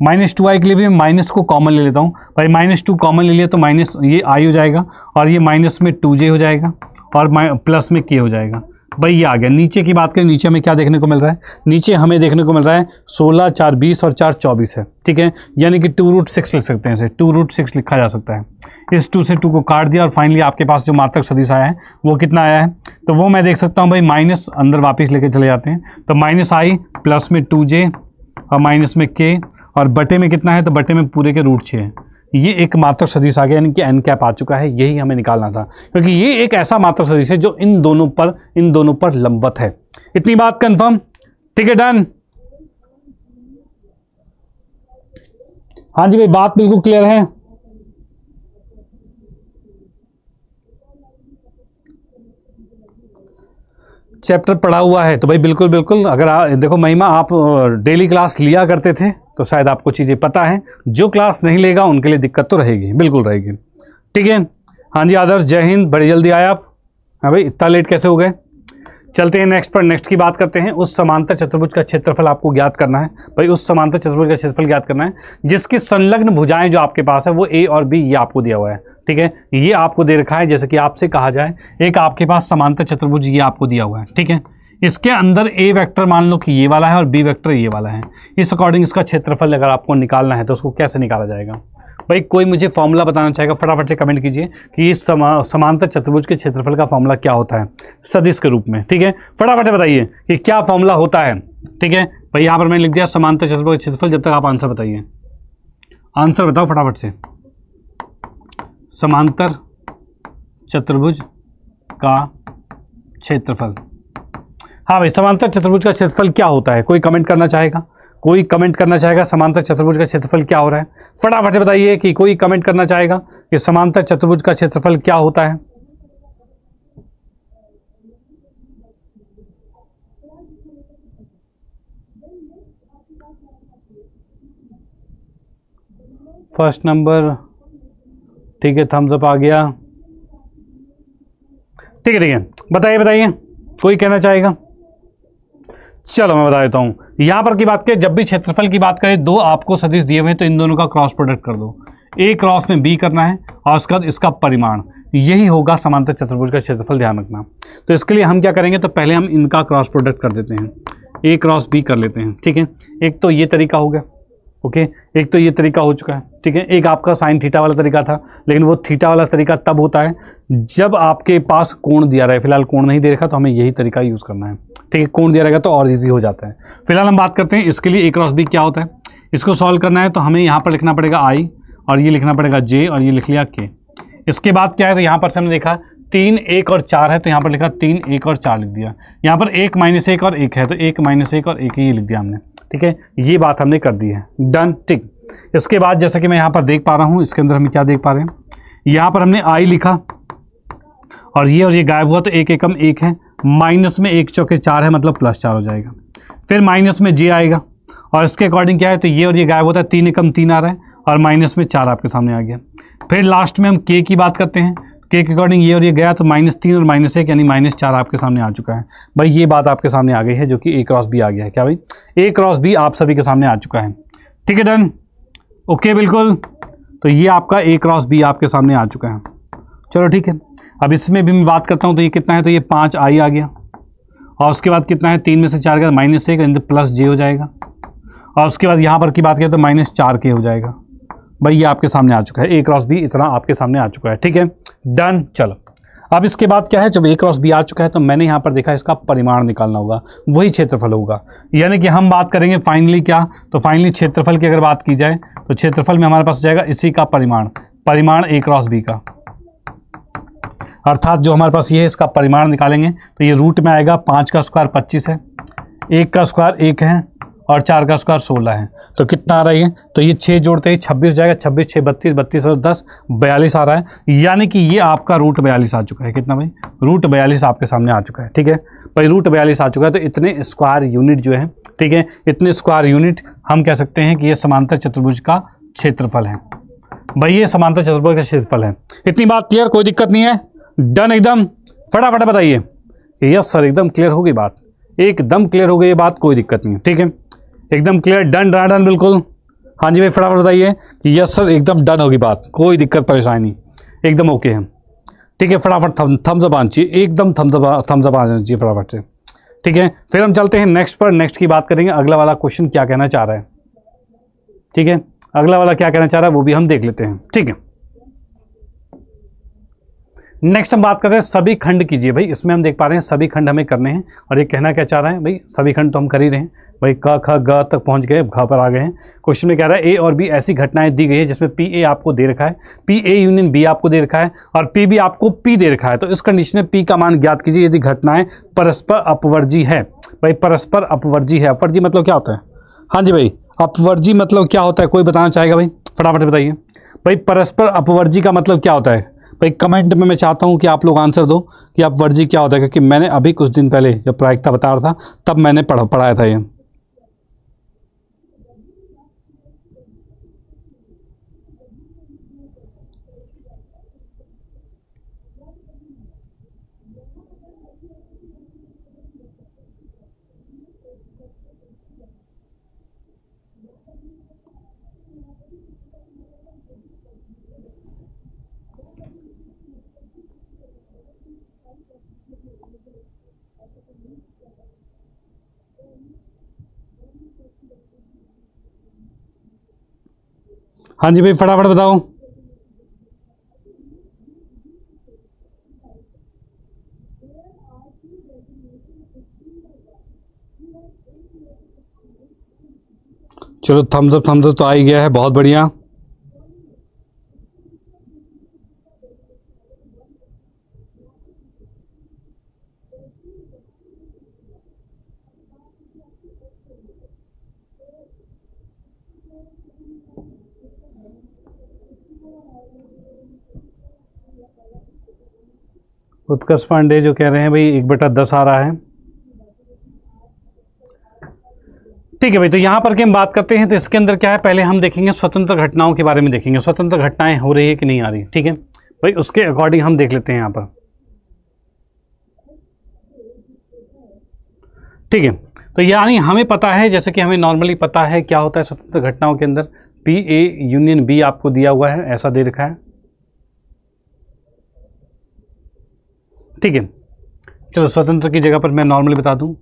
-2i के लिए भी मैं माइनस को कॉमन ले लेता हूँ। भाई -2 कॉमन ले लिया तो माइनस ये i हो जाएगा, और ये माइनस में 2j हो जाएगा, और प्लस में k हो जाएगा। भाई ये आ गया। नीचे की बात करें, नीचे हमें क्या देखने को मिल रहा है, नीचे हमें देखने को मिल रहा है 16, 4 20 और 4 24 है। ठीक है, यानी कि 2√6 लिख सकते हैं इसे, 2√6 लिखा जा सकता है। इस 2 से 2 को काट दिया, और फाइनली आपके पास जो मात्रक सदिश आया है वो कितना आया है, तो वो मैं देख सकता हूँ भाई माइनस, अंदर वापस लेके चले जाते हैं, तो -i प्लस में 2j और माइनस में k, और बटे में कितना है, तो बटे में पूरे के रूट 6 है। ये एक मात्रक सदिश आ गया, यानी कि n कैप आ चुका है। यही हमें निकालना था, क्योंकि ये एक ऐसा मात्रक सदिश है जो इन दोनों पर लंबवत है। इतनी बात कंफर्म, ठीक है, डन। हाँ जी भाई, बात बिल्कुल क्लियर है। चैप्टर पढ़ा हुआ है तो भाई बिल्कुल बिल्कुल। अगर देखो महिमा, आप डेली क्लास लिया करते थे तो शायद आपको चीज़ें पता है। जो क्लास नहीं लेगा उनके लिए दिक्कत तो रहेगी, बिल्कुल रहेगी, ठीक है। हाँ जी आदर्श, जय हिंद, बड़ी जल्दी आए आप। हाँ भाई, इतना लेट कैसे हो गए। चलते हैं नेक्स्ट पर। नेक्स्ट की बात करते हैं। उस समांतर चतुर्भुज का क्षेत्रफल आपको ज्ञात करना है। भाई उस समांतर चतुर्भुज का क्षेत्रफल ज्ञात करना है जिसकी संलग्न भुजाएं जो आपके पास है वो ए और बी, ये आपको दिया हुआ है, ठीक है। ये आपको दे रखा है, जैसे कि आपसे कहा जाए एक आपके पास समांतर चतुर्भुज ये आपको दिया हुआ है, ठीक है। इसके अंदर ए वेक्टर मान लो कि ये वाला है और बी वेक्टर ये वाला है। इस अकॉर्डिंग इसका क्षेत्रफल अगर आपको निकालना है तो उसको कैसे निकाला जाएगा। भाई कोई मुझे फॉर्मूला बताना चाहेगा, फटाफट से कमेंट कीजिए कि इस समांतर चतुर्भुज के क्षेत्रफल का फॉर्मूला क्या होता है सदिश के रूप में, ठीक है। फटाफट से बताइए कि क्या फॉर्मूला होता है, ठीक है। भाई यहाँ पर मैंने लिख दिया समांतर चतुर्भुज का क्षेत्रफल। जब तक आप आंसर बताइए, आंसर बताओ फटाफट से। समांतर चतुर्भुज का क्षेत्रफल, हाँ भाई, समांतर चतुर्भुज का क्षेत्रफल क्या होता है, कोई कमेंट करना चाहेगा, कोई कमेंट करना चाहेगा समांतर चतुर्भुज का क्षेत्रफल क्या हो रहा है। फटाफट से बताइए कि कोई कमेंट करना चाहेगा कि समांतर चतुर्भुज का क्षेत्रफल क्या होता है। फर्स्ट नंबर, ठीक है, थम्स अप आ गया, ठीक है, ठीक है। बताइए बताइए, कोई कहना चाहेगा। चलो मैं बता देता हूं। यहां पर की बात करें, जब भी क्षेत्रफल की बात करें, दो आपको सदिश दिए हुए हैं तो इन दोनों का क्रॉस प्रोडक्ट कर दो। ए क्रॉस में बी करना है और उसके बाद इसका परिमाण, यही होगा समांतर चतुर्भुज का क्षेत्रफल, ध्यान रखना। तो इसके लिए हम क्या करेंगे, तो पहले हम इनका क्रॉस प्रोडक्ट कर देते हैं, ए क्रॉस बी कर लेते हैं, ठीक है। एक तो ये तरीका हो गया, ओके, एक तो ये तरीका हो चुका है, ठीक है। एक आपका साइन थीटा वाला तरीका था, लेकिन वो थीटा वाला तरीका तब होता है जब आपके पास कोण दिया रहा है। फिलहाल कोण नहीं दे रखा तो हमें यही तरीका यूज़ करना है, ठीक है। कोण दिया रहेगा तो और इजी हो जाता है। फिलहाल हम बात करते हैं इसके लिए ए क्रॉस बी क्या होता है। इसको सॉल्व करना है तो हमें यहाँ पर लिखना पड़ेगा आई, और ये लिखना पड़ेगा जे, और ये लिख लिया के। इसके बाद क्या है, तो यहाँ पर से हमने देखा 3 1 और 4 है, तो यहाँ पर लिखा 3 1 और 4 लिख दिया। यहाँ पर 1 - 1 और 1 है, तो 1 - 1 और 1 ये लिख दिया हमने, ठीक है। ये बात हमने कर दी है, डन, ठीक। इसके बाद जैसे कि मैं यहाँ पर देख पा रहा हूँ, इसके अंदर हम क्या देख पा रहे हैं, यहाँ पर हमने आई लिखा और ये गायब हुआ, तो 1 एकम 1 है, माइनस में 1 चौके 4 है, मतलब +4 हो जाएगा। फिर माइनस में जे आएगा और इसके अकॉर्डिंग क्या है, तो ये और ये गायब होता है, 3 एकम 3 आ रहा है और माइनस में 4 आपके सामने आ गया। फिर लास्ट में हम के की बात करते हैं, के के अकॉर्डिंग ये और ये गया, तो -3 और -1 यानी -4 आपके सामने आ चुका है। भाई ये बात आपके सामने आ गई है, जो कि ए क्रॉस बी आ गया है। क्या भाई, ए क्रॉस बी आप सभी के सामने आ चुका है, ठीक है, डन, ओके, बिल्कुल। तो ये आपका ए क्रॉस बी आपके सामने आ चुका है। चलो ठीक है, अब इसमें भी मैं बात करता हूँ, तो ये कितना है, तो ये 5 आई आ गया, और उसके बाद कितना है, 3 में से 4 का -1 प्लस जे हो जाएगा, और उसके बाद यहाँ पर की बात करें तो -4 के हो जाएगा। भाई ये आपके सामने आ चुका है, ए क्रॉस बी इतना आपके सामने आ चुका है, ठीक है, डन। चलो अब इसके बाद क्या है, जब ए क्रॉस बी आ चुका है तो मैंने यहाँ पर देखा इसका परिमाण निकालना होगा, वही क्षेत्रफल होगा। यानी कि हम बात करेंगे फाइनली क्या, तो फाइनली क्षेत्रफल की अगर बात की जाए तो क्षेत्रफल में हमारे पास हो जाएगा इसी का परिमाण ए क्रॉस बी का, अर्थात जो हमारे पास ये है इसका परिमाण निकालेंगे तो ये रूट में आएगा। 5 का स्क्वायर 25 है, 1 का स्क्वायर 1 है, और 4 का स्क्वायर 16 है, तो कितना आ रही है, तो ये 6 जोड़ते ही 26 जाएगा, 26 6 32, 32 और 10 42 आ रहा है। यानी कि ये आपका रूट 42 आ चुका है। कितना भाई, रूट 42 आपके सामने आ चुका है, ठीक है भाई, रूट 42 आ चुका है। तो इतने स्क्वायर यूनिट जो है, ठीक है, इतने स्क्वायर यूनिट हम कह सकते हैं कि ये समांतर चतुर्भुज का क्षेत्रफल है। भाई ये समांतर चतुर्भुज का क्षेत्रफल है। इतनी बात क्लियर, कोई दिक्कत नहीं है, डन एकदम। फटाफट बताइए, यस सर एकदम क्लियर होगी बात, एकदम क्लियर हो गई ये बात, कोई दिक्कत नहीं है, ठीक है, एकदम क्लियर, डन डन बिल्कुल। हाँ जी भाई फटाफट बताइए कि यस सर एकदम डन होगी बात, कोई दिक्कत परेशानी नहीं, एकदम ओके है, ठीक है। फटाफट थम्स अप आना चाहिए, एकदम थम्स अप आना चाहिए फटाफट से, ठीक है। फिर हम चलते हैं नेक्स्ट पर, नेक्स्ट की बात करेंगे। अगला वाला क्वेश्चन क्या कहना चाह रहा है, ठीक है, अगला वाला क्या कहना चाह रहा है वो भी हम देख लेते हैं, ठीक है। नेक्स्ट हम बात करते हैं सभी खंड कीजिए। भाई इसमें हम देख पा रहे हैं सभी खंड हमें करने हैं, और ये कहना क्या चाह रहा है, भाई सभी खंड तो हम कर ही रहे हैं, भाई क ख ग तक पहुंच गए, घ पर आ गए हैं। क्वेश्चन में कह रहा है ए और बी ऐसी घटनाएं दी गई है जिसमें पी ए आपको दे रखा है, पी ए यूनियन बी आपको दे रखा है और पी बी आपको पी दे रखा है। तो इस कंडीशन में पी का मान ज्ञात कीजिए यदि घटनाएं परस्पर अपवर्जी है। भाई परस्पर अपवर्जी है, अपवर्जी मतलब क्या होता है? हाँ जी भाई, अपवर्जी मतलब क्या होता है? कोई बताना चाहेगा भाई? फटाफट बताइए भाई, परस्पर अपवर्जी का मतलब क्या होता है? भाई कमेंट में मैं चाहता हूं कि आप लोग आंसर दो कि अपवर्जी क्या होता है, क्योंकि मैंने अभी कुछ दिन पहले जब प्रायिकता बता रहा था तब मैंने पढ़ाया था ये। हाँ जी भाई फटाफट बताओ। चलो थम्स अप तो आ ही गया है, बहुत बढ़िया। उत्कर्ष पांडे जो कह रहे हैं भाई 1/10 आ रहा है। ठीक है भाई, तो यहाँ पर के हम बात करते हैं तो इसके अंदर क्या है, पहले हम देखेंगे स्वतंत्र घटनाओं के बारे में देखेंगे, स्वतंत्र घटनाएं हो रही है कि नहीं आ रही। ठीक है भाई, उसके अकॉर्डिंग हम देख लेते हैं यहाँ पर। ठीक है, तो यानी हमें पता है, जैसे कि हमें नॉर्मली पता है क्या होता है स्वतंत्र घटनाओं के अंदर, पी ए यूनियन बी आपको दिया हुआ है, ऐसा दे रखा है। ठीक है, चलो स्वतंत्र की जगह पर मैं नॉर्मली बता दूं,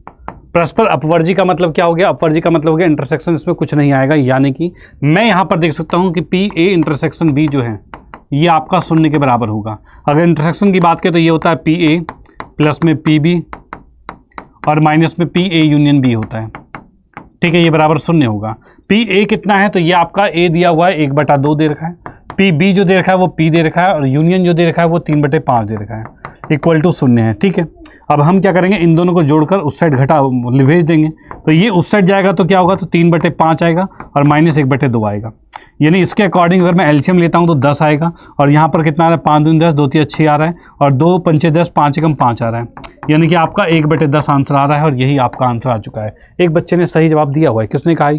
परस्पर अपवर्जी का मतलब क्या हो गया? अपवर्जी का मतलब हो गया इंटरसेक्शन, इसमें कुछ नहीं आएगा, यानी कि मैं यहां पर देख सकता हूं कि पी ए इंटरसेक्शन बी जो है ये आपका 0 के बराबर होगा। अगर इंटरसेक्शन की बात करें तो ये होता है पी ए प्लस में पी बी और माइनस में पी ए यूनियन बी होता है। ठीक है, ये बराबर 0 होगा। पी ए कितना है? तो ये आपका ए दिया हुआ है 1/2 दे रखा है, पी बी जो दे रखा है वो पी दे रखा है और यूनियन जो दे रखा है वो 3/5 दे रखा है, इक्वल टू 0 है। ठीक है, अब हम क्या करेंगे, इन दोनों को जोड़कर उस साइड भेज देंगे, तो ये उस साइड जाएगा तो क्या होगा, तो 3/5 आएगा और -1/2 आएगा। यानी इसके अकॉर्डिंग अगर मैं एलसीएम लेता हूं तो 10 आएगा और यहाँ पर कितना आ रहा है, 5 दूनी 10, 2 3 6 आ रहा है और 2 पंचे 10, 5 एकम 5 आ रहा है, यानी कि आपका 1/10 आंसर आ रहा है और यही आपका आंसर आ चुका है। एक बच्चे ने सही जवाब दिया हुआ है, किसने कहा?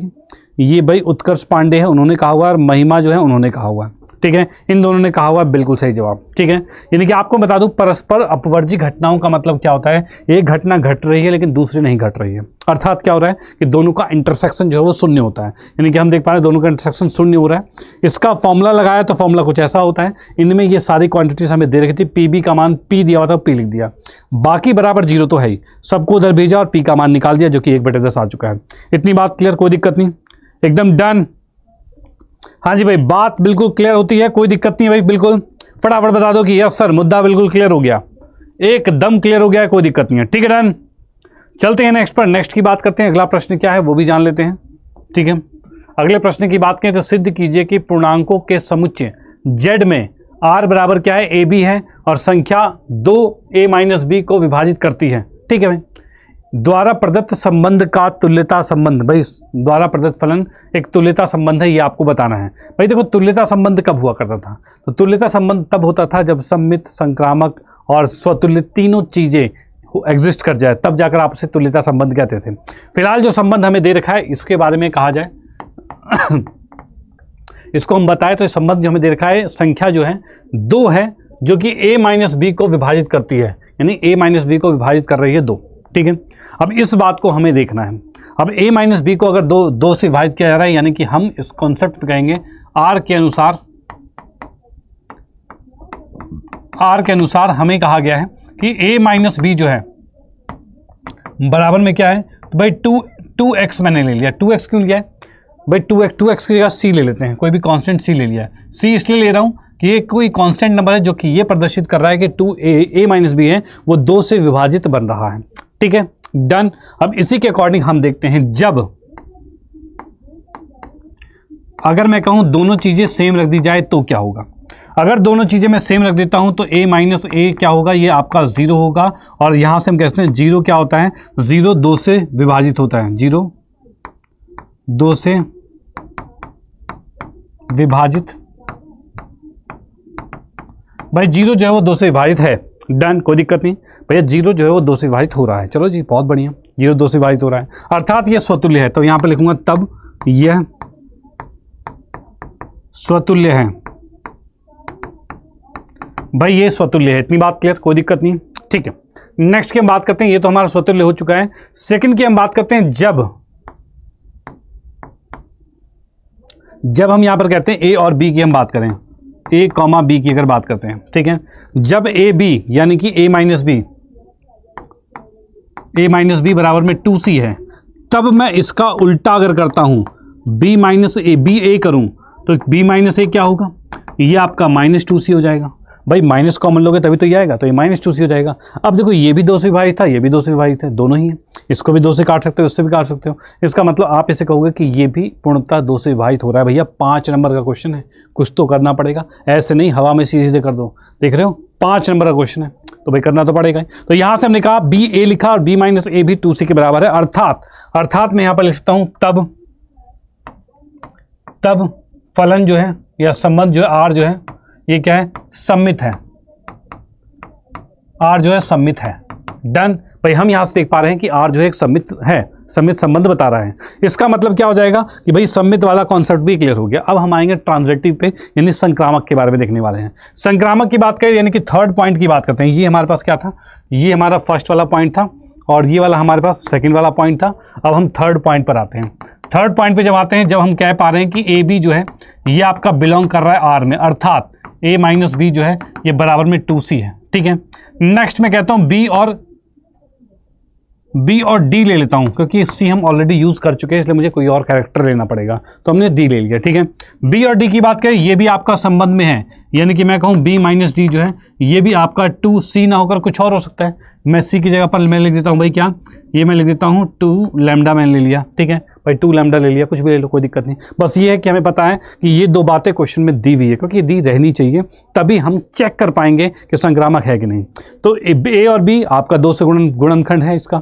ये भाई उत्कर्ष पांडे है, उन्होंने कहा हुआ है, और महिमा जो है उन्होंने कहा हुआ है। ठीक है, इन दोनों ने कहा हुआ है बिल्कुल सही जवाब। ठीक है, यानी कि आपको बता दूं परस्पर अपवर्जी घटनाओं का मतलब क्या होता है, एक घटना घट रही है लेकिन दूसरी नहीं घट रही है, अर्थात क्या हो रहा है कि दोनों का इंटरसेक्शन जो है वो 0 होता है, यानी कि हम देख पा रहे हैं दोनों का इंटरसेक्शन 0 हो रहा है। इसका फॉर्मूला लगाया तो फॉर्मूला कुछ ऐसा होता है, इनमें ये सारी क्वांटिटीज हमें दे रखी थी, पी बी का मान पी दिया हुआ था, पी लिख दिया, बाकी बराबर 0 तो है ही, सबको उधर भेजा और पी का मान निकाल दिया जो कि 1/10 आ चुका है। इतनी बात क्लियर, कोई दिक्कत नहीं, एकदम डन। हाँ जी भाई, बात बिल्कुल क्लियर होती है, कोई दिक्कत नहीं है भाई, बिल्कुल फटाफट बता दो कि यस सर मुद्दा बिल्कुल क्लियर हो गया, एकदम क्लियर हो गया है, कोई दिक्कत नहीं है। ठीक है, डन। चलते हैं नेक्स्ट पर, नेक्स्ट की बात करते हैं, अगला प्रश्न क्या है वो भी जान लेते हैं। ठीक है, अगले प्रश्न की बात करें तो सिद्ध कीजिए कि पूर्णांकों के समुच्चय z में r बराबर क्या है, ए बी है और संख्या 2a - b को विभाजित करती है। ठीक है भाई, द्वारा प्रदत्त संबंध का तुल्यता संबंध, भाई द्वारा प्रदत्त फलन एक तुल्यता संबंध है, ये आपको बताना है। भाई देखो तुल्यता संबंध कब हुआ करता था, तो तुल्यता संबंध तब होता था जब सममित, संक्रामक और स्वतुल्य तीनों चीजें एग्जिस्ट कर जाए, तब जाकर आपसे तुल्यता संबंध कहते थे। फिलहाल जो संबंध हमें दे रखा है इसके बारे में कहा जाए इसको हम बताएं तो संबंध जो हमें दे रखा है, संख्या जो है 2 है जो कि a - b को विभाजित करती है, यानी a - b को विभाजित कर रही है 2। ठीक है, अब इस बात को हमें देखना है। अब a - b को अगर 2 से विभाजित किया जा रहा है, यानी कि हम इस कॉन्सेप्ट पे कहेंगे r के अनुसार हमें कहा गया है कि a - b जो है बराबर में क्या है, तो भाई 2x मैंने ले लिया। 2x क्यों लिया है भाई, 2x की जगह c ले लेते हैं, कोई भी कांस्टेंट c ले लिया है। c इसलिए ले रहा हूं कि ये कोई कांस्टेंट नंबर है जो कि ये प्रदर्शित कर रहा है कि a - b है वो 2 से विभाजित बन रहा है। ठीक है, डन। अब इसी के अकॉर्डिंग हम देखते हैं, जब अगर मैं कहूं दोनों चीजें सेम रख दी जाए तो क्या होगा। अगर दोनों चीजें मैं सेम रख देता हूं तो a माइनस ए क्या होगा, ये आपका 0 होगा। और यहां से हम कहते हैं 0 क्या होता है, 0 2 से विभाजित होता है, 0 2 से विभाजित। भाई 0 जो है वो 2 से विभाजित है, डन, कोई दिक्कत नहीं भैया। 0 जो है वो 2 से विभाजित हो रहा है, चलो जी बहुत बढ़िया, 0 2 से विभाजित हो रहा है, अर्थात ये स्वतुल्य है। तो यहां पे लिखूंगा तब यह स्वतुल्य है। भाई ये स्वतुल्य है, इतनी बात क्लियर, कोई दिक्कत नहीं, ठीक है। नेक्स्ट की हम बात करते हैं, ये तो हमारा स्वतुल्य हो चुका है। सेकंड की हम बात करते हैं, जब हम यहां पर कहते हैं ए और बी की हम बात करें, ए कॉमा बी की अगर बात करते हैं, ठीक है, जब ए बी यानी कि ए माइनस बी बराबर में 2c है, तब मैं इसका उल्टा अगर करता हूं, b माइनस ए बी ए करूं तो b माइनस ए क्या होगा, ये आपका -2c हो जाएगा। भाई माइनस कॉमन लोगे तभी तो ये आएगा, तो ये -2c हो जाएगा। अब देखो ये भी 2 से विभाजित था, ये भी 2 से विभाजित है, दोनों ही है, इसको भी 2 से काट सकते हो, इससे भी काट सकते हो। इसका मतलब आप इसे कहोगे कि ये भी पूर्णतः 2 से विभाजित हो रहा है। भैया 5 नंबर का क्वेश्चन है, कुछ तो करना पड़ेगा, ऐसे नहीं हवा में सीधे कर दो, देख रहे हो 5 नंबर का क्वेश्चन है तो भाई करना तो पड़ेगा। तो यहां से हमने कहा बी ए लिखा और b माइनस ए भी 2c के बराबर है, अर्थात मैं यहां पर लिख सकता हूं तब फलन जो है या संबंध जो है r जो है ये क्या है, सममित है, r जो है सममित है, डन। भाई हम यहां से देख पा रहे हैं कि r जो है एक सममित है, सममित संबंध बता रहा है। इसका मतलब क्या हो जाएगा कि भाई सममित वाला कॉन्सेप्ट भी क्लियर हो गया। अब हम आएंगे ट्रांजिटिव पे, यानी संक्रामक के बारे में देखने वाले हैं। संक्रामक की बात करें यानी कि थर्ड पॉइंट की बात करते हैं। ये हमारे पास क्या था, ये हमारा फर्स्ट वाला पॉइंट था और ये वाला हमारे पास सेकंड वाला पॉइंट था। अब हम थर्ड पॉइंट पर आते हैं। थर्ड पॉइंट पे जब आते हैं, जब हम कह पा रहे हैं कि ए बी जो है ये आपका बिलोंग कर रहा है आर में, अर्थात a माइनस बी जो है ये बराबर में 2c है, ठीक है। नेक्स्ट मैं कहता हूं b और d ले लेता हूं, क्योंकि c हम ऑलरेडी यूज कर चुके हैं, इसलिए मुझे कोई और कैरेक्टर लेना पड़ेगा, तो हमने d ले लिया, ठीक है। b और d की बात करें, ये भी आपका संबंध में है, यानी कि मैं कहूं b माइनस डी जो है ये भी आपका 2c ना होकर कुछ और हो सकता है। मैं c की जगह पर मैं लिख देता हूं भाई क्या, ये मैं लिख देता हूं 2 लैम्डा मैंने ले लिया, ठीक है भाई 2 लैम्डा ले लिया, कुछ भी ले लो कोई दिक्कत नहीं। बस ये है कि हमें पता है कि ये दो बातें क्वेश्चन में दी हुई है, क्योंकि दी रहनी चाहिए, तभी हम चेक कर पाएंगे कि संक्रामक है कि नहीं। तो a और b आपका 2 से गुणनखंड है इसका,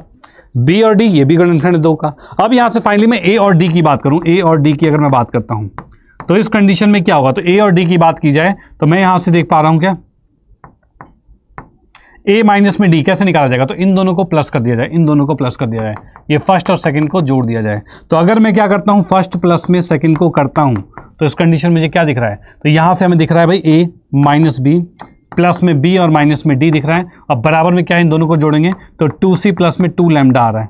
b और d ये भी गुणनखंड है 2 का। अब यहाँ से फाइनली मैं a और d की बात करूँ, a और d की अगर मैं बात करता हूँ तो इस कंडीशन में क्या होगा, तो a और d की बात की जाए तो मैं यहाँ से देख पा रहा हूँ क्या, a माइनस में d कैसे निकाला जाएगा, तो इन दोनों को प्लस कर दिया जाए, इन दोनों को प्लस कर दिया जाए, ये फर्स्ट और सेकंड को जोड़ दिया जाए। तो अगर मैं क्या करता हूँ, फर्स्ट प्लस में सेकंड को करता हूँ तो इस कंडीशन में मुझे क्या दिख रहा है, तो यहाँ से हमें दिख रहा है भाई a माइनस बी, प्लस में b और माइनस में d दिख रहा है। अब बराबर में क्या इन दोनों को जोड़ेंगे तो 2c प्लस में 2 लैम्डा आ रहा है,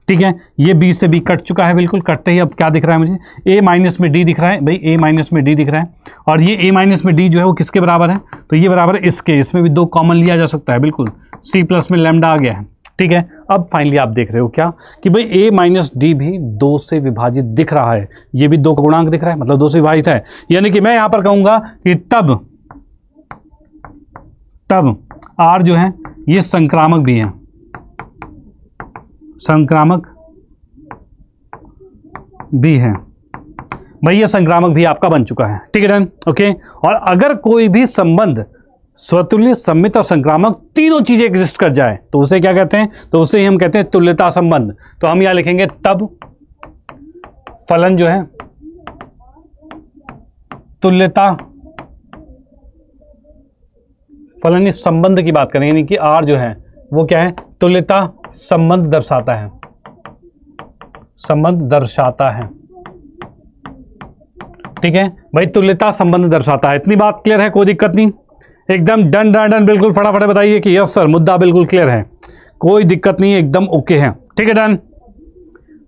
ठीक है। ये b से b कट चुका है, बिल्कुल कटते ही अब क्या दिख रहा है मुझे, a माइनस में d दिख रहा है, भाई a माइनस में d दिख रहा है, और ये a माइनस में d जो है वो किसके बराबर है, तो ये बराबर है इसके, इसमें भी 2 कॉमन लिया जा सकता है, बिल्कुल c प्लस में लैम्डा आ गया है, ठीक है। अब फाइनली आप देख रहे हो क्या कि भाई a माइनस डी भी 2 से विभाजित दिख रहा है, ये भी 2 का गुणांक दिख रहा है, मतलब 2 से विभाजित है। यानी कि मैं यहां पर कहूंगा कि तब r जो है ये संक्रामक भी है, संक्रामक भी है, भाई ये संक्रामक भी आपका बन चुका है, ठीक है डन, ओके। और अगर कोई भी संबंध स्वतुल्य, सममित और संक्रामक तीनों चीजें एग्जिस्ट कर जाए तो उसे क्या कहते हैं, तो उसे ही हम कहते हैं तुल्यता संबंध। तो हम यहां लिखेंगे तब फलन जो है तुल्यता फलन, इस संबंध की बात करें, यानी कि r जो है वो क्या है, तुल्यता संबंध दर्शाता है, संबंध दर्शाता है, ठीक है भाई तुल्यता संबंध दर्शाता है। इतनी बात क्लियर है, कोई दिक्कत नहीं, एकदम डन डन डन, बिल्कुल फटाफट बताइए कि यस सर मुद्दा बिल्कुल क्लियर है, कोई दिक्कत नहीं, एकदम ओके है, ठीक है डन,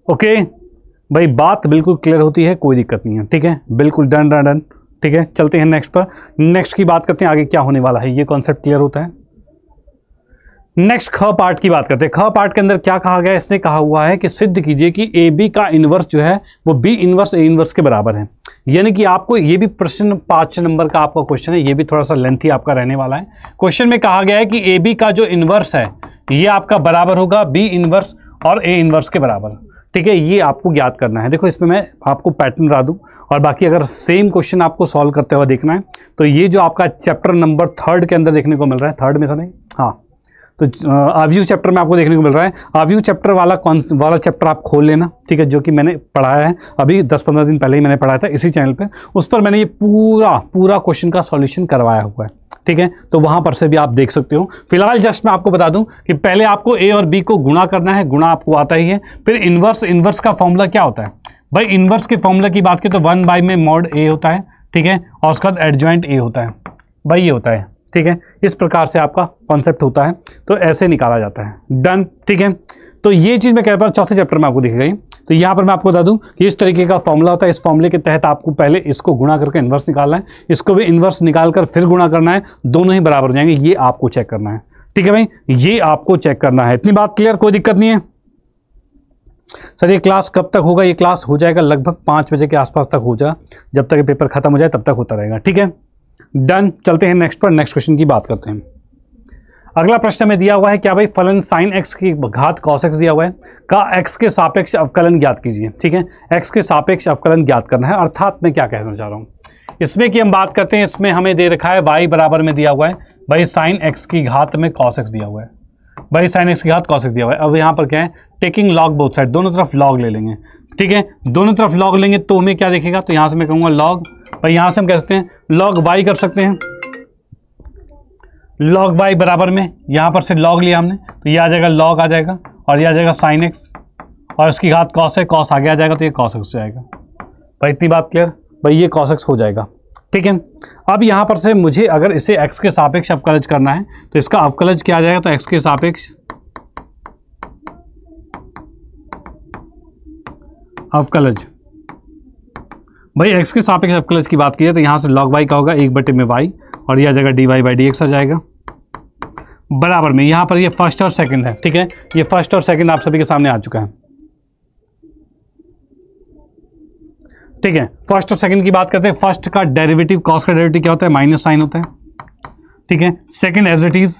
ओके भाई बात बिल्कुल क्लियर होती है, कोई दिक्कत नहीं है, ठीक है बिल्कुल डन डन डन, ठीक है। चलते हैं नेक्स्ट पर, नेक्स्ट की बात करते हैं आगे क्या होने वाला है, ये कॉन्सेप्ट क्लियर होता है। नेक्स्ट ख पार्ट की बात करते हैं। ख पार्ट के अंदर क्या कहा गया, इसने कहा हुआ है कि सिद्ध कीजिए कि ए बी का इनवर्स जो है वो बी इनवर्स ए इनवर्स के बराबर है। यानी कि आपको ये भी प्रश्न 5 नंबर का आपका क्वेश्चन है, ये भी थोड़ा सा लेंथी आपका रहने वाला है। क्वेश्चन में कहा गया है कि ए बी का जो इनवर्स है ये आपका बराबर होगा बी इनवर्स और ए इनवर्स के बराबर। ठीक है, ये आपको ज्ञात करना है। देखो इसमें मैं आपको पैटर्न बता दूं, और बाकी अगर सेम क्वेश्चन आपको सॉल्व करते हुए देखना है तो ये जो आपका चैप्टर नंबर 3 के अंदर देखने को मिल रहा है, 3 में था नहीं, हाँ, तो आव्यू चैप्टर में आपको देखने को मिल रहा है। आव्यू चैप्टर वाला चैप्टर आप खोल लेना, ठीक है, जो कि मैंने पढ़ाया है अभी 10-15 दिन पहले ही मैंने पढ़ाया था इसी चैनल पे। उस पर मैंने ये पूरा क्वेश्चन का सॉल्यूशन करवाया हुआ है, ठीक है, तो वहां पर से भी आप देख सकते हो। फिलहाल जस्ट मैं आपको बता दूं कि पहले आपको ए और बी को गुणा करना है, गुणा आपको आता ही है। फिर इनवर्स का फॉर्मूला क्या होता है भाई, इनवर्स के फॉर्मूला की बात करें तो 1 में मॉड ए होता है, ठीक है, और उसका एडजॉइंट ए होता है भाई, ये होता है, ठीक है। इस प्रकार से आपका कॉन्सेप्ट होता है, तो ऐसे निकाला जाता है। डन, ठीक है। तो ये चीज़ मैं कह रहा हूँ चौथे चैप्टर में आपको दिख गई। तो यहाँ पर मैं आपको बता दूं कि इस तरीके का फॉर्मूला होता है। इस फॉर्मूले के तहत आपको पहले इसको गुणा करके इन्वर्स निकालना है, इसको भी इन्वर्स निकालकर फिर गुणा करना है, दोनों ही बराबर हो जाएंगे, ये आपको चेक करना है। ठीक है भाई, ये आपको चेक करना है। इतनी बात क्लियर, कोई दिक्कत नहीं है। सर ये क्लास कब तक होगा? ये क्लास हो जाएगा लगभग 5 बजे के आसपास तक हो जाए, जब तक ये पेपर खत्म हो जाए तब तक होता रहेगा। ठीक है, डन। चलते हैं नेक्स्ट पर, नेक्स्ट क्वेश्चन की बात करते हैं। अगला प्रश्न में दिया हुआ है क्या भाई, फलन sin x की घात cos x दिया हुआ है का x के सापेक्ष अवकलन ज्ञात कीजिए। ठीक है, x के सापेक्ष अवकलन ज्ञात करना है। अर्थात मैं क्या कहना चाह रहा हूँ इसमें कि हम बात करते हैं, इसमें हमें दे रखा है y बराबर में दिया हुआ है भाई sin x की घात में cos x दिया हुआ है, भाई sin x की घात cos x दिया हुआ है। अब यहाँ पर क्या है, टेकिंग लॉग बोथ साइड, दोनों तरफ लॉग ले लेंगे। ठीक है, दोनों तरफ लॉग लेंगे तो हमें क्या देखेगा, तो यहाँ से मैं कहूँगा लॉग, भाई यहाँ से हम कह सकते हैं लॉग y कर सकते हैं, log y बराबर में यहाँ पर से log लिया हमने तो ये आ जाएगा log आ जाएगा, और ये आ जाएगा sin x, और इसकी घात cos है, cos आगे आ जाएगा तो ये cos x हो जाएगा। भाई इतनी बात क्लियर, भाई ये cos x हो जाएगा। ठीक है, अब यहाँ पर से मुझे अगर इसे x के सापेक्ष अवकलज करना है तो इसका अवकलज क्या आ जाएगा, तो x के सापेक्ष अवकलज, भाई x के सापेक्ष अवकलज की बात की तो यहाँ से log y का होगा 1/y, और ये आ जाएगा dy/dx आ जाएगा बराबर में। यहाँ पर ये फर्स्ट और सेकंड है। ठीक है, ये फर्स्ट और सेकंड आप सभी के सामने आ चुका है। ठीक है, फर्स्ट और सेकंड की बात करते हैं। फर्स्ट का डेरिवेटिव, कॉस का डेरिवेटिव क्या होता है, माइनस साइन होता है। ठीक है, सेकंड एज इट इज,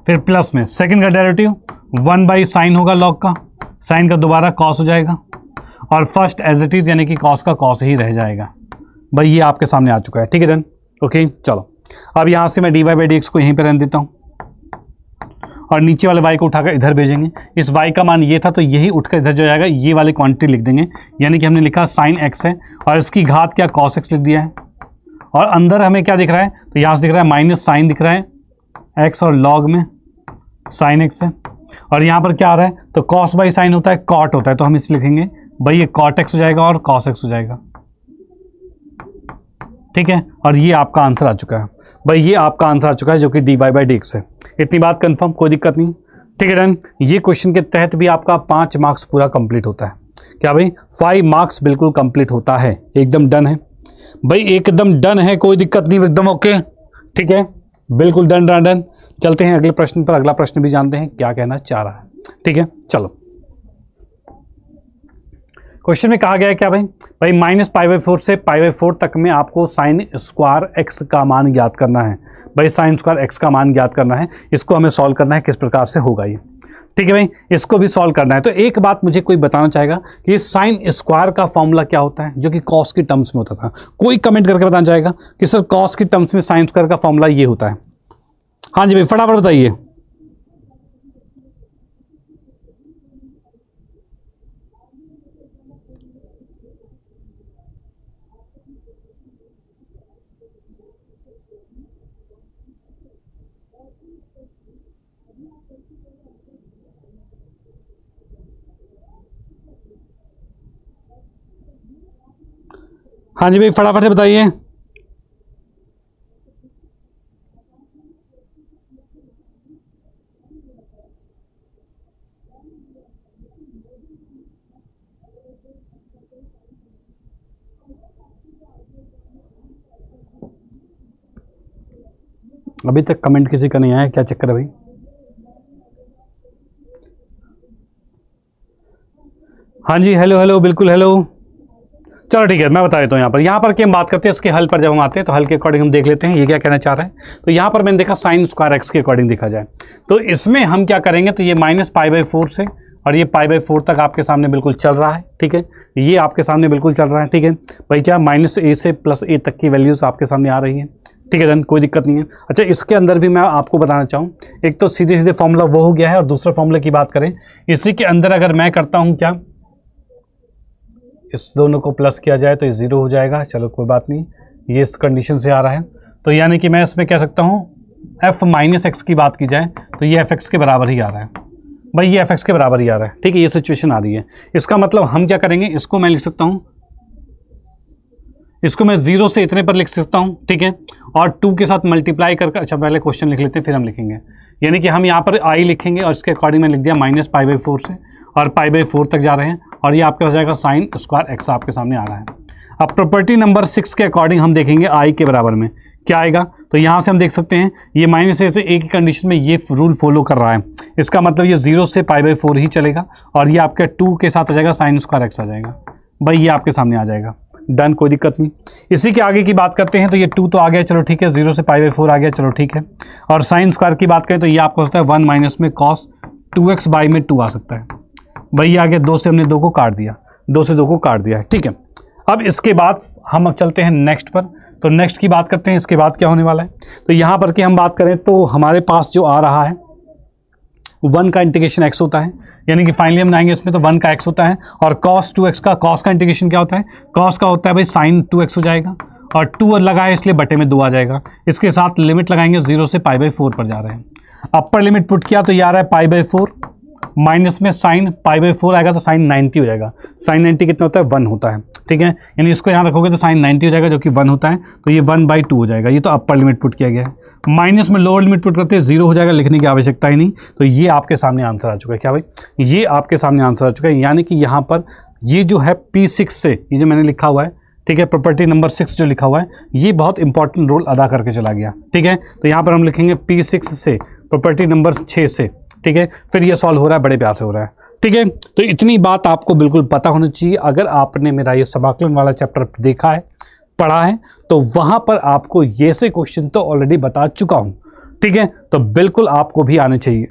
फिर प्लस में सेकंड का डेरिवेटिव 1/sin होगा, लॉग का साइन का दोबारा कॉस हो जाएगा, और फर्स्ट एज इट इज यानी कि कॉस का कॉस ही रह जाएगा। भाई ये आपके सामने आ चुका है। ठीक है डन, ओके। चलो अब यहाँ से मैं dy/dx को यहीं पर रहने देता हूँ, और नीचे वाले y को उठाकर इधर भेजेंगे। इस y का मान ये था तो यही उठकर इधर जो जाएगा, ये वाली क्वांटिटी लिख देंगे, यानी कि हमने लिखा sin x है और इसकी घात क्या cos x लिख दिया है, और अंदर हमें क्या दिख रहा है, तो यहाँ से दिख रहा है माइनस साइन दिख रहा है x, और log में sin x है, और यहाँ पर क्या आ रहा है, तो cos/sin होता है, cot होता है, तो हम इसे लिखेंगे भाई ये cot x हो जाएगा और cos x हो जाएगा। ठीक है, और ये आपका आंसर आ चुका है। भाई ये आपका आंसर आ चुका है जो कि dy/dx है। इतनी बात कंफर्म, कोई दिक्कत नहीं। ठीक है डन। ये क्वेश्चन के तहत भी आपका 5 मार्क्स पूरा कंप्लीट होता है। क्या भाई 5 मार्क्स बिल्कुल कंप्लीट होता है, एकदम डन है भाई, एकदम डन है, कोई दिक्कत नहीं, एकदम ओके। ठीक है, बिल्कुल डन डन डन। चलते हैं अगले प्रश्न पर। अगला प्रश्न भी जानते हैं क्या कहना चाह रहा है। ठीक है, चलो क्वेश्चन में कहा गया है क्या भाई, भाई -π/4 से π/4 तक में आपको sin स्क्वायर x का मान ज्ञात करना है। भाई sin स्क्वायर x का मान ज्ञात करना है, इसको हमें सॉल्व करना है, किस प्रकार से होगा ये। ठीक है भाई, इसको भी सॉल्व करना है। तो एक बात मुझे कोई बताना चाहेगा कि sin स्क्वायर का फॉर्मूला क्या होता है, जो कि cos की टर्म्स में होता था। कोई कमेंट करके बताना चाहेगा कि सर cos की टर्म्स में sin स्क्वायर का फॉर्मूला ये होता है। हाँ जी भाई, फटाफट बताइए। हाँ जी भाई, फटाफट से बताइए। अभी तक कमेंट किसी का नहीं आया, क्या चक्कर है भाई? हाँ जी, हेलो हेलो, बिल्कुल हेलो। चलो ठीक है, मैं बता देता हूँ। यहाँ पर कि हम बात करते हैं इसके हल पर, जब हम आते हैं तो हल के अकॉर्डिंग हम देख लेते हैं ये क्या कहना चाह रहा है। तो यहाँ पर मैंने देखा साइन स्क्वायर एक्स के अकॉर्डिंग देखा जाए तो इसमें हम क्या करेंगे, तो ये -π/4 से और ये π/4 तक आपके सामने बिल्कुल चल रहा है, ठीक है, ये आपके सामने बिल्कुल चल रहा है, ठीक है भाई, क्या -a से +a तक की वैल्यूज आपके सामने आ रही है, ठीक है डन, कोई दिक्कत नहीं है। अच्छा, इसके अंदर भी मैं आपको बताना चाहूँ, एक तो सीधे सीधे फॉर्मूला वो हो गया है, और दूसरा फॉर्मूला की बात करें, इसी के अंदर अगर मैं करता हूँ क्या, इस दोनों को प्लस किया जाए तो ये 0 हो जाएगा, चलो कोई बात नहीं, ये इस कंडीशन से आ रहा है, तो यानी कि मैं इसमें कह सकता हूँ f-x की बात की जाए तो ये fx के बराबर ही आ रहा है भाई, ये fx के बराबर ही आ रहा है, ठीक है, ये सिचुएशन आ रही है। इसका मतलब हम क्या करेंगे, इसको मैं लिख सकता हूँ, इसको मैं 0 से इतने पर लिख सकता हूँ, ठीक है, और 2 के साथ मल्टीप्लाई करके, अच्छा पहले क्वेश्चन लिख लेते हैं फिर हम लिखेंगे, यानी कि हम यहाँ पर i लिखेंगे और इसके अकॉर्डिंग में लिख दिया -π/4 से और π/4 तक जा रहे हैं, और ये आपका हो जाएगा साइन स्क्वायर एक्स आपके सामने आ रहा है। अब प्रॉपर्टी नंबर 6 के अकॉर्डिंग हम देखेंगे i के बराबर में क्या आएगा, तो यहाँ से हम देख सकते हैं ये -a से a की कंडीशन में ये रूल फॉलो कर रहा है, इसका मतलब ये 0 से π/4 ही चलेगा, और ये आपके 2 के साथ आ जाएगा साइन स्क्वायर एक्स आ जाएगा भाई, ये आपके सामने आ जाएगा, डन, कोई दिक्कत नहीं। इसी के आगे की बात करते हैं तो ये 2 तो आ गया, चलो ठीक है, 0 से π/4 आ गया, चलो ठीक है, और साइन स्क्वायर की बात करें तो ये आपको होता है 1 माइनस में cos 2x बाई में 2 आ सकता है भाई, ये आ गया, 2 से हमने 2 को काट दिया, 2 से 2 को काट दिया है, ठीक है। अब इसके बाद हम चलते हैं नेक्स्ट पर, तो नेक्स्ट की बात करते हैं, इसके बाद क्या होने वाला है, तो यहाँ पर कि हम बात करें तो हमारे पास जो आ रहा है 1 का इंटीग्रेशन x होता है, यानी कि फाइनली हम आएंगे इसमें तो 1 का x होता है, और cos 2x का, cos का इंटीग्रेशन क्या होता है, cos का होता है भाई sin 2x हो जाएगा, और 2 लगाए इसलिए बटे में 2 आ जाएगा, इसके साथ लिमिट लगाएंगे 0 से π/4 पर जा रहे हैं, अपर लिमिट पुट किया तो ये आ रहा है π/4 माइनस में साइन π/4 आएगा तो साइन 90 हो जाएगा, साइन 90 कितना होता है 1 होता है, ठीक है, यानी इसको यहाँ रखोगे तो साइन 90 हो जाएगा जो कि 1 होता है, तो ये 1/2 हो जाएगा, ये तो अपर लिमिट पुट किया गया है, माइनस में लोअर लिमिट पुट करते हैं 0 हो जाएगा, लिखने की आवश्यकता ही नहीं, तो ये आपके सामने आंसर आ चुका है, क्या भाई, ये आपके सामने आंसर आ चुका है, यानी कि यहाँ पर ये जो है P6 से, ये जो मैंने लिखा हुआ है, ठीक है, प्रॉपर्टी नंबर 6 जो लिखा हुआ है ये बहुत इंपॉर्टेंट रोल अदा करके चला गया, ठीक है, तो यहाँ पर हम लिखेंगे P6 से प्रॉपर्टी नंबर 6 से, ठीक है, फिर ये सॉल्व हो रहा है, बड़े प्यार से हो रहा है, ठीक है। तो इतनी बात आपको बिल्कुल पता होनी चाहिए, अगर आपने मेरा ये समाकलन वाला चैप्टर देखा है, पढ़ा है, तो वहां पर आपको ये से क्वेश्चन तो ऑलरेडी बता चुका हूं, ठीक है, तो बिल्कुल आपको भी आने चाहिए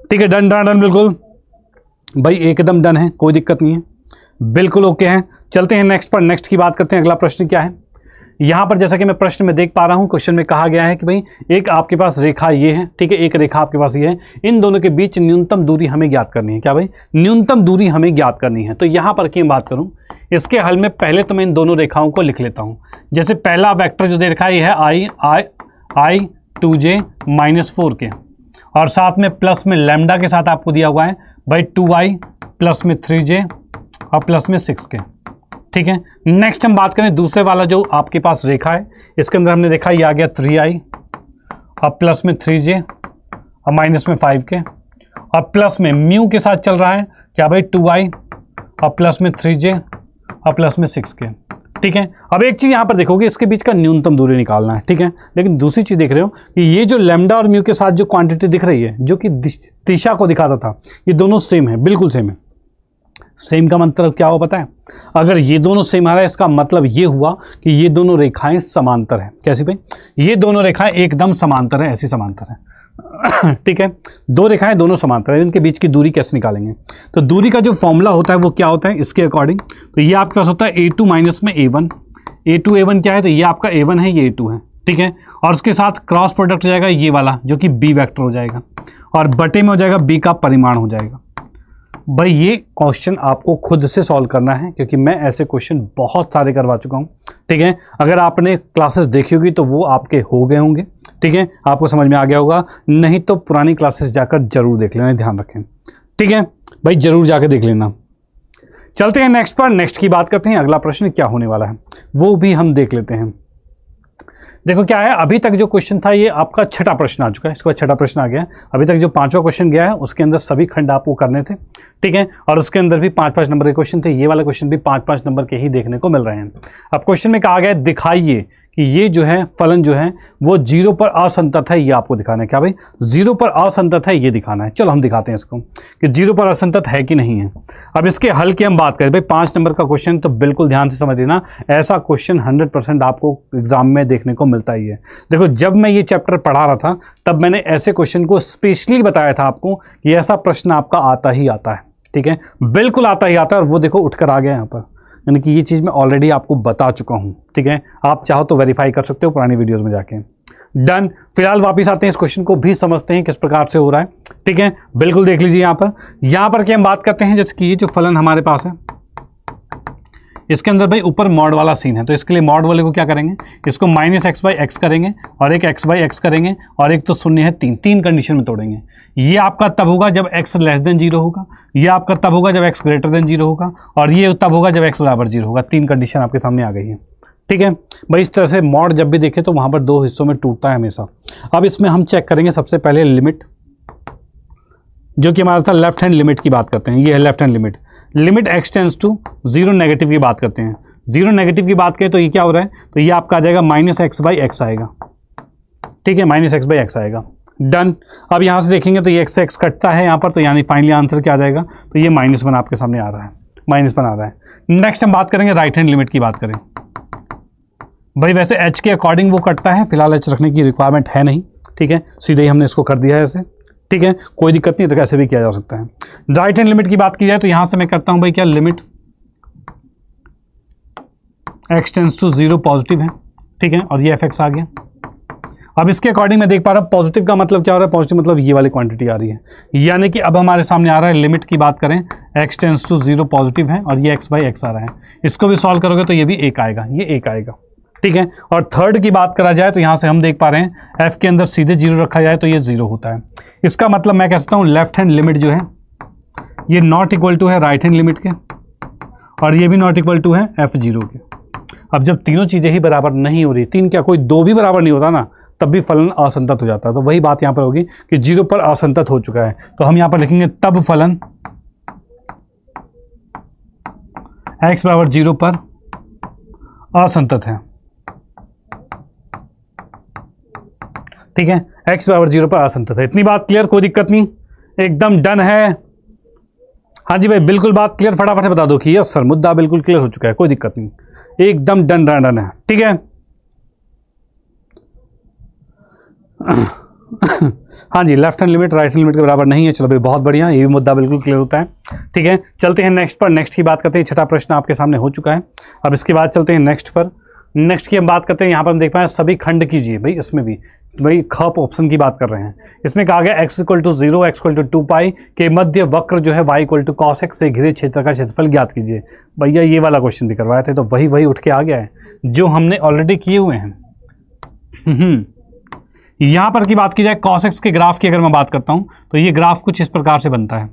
ठीक है, डन डन डन, बिल्कुल भाई एकदम डन है, कोई दिक्कत नहीं है, बिल्कुल ओके है। चलते हैं नेक्स्ट पर, नेक्स्ट की बात करते हैं, अगला प्रश्न क्या है, यहाँ पर जैसा कि मैं प्रश्न में देख पा रहा हूँ, क्वेश्चन में कहा गया है कि भाई एक आपके पास रेखा ये है, ठीक है, एक रेखा आपके पास ये है, इन दोनों के बीच न्यूनतम दूरी हमें ज्ञात करनी है, क्या भाई, न्यूनतम दूरी हमें ज्ञात करनी है। तो यहाँ पर की बात करूँ, इसके हल में पहले तो मैं इन दोनों रेखाओं को लिख लेता हूँ, जैसे पहला वेक्टर जो दे रखा है ये है I 2j -4 के, और साथ में प्लस में लैम्डा के साथ आपको दिया हुआ है भाई 2i प्लस में 3j और प्लस में 6 के, ठीक है। नेक्स्ट हम बात करें दूसरे वाला जो आपके पास रेखा है, इसके अंदर हमने देखा ये आ गया 3i और प्लस में 3j और माइनस में 5 के, और प्लस में म्यू के साथ चल रहा है क्या भाई 2i और प्लस में 3j और प्लस में 6 के, ठीक है। अब एक चीज़ यहाँ पर देखोगे, इसके बीच का न्यूनतम दूरी निकालना है, ठीक है, लेकिन दूसरी चीज़ देख रहे हो कि ये जो लैम्डा और म्यू के साथ जो क्वांटिटी दिख रही है जो कि दिशा को दिखाता था, ये दोनों सेम है, बिल्कुल सेम है। सेम का मतलब क्या हुआ पता है, अगर ये दोनों सेम आ रहा है इसका मतलब ये हुआ कि ये दोनों रेखाएं समांतर है। कैसी भाई, ये दोनों रेखाएं एकदम समांतर है, ऐसी समांतर है ठीक है, दो रेखाएं दोनों समांतर है, इनके बीच की दूरी कैसे निकालेंगे, तो दूरी का जो फॉर्मूला होता है वो क्या होता है इसके अकॉर्डिंग, तो ये आपके पास होता है a2 माइनस में a1, a2 a1 क्या है, तो ये आपका a1 है, ये a2 है, ठीक है, और उसके साथ क्रॉस प्रोडक्ट हो जाएगा ये वाला जो कि b वेक्टर हो जाएगा, और बटे में हो जाएगा b का परिमाण हो जाएगा। भाई ये क्वेश्चन आपको खुद से सॉल्व करना है, क्योंकि मैं ऐसे क्वेश्चन बहुत सारे करवा चुका हूँ, ठीक है। अगर आपने क्लासेस देखी होगी तो वो आपके हो गए होंगे, ठीक है, आपको समझ में आ गया होगा, नहीं तो पुरानी क्लासेस जाकर जरूर देख लेना, ध्यान रखें, ठीक है भाई, जरूर जाकर देख लेना। चलते हैं नेक्स्ट पर, नेक्स्ट की बात करते हैं, अगला प्रश्न क्या होने वाला है वो भी हम देख लेते हैं। देखो क्या है, अभी तक जो क्वेश्चन था ये आपका छठा प्रश्न आ चुका है, इसके बाद छठा प्रश्न आ गया। अभी तक जो पांचवा क्वेश्चन गया है उसके अंदर सभी खंड आपको करने थे, ठीक है, और उसके अंदर भी 5-5 नंबर के क्वेश्चन थे। ये वाला क्वेश्चन भी 5-5 नंबर के ही देखने को मिल रहे हैं। अब क्वेश्चन में कहा गया है दिखाइए कि ये जो है फलन जो है वो 0 पर असंतत है, ये आपको दिखाना है। क्या भाई, 0 पर असंतत है, ये दिखाना है। चलो हम दिखाते हैं इसको कि 0 पर असंतत है कि नहीं है। अब इसके हल की हम बात करें भाई, 5 नंबर का क्वेश्चन तो बिल्कुल ध्यान से समझ लेना, ऐसा क्वेश्चन 100% आपको एग्जाम में देखने को मिलता ही है। देखो जब मैं ये चैप्टर पढ़ा रहा था तब मैंने ऐसे क्वेश्चन को स्पेशली बताया था आपको कि ऐसा प्रश्न आपका आता ही आता है, ठीक है, बिल्कुल आता ही आता है। और वो देखो उठकर आ गया यहाँ पर, यानी कि ये चीज़ मैं ऑलरेडी आपको बता चुका हूँ, ठीक है। आप चाहो तो वेरीफाई कर सकते हो पुरानी वीडियोस में जाके। डन। फिलहाल वापस आते हैं, इस क्वेश्चन को भी समझते हैं किस प्रकार से हो रहा है, ठीक है। बिल्कुल देख लीजिए यहाँ पर क्या हम बात करते हैं, जैसे कि ये जो फलन हमारे पास है इसके अंदर भाई ऊपर मॉड वाला सीन है, तो इसके लिए मॉड वाले को क्या करेंगे, इसको -x/x करेंगे और एक x/x करेंगे और एक तो शून्य है 3 कंडीशन में तोड़ेंगे। ये आपका तब होगा जब x लेस देन 0 होगा, ये आपका तब होगा जब x ग्रेटर देन 0 होगा, और ये तब होगा जब x बराबर 0 होगा। 3 कंडीशन आपके सामने आ गई है, ठीक है भाई। इस तरह से मॉड जब भी देखें तो वहाँ पर 2 हिस्सों में टूटता है हमेशा। अब इसमें हम चेक करेंगे सबसे पहले लिमिट, जो कि हमारा था लेफ्ट हैंड लिमिट की बात करते हैं। ये है left hand limit, limit x tends to 0 negative की बात करते हैं। 0 नेगेटिव की बात करें तो ये क्या हो रहा है, तो ये आपका आ जाएगा -x/x आएगा, ठीक है, -x/x आएगा। डन। अब यहाँ से देखेंगे तो ये x से x कटता है यहाँ पर, तो यानी फाइनली आंसर क्या आ जाएगा, तो ये -1 आपके सामने आ रहा है, -1 आ रहा है। नेक्स्ट हम बात करेंगे राइट हैंड लिमिट की बात करें भाई, वैसे h के अकॉर्डिंग वो कटता है, फिलहाल h रखने की रिक्वायरमेंट है नहीं, ठीक है, सीधे ही हमने इसको कर दिया है ऐसे, ठीक है, कोई दिक्कत नहीं, तो कैसे भी किया जा सकता है। राइट हैंड लिमिट की बात की जाए तो यहां से मैं करता हूं भाई क्या, limit x tends to 0 positive है, ठीक है, और ये fx आ गया। अब इसके अकॉर्डिंग मैं देख पा रहा हूं पॉजिटिव का मतलब क्या हो रहा है, पॉजिटिव मतलब ये वाली क्वांटिटी आ रही है, यानी कि अब हमारे सामने आ रहा है लिमिट की बात करें x टेंड्स टू 0 पॉजिटिव है और ये x/x आ रहा है। इसको भी सॉल्व करोगे तो ये भी 1 आएगा, ये 1 आएगा, ठीक है। और थर्ड की बात करा जाए तो यहां से हम देख पा रहे हैं f के अंदर सीधे 0 रखा जाए तो ये 0 होता है। इसका मतलब मैं कह सकता हूं लेफ्ट हैंड लिमिट जो है ये नॉट इक्वल टू है राइट हैंड लिमिट के, और ये भी नॉट इक्वल टू है f0 के। अब जब तीनों चीजें ही बराबर नहीं हो रही, 3 क्या कोई 2 भी बराबर नहीं होता ना, तब भी फलन असंतत हो जाता है। तो वही बात यहां पर होगी कि 0 पर असंतत हो चुका है, तो हम यहां पर लिखेंगे तब फलन x बराबर 0 पर असंतत है, ठीक है, x बराबर 0 पर असंतत है। इतनी बात क्लियर, कोई दिक्कत नहीं, एकदम डन है। हाँ जी भाई, बिल्कुल बात क्लियर, फटाफट से बता दो कि यस सर मुद्दा बिल्कुल क्लियर हो चुका है, कोई दिक्कत नहीं, एकदम डन डन डन है, ठीक है। हाँ जी, left hand limit right hand limit के बराबर नहीं है, चलो भाई बहुत बढ़िया, ये भी मुद्दा बिल्कुल क्लियर होता है, ठीक है। चलते हैं नेक्स्ट पर, नेक्स्ट की बात करते हैं। छठा प्रश्न आपके सामने हो चुका है, अब इसके बाद चलते हैं नेक्स्ट पर। नेक्स्ट की हम बात करते हैं, यहाँ पर हम देख पाए सभी खंड कीजिए भाई, इसमें भी भाई खप ऑप्शन की बात कर रहे हैं। इसमें कहा गया x = 0 x = 2π के मध्य वक्र जो है y = cos x से घिरे क्षेत्र का क्षेत्रफल ज्ञात कीजिए। भैया ये वाला क्वेश्चन भी करवाए थे, तो वही उठ के आ गया है जो हमने ऑलरेडी किए हुए हैं। यहाँ पर की बात की जाए cos x के ग्राफ की अगर मैं बात करता हूँ तो ये ग्राफ कुछ इस प्रकार से बनता है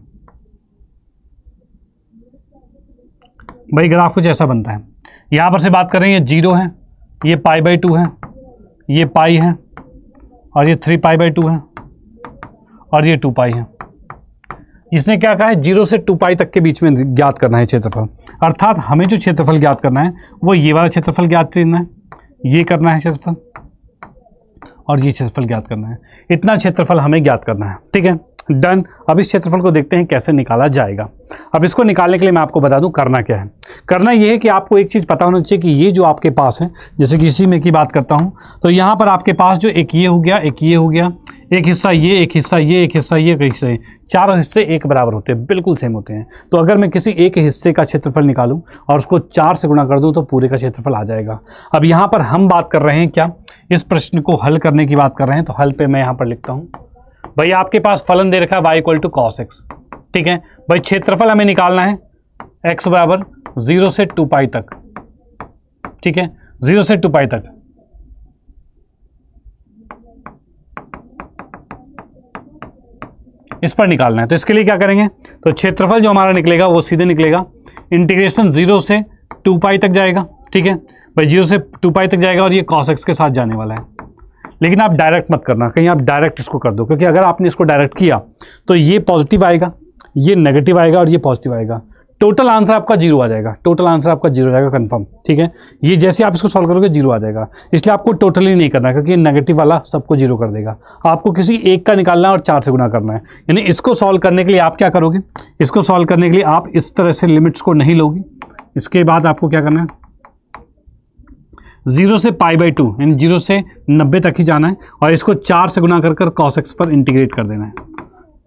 भाई, ग्राफ कुछ ऐसा बनता है। यहाँ पर से बात कर रहे हैं, ये 0 है, ये π/2 है, ये पाई है, और ये 3π/2 है, और ये 2π है। इसने क्या कहा है, 0 से 2π तक के बीच में ज्ञात करना है क्षेत्रफल, अर्थात हमें जो क्षेत्रफल ज्ञात करना है वो ये वाला क्षेत्रफल ज्ञात करना है, ये करना है क्षेत्रफल, और ये क्षेत्रफल ज्ञात करना है। इतना क्षेत्रफल हमें ज्ञात करना है, ठीक है, डन। अब इस क्षेत्रफल को देखते हैं कैसे निकाला जाएगा। अब इसको निकालने के लिए मैं आपको बता दूं करना क्या है। करना ये है कि आपको एक चीज़ पता होना चाहिए कि ये जो आपके पास है, जैसे कि इसी में की बात करता हूं तो यहाँ पर आपके पास जो एक ये हो गया, एक ये हो गया, एक हिस्सा ये, एक हिस्सा ये, एक हिस्सा ये, एक हिस्सा ये, चारों हिस्से एक बराबर होते हैं, बिल्कुल सेम होते हैं। तो अगर मैं किसी एक हिस्से का क्षेत्रफल निकालूं और उसको 4 से गुणा कर दूं तो पूरे का क्षेत्रफल आ जाएगा। अब यहाँ पर हम बात कर रहे हैं क्या, इस प्रश्न को हल करने की बात कर रहे हैं, तो हल पे मैं यहाँ पर लिखता हूँ भाई, आपके पास फलन दे रखा है y = cos x, ठीक है भाई। क्षेत्रफल हमें निकालना है x बराबर 0 से 2π तक, ठीक है, 0 से 2π तक। इस पर निकालना है, तो इसके लिए क्या करेंगे, तो क्षेत्रफल जो हमारा निकलेगा वो सीधे निकलेगा इंटीग्रेशन 0 से 2π तक जाएगा, ठीक है भाई 0 से 2 पाई तक जाएगा और ये cos x के साथ जाने वाला है। लेकिन आप डायरेक्ट मत करना, कहीं आप डायरेक्ट इसको कर दो, क्योंकि अगर आपने इसको डायरेक्ट किया तो ये पॉजिटिव आएगा, ये नेगेटिव आएगा और ये पॉजिटिव आएगा। टोटल आंसर आपका 0 आ जाएगा, टोटल आंसर आपका 0 आ जाएगा कंफर्म, ठीक है। ये जैसे आप इसको सॉल्व करोगे 0 आ जाएगा, इसलिए आपको टोटली नहीं करना, क्योंकि नेगेटिव वाला सबको 0 कर देगा। आपको किसी एक का निकालना है और 4 से गुना करना है। यानी इसको सॉल्व करने के लिए आप क्या करोगे, इसको सॉल्व करने के लिए आप इस तरह से लिमिट्स को नहीं लोगे। इसके बाद आपको क्या करना है, 0 से π/2 यानी 0 से 90 तक ही जाना है और इसको 4 से गुना कर cos x पर इंटीग्रेट कर देना है,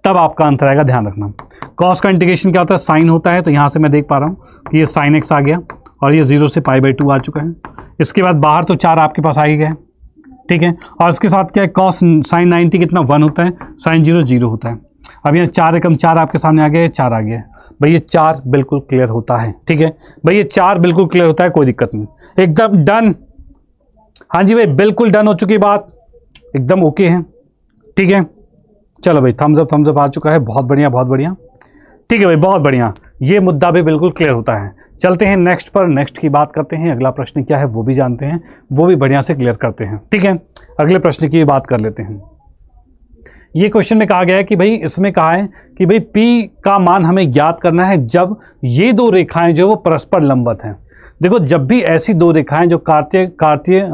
तब आपका आंसर आएगा। ध्यान रखना cos का इंटीग्रेशन क्या होता है, साइन होता है। तो यहाँ से मैं देख पा रहा हूँ कि ये sin x आ गया और ये 0 से π/2 आ चुका है। इसके बाद बाहर तो 4 आपके पास आ ही गया है, ठीक है। और इसके साथ क्या है, cos sin 90 कितना 1 होता है, sin 0 0 होता है। अब यहाँ 4 एकम 4 आपके सामने आ गया है, 4 आ गया है भाई, ये 4 बिल्कुल क्लियर होता है, ठीक है भाई, ये 4 बिल्कुल क्लियर होता है, कोई दिक्कत नहीं, एकदम डन। हाँ जी भाई, बिल्कुल डन हो चुकी बात, एकदम ओके है, ठीक है। चलो भाई, थम्स अप आ चुका है, बहुत बढ़िया बहुत बढ़िया, ठीक है भाई, बहुत बढ़िया। ये मुद्दा भी बिल्कुल क्लियर होता है। चलते हैं नेक्स्ट पर, नेक्स्ट की बात करते हैं। अगला प्रश्न क्या है वो भी जानते हैं, वो भी बढ़िया से क्लियर करते हैं, ठीक है। अगले प्रश्न की बात कर लेते हैं। ये क्वेश्चन में कहा गया है कि भाई, इसमें कहा है कि भाई P का मान हमें ज्ञात करना है जब ये दो रेखाएं जो वो परस्पर लंबवत हैं। देखो, जब भी ऐसी दो रेखाएं जो कार्तीय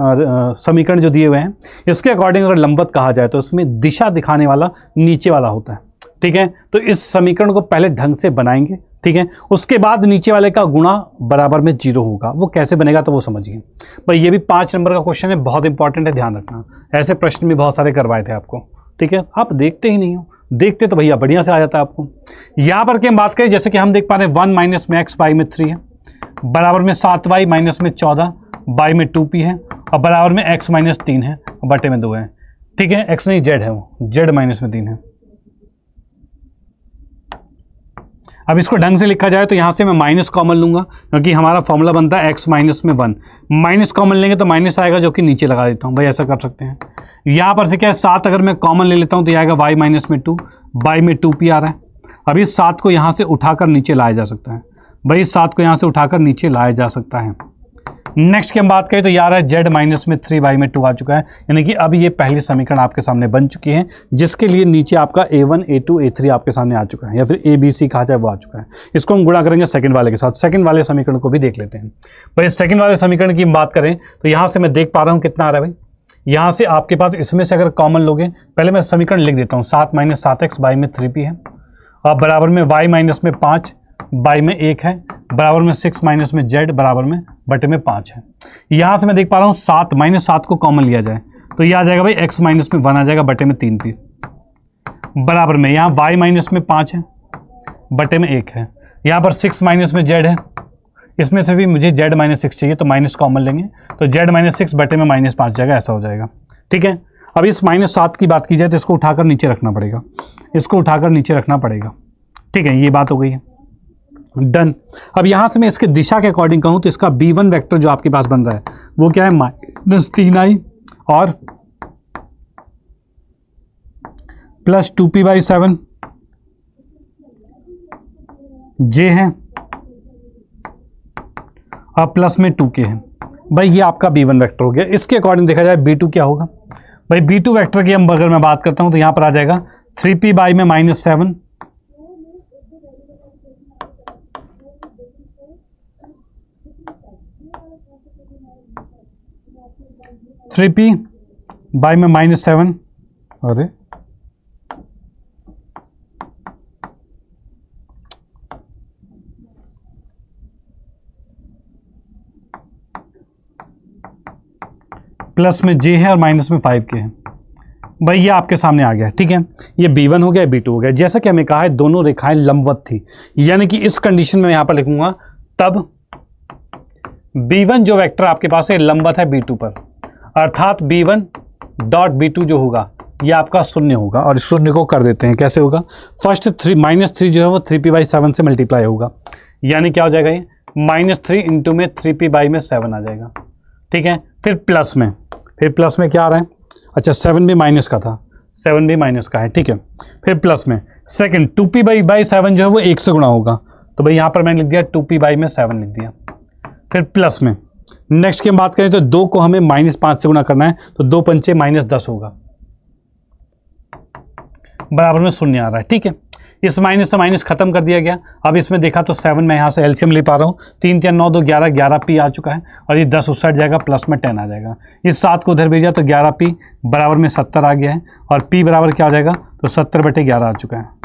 समीकरण जो दिए हुए हैं, इसके अकॉर्डिंग अगर लंबवत कहा जाए तो उसमें दिशा दिखाने वाला नीचे वाला होता है, ठीक है। तो इस समीकरण को पहले ढंग से बनाएंगे, ठीक है। उसके बाद नीचे वाले का गुणा बराबर में 0 होगा। वो कैसे बनेगा तो वो समझिए भाई। ये भी 5 नंबर का क्वेश्चन है, बहुत इंपॉर्टेंट है, ध्यान रखना। ऐसे प्रश्न भी बहुत सारे करवाए थे आपको, ठीक है। आप देखते ही नहीं हो, देखते तो भैया बढ़िया से आ जाता है आपको। यहाँ पर की हम बात करें, जैसे कि हम देख पा रहे हैं 1 माइनस में x बाई में 3 है, बराबर में 7y माइनस में 14 बाई में 2p है, और बराबर में x माइनस 3 है, बटे में 2 है, ठीक है। x नहीं z है, वो z माइनस में 3 है। अब इसको ढंग से लिखा जाए तो यहाँ से मैं माइनस कॉमन लूंगा, क्योंकि हमारा फॉर्मूला बनता है x माइनस में 1। माइनस कॉमन लेंगे तो माइनस आएगा, जो कि नीचे लगा देता हूँ भाई, ऐसा कर सकते हैं। यहाँ पर से क्या है, 7 अगर मैं कॉमन ले लेता हूँ तो ये आएगा y माइनस में 2 बाई में 2p आ रहा है। अब इस 7 को यहाँ से उठाकर नीचे लाया जा सकता है भाई, इस 7 को यहाँ से उठाकर नीचे लाया जा सकता है। नेक्स्ट की हम बात करें तो यार है z माइनस में 3 बाई में 2 आ चुका है, यानी कि अब ये पहली समीकरण आपके सामने बन चुकी है, जिसके लिए नीचे आपका a1 a2 a3 आपके सामने आ चुका है, या फिर ABC कहा जाए वो आ चुका है। इसको हम गुणा करेंगे सेकंड वाले के साथ। सेकंड वाले समीकरण को भी देख लेते हैं भाई। सेकंड वाले समीकरण की बात करें तो यहाँ से मैं देख पा रहा हूँ कितना आ रहा है भाई। यहाँ से आपके पास इसमें से अगर कॉमन लोगे, पहले मैं समीकरण लिख देता हूँ। 7 माइनस 7x बाई में 3p है, और बराबर में y माइनस में 5 बाई में 1 है, बराबर में 6 माइनस में z बराबर में बटे में 5 है। यहाँ से मैं देख पा रहा हूँ 7 माइनस 7 को कॉमन लिया जाए तो ये आ जाएगा भाई x माइनस में 1 आ जाएगा, बटे में 3p, बराबर में यहाँ y माइनस में 5 है, बटे में 1 है। यहाँ पर 6 माइनस में z है, इसमें से भी मुझे z माइनस 6 चाहिए तो माइनस कॉमन लेंगे तो z माइनस 6 बटे में माइनस 5 जाएगा, ऐसा हो जाएगा, ठीक है। अब इस माइनस 7 की बात की जाए तो इसको उठाकर नीचे रखना पड़ेगा, इसको उठाकर नीचे रखना पड़ेगा, ठीक है। ये बात हो गई है, डन। अब यहाँ से मैं इसके दिशा के अकॉर्डिंग कहूँ तो इसका b1 वेक्टर जो आपके पास बन रहा है वो क्या है, -3i और प्लस 2p/7 j है, और प्लस में 2k है भाई। ये आपका b1 वेक्टर हो गया। इसके अकॉर्डिंग देखा जाए b2 क्या होगा भाई। b2 वेक्टर की हम अगर मैं बात करता हूँ तो यहाँ पर आ जाएगा 3p बाई में -7 3p बाई में -7, अरे प्लस में j है और माइनस में 5k है भाई। ये आपके सामने आ गया, ठीक है। ये b1 हो गया, b2 हो गया। जैसा कि हमें कहा है दोनों रेखाएं लंबवत थी, यानी कि इस कंडीशन में यहां पर लिखूंगा तब b1 जो वेक्टर आपके पास है लंबवत है b2 पर, अर्थात b1 डॉट b2 जो होगा ये आपका 0 होगा। और इस 0 को कर देते हैं, कैसे होगा, फर्स्ट -3 जो है वो 3p/7 से मल्टीप्लाई होगा, यानी क्या हो जाएगा ये -3 इंटू में 3p बाई में 7 आ जाएगा, ठीक है। फिर प्लस में क्या आ रहा है, अच्छा 7 भी माइनस का था, 7 भी माइनस का है, ठीक है। फिर प्लस में सेकंड 2p/7 जो है वो 1 से गुणा होगा, तो भाई यहाँ पर मैंने लिख दिया 2p बाई में 7 लिख दिया। फिर प्लस में नेक्स्ट की हम बात करें तो 2 को हमें -5 से गुणा करना है, तो 2 पंचे -10 होगा, बराबर में 0 आ रहा है। ठीक है, इस माइनस से माइनस खत्म कर दिया गया। अब इसमें देखा तो 7 में यहाँ से एलसीएम ले पा रहा हूँ, 3 3 9 2 11, 11p आ चुका है और ये 10 उस साइड जाएगा, प्लस में 10 आ जाएगा। इस 7 को उधर भेजा तो 11p बराबर में 70 आ गया है और p बराबर क्या हो जाएगा, तो 70/11 आ चुका है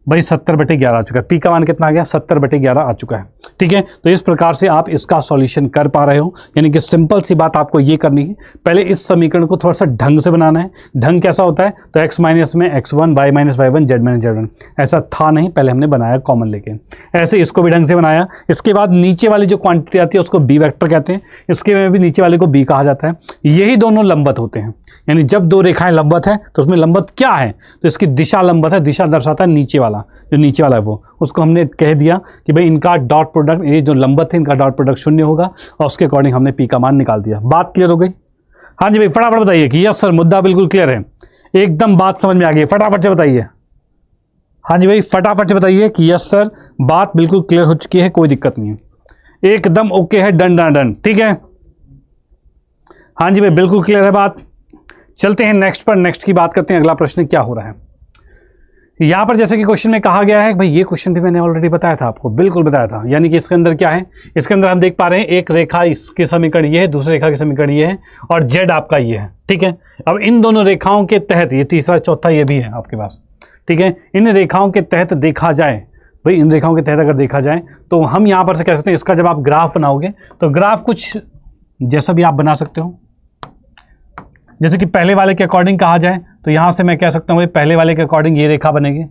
भाई, 70/11 आ चुका है। p का मान कितना आ गया, 70/11 आ चुका है। ठीक है, तो इस प्रकार से आप इसका सॉल्यूशन कर पा रहे हो, यानी कि सिंपल सी बात आपको ये करनी है, पहले इस समीकरण को थोड़ा सा ढंग से बनाना है। ढंग कैसा होता है, तो x माइनस में x1, y minus y1, z minus z1, ऐसा था नहीं, पहले हमने बनाया कॉमन लेके, ऐसे इसको भी ढंग से बनाया। इसके बाद नीचे वाली जो क्वांटिटी आती है उसको b वेक्टर कहते हैं, इसके में भी नीचे वाले को b कहा जाता है। यही दोनों लंबवत होते हैं, यानी जब दो रेखाएं लंबवत है तो उसमें लंबवत क्या है, तो इसकी दिशा लंबवत है, दिशा दर्शाता है नीचे वाला, जो नीचे वाला है वो, उसको हमने कह दिया कि भाई इनका डॉट प्रोडक्ट, ये जो लंबवत है इनका डॉट प्रोडक्ट 0 होगा और उसके अकॉर्डिंग हमने p का मान निकाल दिया। बात क्लियर हो गई? हाँ जी भाई, फटाफट बताइए कि यस सर, मुद्दा बिल्कुल क्लियर है, एकदम बात समझ में आ गई, फटाफट से बताइए। हाँ जी भाई, फटाफट से बताइए कि यस सर, बात बिल्कुल क्लियर हो चुकी है, कोई दिक्कत नहीं है, एकदम ओके है, डन डन डन। ठीक है, हाँ जी भाई, बिल्कुल क्लियर है बात। चलते हैं नेक्स्ट पर, नेक्स्ट की बात करते हैं, अगला प्रश्न क्या हो रहा है। यहाँ पर जैसे कि क्वेश्चन में कहा गया है, भाई ये क्वेश्चन भी मैंने ऑलरेडी बताया था आपको, बिल्कुल बताया था, यानी कि इसके अंदर क्या है, इसके अंदर हम देख पा रहे हैं एक रेखा इसके समीकरण ये है, दूसरी रेखा के समीकरण ये है और z आपका ये है। ठीक है, अब इन दोनों रेखाओं के तहत, ये तीसरा चौथा ये भी है आपके पास, ठीक है, इन रेखाओं के तहत देखा जाए, भाई इन रेखाओं के तहत अगर देखा जाए तो हम यहाँ पर से कह सकते हैं, इसका जब आप ग्राफ बनाओगे तो ग्राफ कुछ जैसा भी आप बना सकते हो, जैसे कि पहले वाले के अकॉर्डिंग कहा जाए तो यहां से मैं कह सकता हूं भाई पहले वाले के अकॉर्डिंग ये रेखा बनेगी,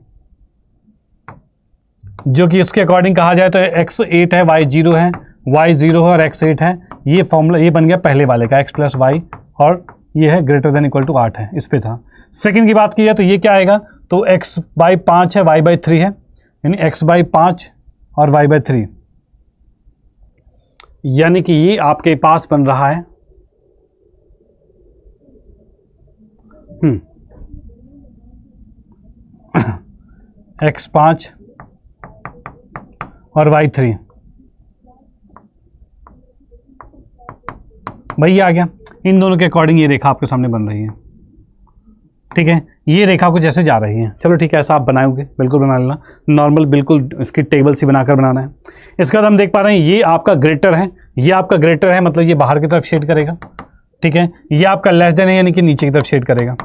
जो कि इसके अकॉर्डिंग कहा जाए तो x8 है, y0 है, y0 है और x8 है। ये फॉर्मूला ये बन गया पहले वाले का, x + y, और ये है > 8 है, इस पे था। सेकंड की बात की जाए तो ये क्या आएगा, तो x/5 है, y/3 है, यानी x/5 और y/3, यानी कि ये आपके पास बन रहा है x5 और y3, भाई आ गया। इन दोनों के अकॉर्डिंग ये रेखा आपके सामने बन रही है। ठीक है, ये रेखा कुछ ऐसे जा रही है, चलो ठीक है, ऐसा आप बनाओगे, बिल्कुल बना लेना, नॉर्मल बिल्कुल इसकी टेबल सी बनाकर बनाना है। इसके बाद हम देख पा रहे हैं ये आपका ग्रेटर है, ये आपका ग्रेटर है, मतलब ये बाहर की तरफ शेड करेगा। ठीक है, ये आपका लेस देन है, यानी कि नीचे की तरफ शेड करेगा।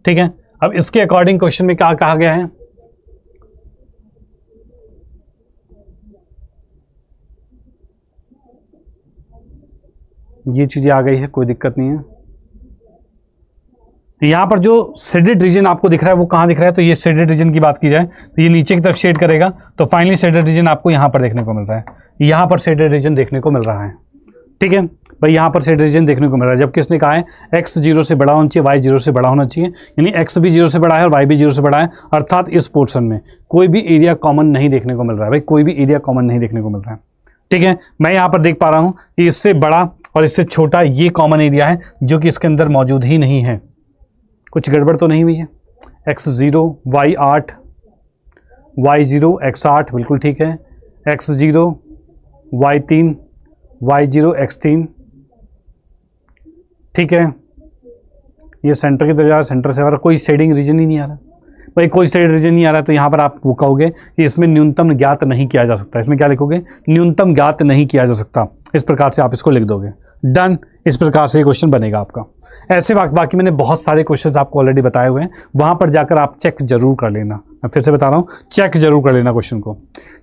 ठीक है, अब इसके अकॉर्डिंग क्वेश्चन में क्या कहा गया है, ये चीजें आ गई है, कोई दिक्कत नहीं है। यहां पर जो शेडेड रीजन आपको दिख रहा है वो कहां दिख रहा है, तो ये शेडेड रीजन की बात की जाए तो ये नीचे की तरफ शेड करेगा, तो फाइनली शेडेड रीजन आपको यहां पर देखने को मिल रहा है, यहां पर शेडेड रीजन देखने को मिल रहा है। ठीक है भाई, यहाँ पर शेड रीजन देखने को मिल रहा है, जबकि इसने कहा है x 0 से बड़ा होना चाहिए, y 0 से बड़ा होना चाहिए, यानी x भी 0 से बड़ा है और y भी 0 से बड़ा है, अर्थात इस पोर्शन में कोई भी एरिया कॉमन नहीं देखने को मिल रहा है। भाई कोई भी एरिया कॉमन नहीं देखने को मिल रहा है। ठीक है, मैं यहाँ पर देख पा रहा हूँ कि इससे बड़ा और इससे छोटा ये कॉमन एरिया है, जो कि इसके अंदर मौजूद ही नहीं है। कुछ गड़बड़ तो नहीं हुई है? x0 y8 y0 x8 बिल्कुल ठीक है, x0 y3 y0 x3 ठीक है, ये सेंटर की तरफ जा रहा है, सेंटर से आ रहा, कोई शेडिंग रीजन ही नहीं आ रहा। भाई कोई शेड रीजन नहीं आ रहा है, तो यहाँ पर आप वो कहोगे कि इसमें न्यूनतम ज्ञात नहीं किया जा सकता। इसमें क्या लिखोगे, न्यूनतम ज्ञात नहीं किया जा सकता, इस प्रकार से आप इसको लिख दोगे, डन। इस प्रकार से ये क्वेश्चन बनेगा आपका। ऐसे बाकी मैंने बहुत सारे क्वेश्चंस आपको ऑलरेडी बताए हुए हैं, वहां पर जाकर आप चेक जरूर कर लेना। मैं फिर से बता रहा हूँ, चेक जरूर कर लेना क्वेश्चन को।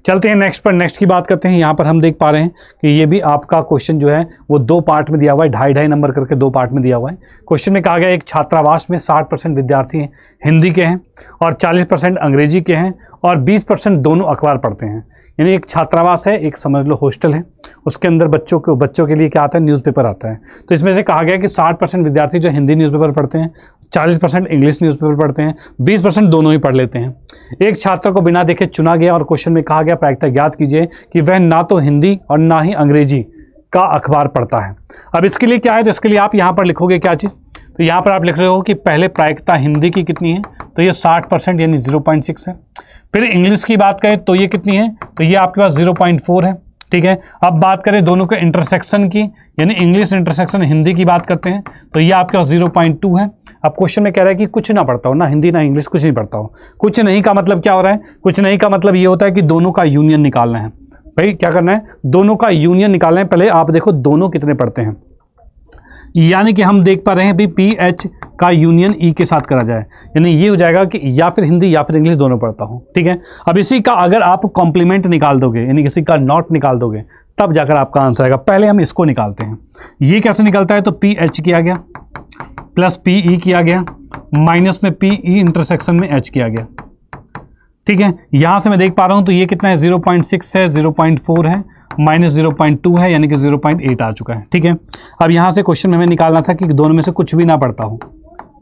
चलते हैं नेक्स्ट पर, नेक्स्ट की बात करते हैं। यहाँ पर हम देख पा रहे हैं कि ये भी आपका क्वेश्चन जो है वो 2 पार्ट में दिया हुआ है, 2.5 नंबर करके 2 पार्ट में दिया हुआ है। क्वेश्चन में कहा गया एक छात्रावास में 60% विद्यार्थी हिंदी के हैं और 40% अंग्रेजी के हैं और 20% दोनों अखबार पढ़ते हैं। यानी एक छात्रावास है, एक समझ लो हॉस्टल है, उसके अंदर बच्चों के लिए क्या आता है, न्यूज़पेपर आता है। तो इसमें से कहा गया कि 60% विद्यार्थी जो हिंदी न्यूज़पेपर पढ़ते हैं, 40% इंग्लिश न्यूज़पेपर पढ़ते हैं, 20% दोनों ही पढ़ लेते हैं। एक छात्र को बिना देखे चुना गया और क्वेश्चन में कहा गया प्रायिकता ज्ञात कीजिए कि वह ना तो हिंदी और ना ही अंग्रेजी का अखबार पढ़ता है। अब इसके लिए क्या है, तो इसके लिए आप यहाँ पर लिखोगे क्या चीज़, तो यहाँ पर आप लिख रहे हो कि पहले प्रायिकता हिंदी की कितनी है, तो ये 60% यानी 0.6 है। फिर इंग्लिश की बात करें तो ये कितनी है, तो ये आपके पास 0.4 है। ठीक है। अब बात करें दोनों के इंटरसेक्शन की, यानी इंग्लिश इंटरसेक्शन हिंदी की बात करते हैं, तो ये आपके पास 0.2 है। अब क्वेश्चन में कह रहा है कि कुछ ना पढ़ता हो, ना हिंदी ना इंग्लिश, कुछ नहीं पढ़ता हो। कुछ नहीं का मतलब क्या हो रहा है? कुछ नहीं का मतलब ये होता है कि दोनों का यूनियन निकालना है। भाई क्या करना है? दोनों का यूनियन निकालना है। पहले आप देखो दोनों कितने पढ़ते हैं, यानी कि हम देख पा रहे हैं भी PH का यूनियन E के साथ करा जाए, यानी ये हो जाएगा कि या फिर हिंदी या फिर इंग्लिश दोनों पढ़ता हूँ, ठीक है। अब इसी का अगर आप कॉम्प्लीमेंट निकाल दोगे, यानी किसी का नॉट निकाल दोगे, तब जाकर आपका आंसर आएगा। पहले हम इसको निकालते हैं। ये कैसे निकलता है? तो PH किया गया प्लस PE किया गया माइनस में PE इंटरसेक्शन में H किया गया, ठीक है। यहां से मैं देख पा रहा हूं तो ये कितना है? 0.6 है, 0.4 है, माइनस 0.2 है, यानी कि 0.8 आ चुका है, ठीक है। अब यहां से क्वेश्चन में हमें निकालना था कि दोनों में से कुछ भी ना पढ़ता हो,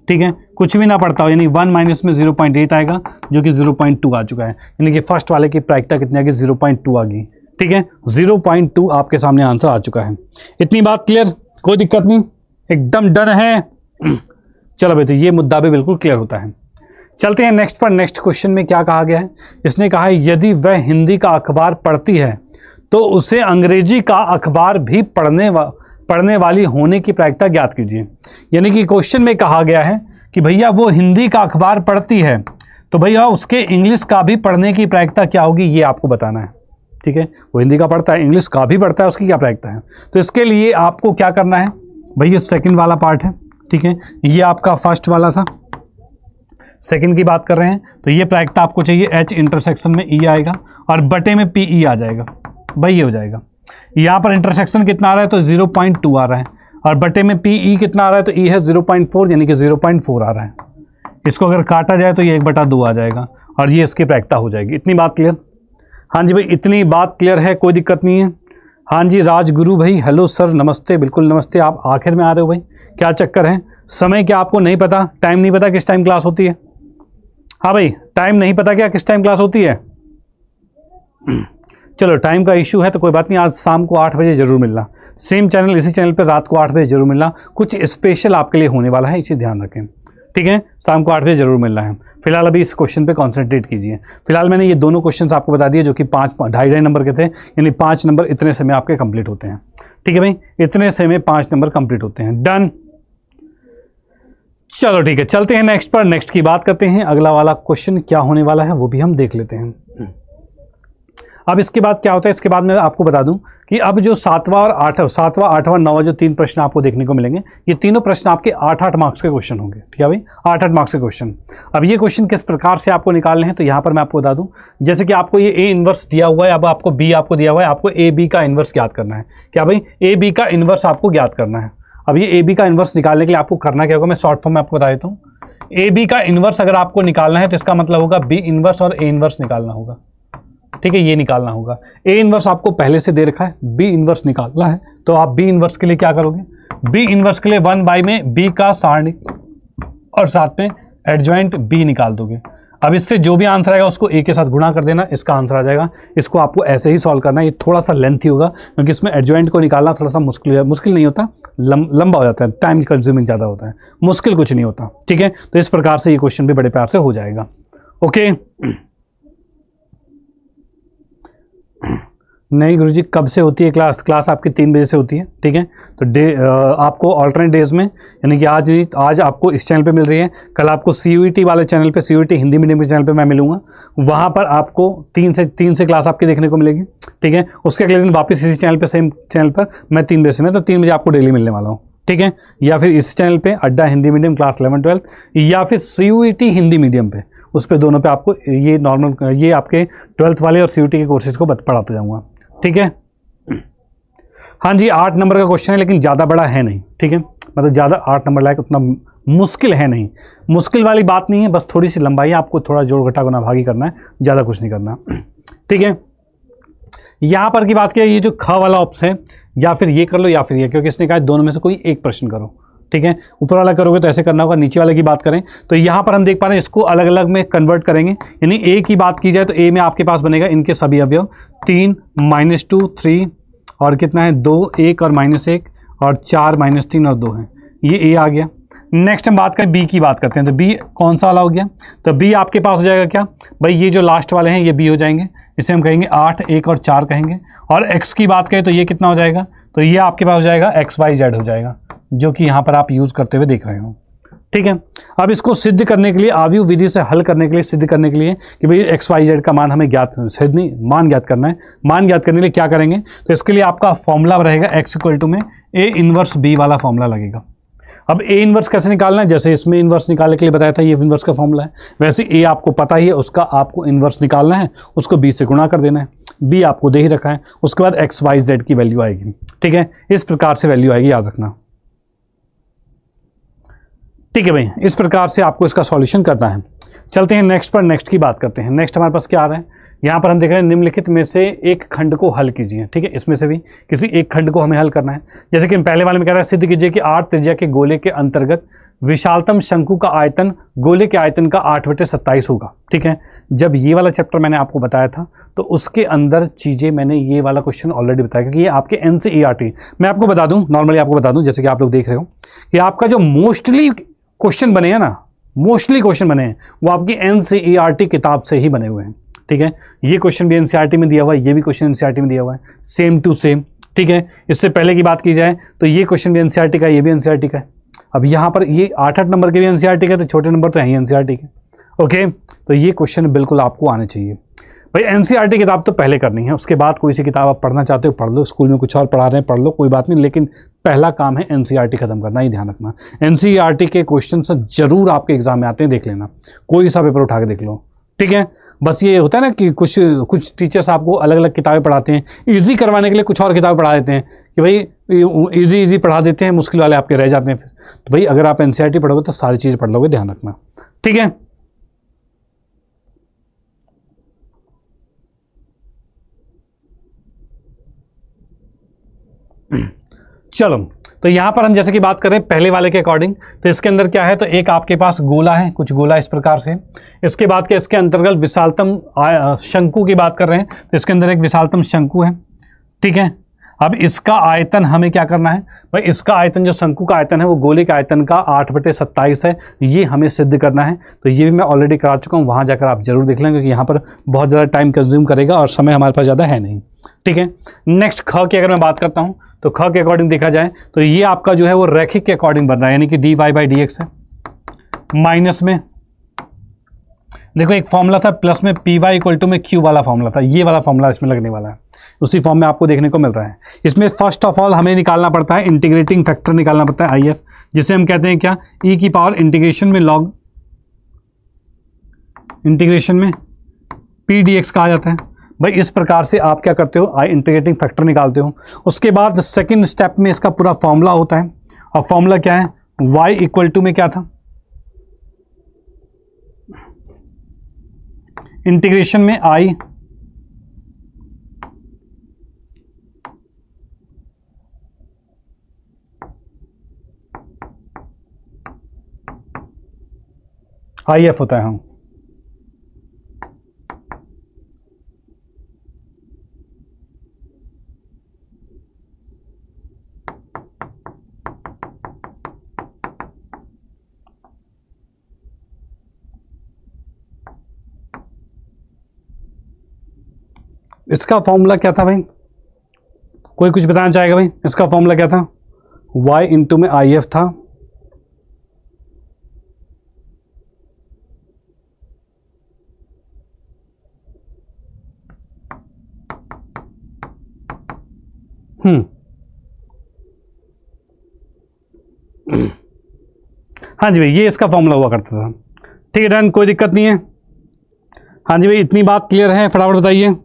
ठीक है, कुछ भी ना पढ़ता हो, यानी 1 माइनस में 0.8 आएगा जो कि 0.2 आ चुका है, यानी कि फर्स्ट वाले की प्रायिकता कितनी आ गई? 0.2 आ गई, ठीक है। 0.2 आपके सामने आंसर आ चुका है। इतनी बात क्लियर? कोई दिक्कत नहीं, एकदम डन है। चलो भाई, तो ये मुद्दा भी बिल्कुल क्लियर होता है। चलते हैं नेक्स्ट पर। नेक्स्ट क्वेश्चन में क्या कहा गया है? इसने कहा है यदि वह हिंदी का अखबार पढ़ती है तो उसे अंग्रेजी का अखबार भी पढ़ने वाली होने की प्रायिकता ज्ञात कीजिए। यानी कि क्वेश्चन में कहा गया है कि भैया वो हिंदी का अखबार पढ़ती है, तो भैया उसके इंग्लिश का भी पढ़ने की प्रायिकता क्या होगी, ये आपको बताना है, ठीक है। वो हिंदी का पढ़ता है, इंग्लिश का भी पढ़ता है, उसकी क्या प्रायिकता है? तो इसके लिए आपको क्या करना है भैया? सेकंड वाला पार्ट है, ठीक है। ये आपका फर्स्ट वाला था, सेकंड की बात कर रहे हैं, तो ये प्रायिकता आपको चाहिए H इंटरसेक्शन में E आएगा और बटे में PE आ जाएगा, भाई ये हो जाएगा। यहाँ पर इंटरसेक्शन कितना आ रहा है? तो 0.2 आ रहा है, और बटे में PE कितना आ रहा है? तो E है 0.4, यानी कि 0.4 आ रहा है। इसको अगर काटा जाए तो ये 1/2 आ जाएगा, और ये इसकी प्रायिकता हो जाएगी। इतनी बात क्लियर? हाँ जी भाई, इतनी बात क्लियर है, कोई दिक्कत नहीं है। हाँ जी राजगुरु भाई, हेलो सर, नमस्ते। बिल्कुल नमस्ते। आप आखिर में आ रहे हो भाई, क्या चक्कर है? समय क्या आपको नहीं पता? टाइम नहीं पता किस टाइम क्लास होती है? हाँ भाई, टाइम नहीं पता क्या किस टाइम क्लास होती है? चलो, टाइम का इशू है तो कोई बात नहीं, आज शाम को 8 बजे जरूर मिलना, सेम चैनल, इसी चैनल पे रात को 8 बजे जरूर मिलना। कुछ स्पेशल आपके लिए होने वाला है, इसे ध्यान रखें, ठीक है। शाम को 8 बजे जरूर मिलना है। फिलहाल अभी इस क्वेश्चन पे कॉन्सेंट्रेट कीजिए। फिलहाल मैंने ये दोनों क्वेश्चन आपको बता दिए जो कि 2.5 नंबर के थे, यानी 5 नंबर इतने समय आपके कंप्लीट होते हैं, ठीक है भाई। इतने समय 5 नंबर कंप्लीट होते हैं। डन। चलो ठीक है, चलते हैं नेक्स्ट पर। नेक्स्ट की बात करते हैं। अगला वाला क्वेश्चन क्या होने वाला है वो भी हम देख लेते हैं। अब इसके बाद क्या होता है? इसके बाद मैं आपको बता दूं कि अब जो 7वां और 8वां 9वां जो 3 प्रश्न आपको देखने को मिलेंगे, ये तीनों प्रश्न आपके 8-8 मार्क्स के क्वेश्चन होंगे, ठीक है भाई, 8-8 मार्क्स के क्वेश्चन। अब ये क्वेश्चन किस प्रकार से आपको निकालने हैं, तो यहाँ पर मैं आपको बता दूं, जैसे कि आपको ये A इनवर्स दिया हुआ है, अब आपको B आपको दिया हुआ है, आपको AB का इनवर्स ज्ञात करना है। क्या भाई? AB का इनवर्स आपको ज्ञात करना है। अब ये AB का इनवर्स निकालने के लिए आपको करना क्या होगा, मैं शॉर्ट फॉर्म में आपको बता देता हूँ। AB का इनवर्स अगर आपको निकालना है तो इसका मतलब होगा B इनवर्स और A इनवर्स निकालना होगा, ठीक है, ये निकालना होगा। A इनवर्स आपको पहले से दे रखा है, B इनवर्स निकालना है, तो आप B इनवर्स के लिए क्या करोगे? B इनवर्स के लिए 1 में B का सारणी और साथ में एडजॉइंट B निकाल दोगे। अब इससे जो भी आंसर आएगा उसको A के साथ गुणा कर देना, इसका आंसर आ जाएगा। इसको आपको ऐसे ही सॉल्व करना है। ये थोड़ा सा लेंथी होगा क्योंकि इसमें एडजॉइंट को निकालना थोड़ा सा मुश्किल नहीं होता, लंबा हो जाता है, टाइम कंज्यूमिंग ज़्यादा होता है, मुश्किल कुछ नहीं होता, ठीक है। तो इस प्रकार से ये क्वेश्चन भी बड़े प्यार से हो जाएगा। ओके, नहीं गुरुजी, कब से होती है क्लास आपकी 3 बजे से होती है, ठीक है। तो आपको ऑल्टरनेट डेज में, यानी कि आज आपको इस चैनल पे मिल रही है, कल आपको CUET वाले चैनल पे, CUET हिंदी मीडियम के चैनल पे मैं मिलूंगा, वहाँ पर आपको 3 से क्लास आपकी देखने को मिलेगी, ठीक है। उसके अगले दिन वापस इसी चैनल पर, सेम चैनल पर मैं 3 बजे से, मैं तो 3 बजे आपको डेली मिलने वाला हूँ, ठीक है। या फिर इस चैनल पे अड्डा हिंदी मीडियम क्लास 11-12, या फिर CUET हिंदी मीडियम पे, उस पे दोनों पे आपको ये नॉर्मल, ये आपके 12th वाले और CUET के कोर्सेज को पढ़ाते जाऊँगा, ठीक है। हाँ जी, 8 नंबर का क्वेश्चन है, लेकिन ज़्यादा बड़ा है नहीं, ठीक है, मतलब ज़्यादा 8 नंबर लायक उतना मुश्किल है नहीं, मुश्किल वाली बात नहीं है, बस थोड़ी सी लंबाई है, आपको थोड़ा जोड़ घटा गुना भागी करना है, ज़्यादा कुछ नहीं करना, ठीक है। यहाँ पर की बात किया, ये जो ख वाला ऑप्शन है, या फिर ये कर लो या फिर ये, क्योंकि इसने कहा दोनों में से कोई एक प्रश्न करो, ठीक है। ऊपर वाला करोगे तो ऐसे करना होगा। नीचे वाले की बात करें तो यहाँ पर हम देख पा रहे हैं, इसको अलग अलग में कन्वर्ट करेंगे, यानी A की बात की जाए तो A में आपके पास बनेगा इनके सभी अवयव 3 -2 3 और कितना है 2 1 और -1 और 4 -3 और 2 है, ये A आ गया। नेक्स्ट हम बात करें B की बात करते हैं, तो B कौन सा वाला हो गया, तो B आपके पास हो जाएगा क्या भाई, ये जो लास्ट वाले हैं ये B हो जाएंगे, इसे हम कहेंगे 8, 1 और 4 कहेंगे। और x की बात करें तो ये कितना हो जाएगा, तो ये आपके पास हो जाएगा XYZ हो जाएगा, जो कि यहाँ पर आप यूज़ करते हुए देख रहे हो। ठीक है, अब इसको सिद्ध करने के लिए, आव्यूह विधि से हल करने के लिए, सिद्ध करने के लिए कि भाई XYZ का मान हमें ज्ञात, सिद्ध नहीं, मान ज्ञात करना है। मान ज्ञात करने के लिए क्या करेंगे, तो इसके लिए आपका फॉर्मूला रहेगा x इक्वल टू में A इनवर्स B वाला फॉर्मूला लगेगा। अब A इनवर्स कैसे निकालना है, जैसे इसमें इनवर्स निकालने के लिए बताया था, ये इनवर्स का फॉर्मूला है, वैसे A आपको पता ही है, उसका आपको इनवर्स निकालना है, उसको B से गुणा कर देना है, B आपको दे ही रखा है, उसके बाद XYZ की वैल्यू आएगी। ठीक है, इस प्रकार से वैल्यू आएगी, याद रखना। ठीक है भाई, इस प्रकार से आपको इसका सॉल्यूशन करना है। चलते हैं नेक्स्ट पर, नेक्स्ट की बात करते हैं। नेक्स्ट हमारे पास क्या आ रहा है, यहाँ पर हम देख रहे हैं निम्नलिखित में से एक खंड को हल कीजिए। ठीक है, इसमें से भी किसी एक खंड को हमें हल करना है। जैसे कि हम पहले वाले में कह रहा है, सिद्ध कीजिए कि 8 त्रिज्या के गोले के अंतर्गत विशालतम शंकु का आयतन गोले के आयतन का 8/27 होगा। ठीक है, जब ये वाला चैप्टर मैंने आपको बताया था तो उसके अंदर चीज़ें मैंने ये वाला क्वेश्चन ऑलरेडी बताया, क्योंकि ये आपके NCERT, मैं आपको बता दूं, नॉर्मली आपको बता दूं, जैसे कि आप लोग देख रहे हो कि आपका जो मोस्टली क्वेश्चन बने हैं ना, मोस्टली क्वेश्चन बने हैं वो आपकी NCERT किताब से ही बने हुए हैं। ठीक है, ये क्वेश्चन भी NCERT में दिया हुआ है, ये भी क्वेश्चन NCERT में दिया हुआ है, सेम टू सेम। ठीक है, इससे पहले की बात की जाए तो ये क्वेश्चन भी NCERT का है, ये भी NCERT का है। अब यहाँ पर ये 8-8 नंबर के भी NCERT का, तो छोटे नंबर तो है ही NCERT के। ओके, तो ये क्वेश्चन बिल्कुल आपको आने चाहिए भाई। NCERT किताब तो पहले करनी है, उसके बाद कोई सी किताब आप पढ़ना चाहते हो पढ़ लो, स्कूल में कुछ और पढ़ा रहे हैं पढ़ लो, कोई बात नहीं, लेकिन पहला काम है NCERT खत्म करना, ही ध्यान रखना। NCERT के क्वेश्चन जरूर आपके एग्जाम में आते हैं, देख लेना, कोई सा पेपर उठा के देख लो। ठीक है, बस ये होता है ना कि कुछ टीचर्स आपको अलग अलग किताबें पढ़ाते हैं, इजी करवाने के लिए कुछ और किताबें पढ़ा देते हैं कि भाई इजी पढ़ा देते हैं, मुश्किल वाले आपके रह जाते हैं फिर। तो भाई अगर आप NCERT पढ़ोगे तो सारी चीज़ें पढ़ लोगे, ध्यान रखना। ठीक है, चलो, तो यहां पर हम जैसे कि बात कर रहे हैं पहले वाले के अकॉर्डिंग, तो इसके अंदर क्या है, तो एक आपके पास गोला है, कुछ गोला इस प्रकार से। इसके बाद के इसके अंतर्गत विशालतम शंकु की बात कर रहे हैं, तो इसके अंदर एक विशालतम शंकु है। ठीक है, अब इसका आयतन हमें क्या करना है भाई, इसका आयतन जो शंकु का आयतन है वो गोले के आयतन का 8/27 है, ये हमें सिद्ध करना है। तो ये भी मैं ऑलरेडी करा चुका हूँ, वहाँ जाकर आप जरूर देख लें, क्योंकि यहाँ पर बहुत ज़्यादा टाइम कंज्यूम करेगा और समय हमारे पास ज़्यादा है नहीं। ठीक है, नेक्स्ट ख की अगर मैं बात करता हूँ तो ख के अकॉर्डिंग देखा जाए तो ये आपका जो है वो रैखिक के अकॉर्डिंग बन रहा है, यानी कि dy/dx है। माइनस में देखो एक फॉर्मूला था, प्लस में py इक्वल टू में q वाला फॉर्मूला था, ये वाला फॉर्मूला इसमें लगने वाला है, उसी फॉर्म में आपको देखने को मिल रहा है। इसमें फर्स्ट ऑफ ऑल हमें निकालना पड़ता है इंटीग्रेटिंग फैक्टर, निकालना पड़ता है IF, जिसे हम कहते हैं क्या, e की पावर इंटीग्रेशन में log इंटीग्रेशन में pdx कहा जाता है। भाई इस प्रकार से आप क्या करते हो, इंटीग्रेटिंग फैक्टर निकालते हो। उसके बाद सेकंड स्टेप में इसका पूरा फॉर्मूला होता है, और फॉर्मूला क्या है, y इक्वल टू में क्या था, इंटीग्रेशन में IF होता है। हाँ, इसका फॉर्मूला क्या था भाई, कोई कुछ बताना चाहेगा भाई, इसका फॉर्मूला क्या था, y इंटू में IF था, हाँ जी भाई, ये इसका फॉर्मूला हुआ करता था। ठीक है डन, कोई दिक्कत नहीं है। हाँ जी भाई, इतनी बात क्लियर है, फटाफट बताइए।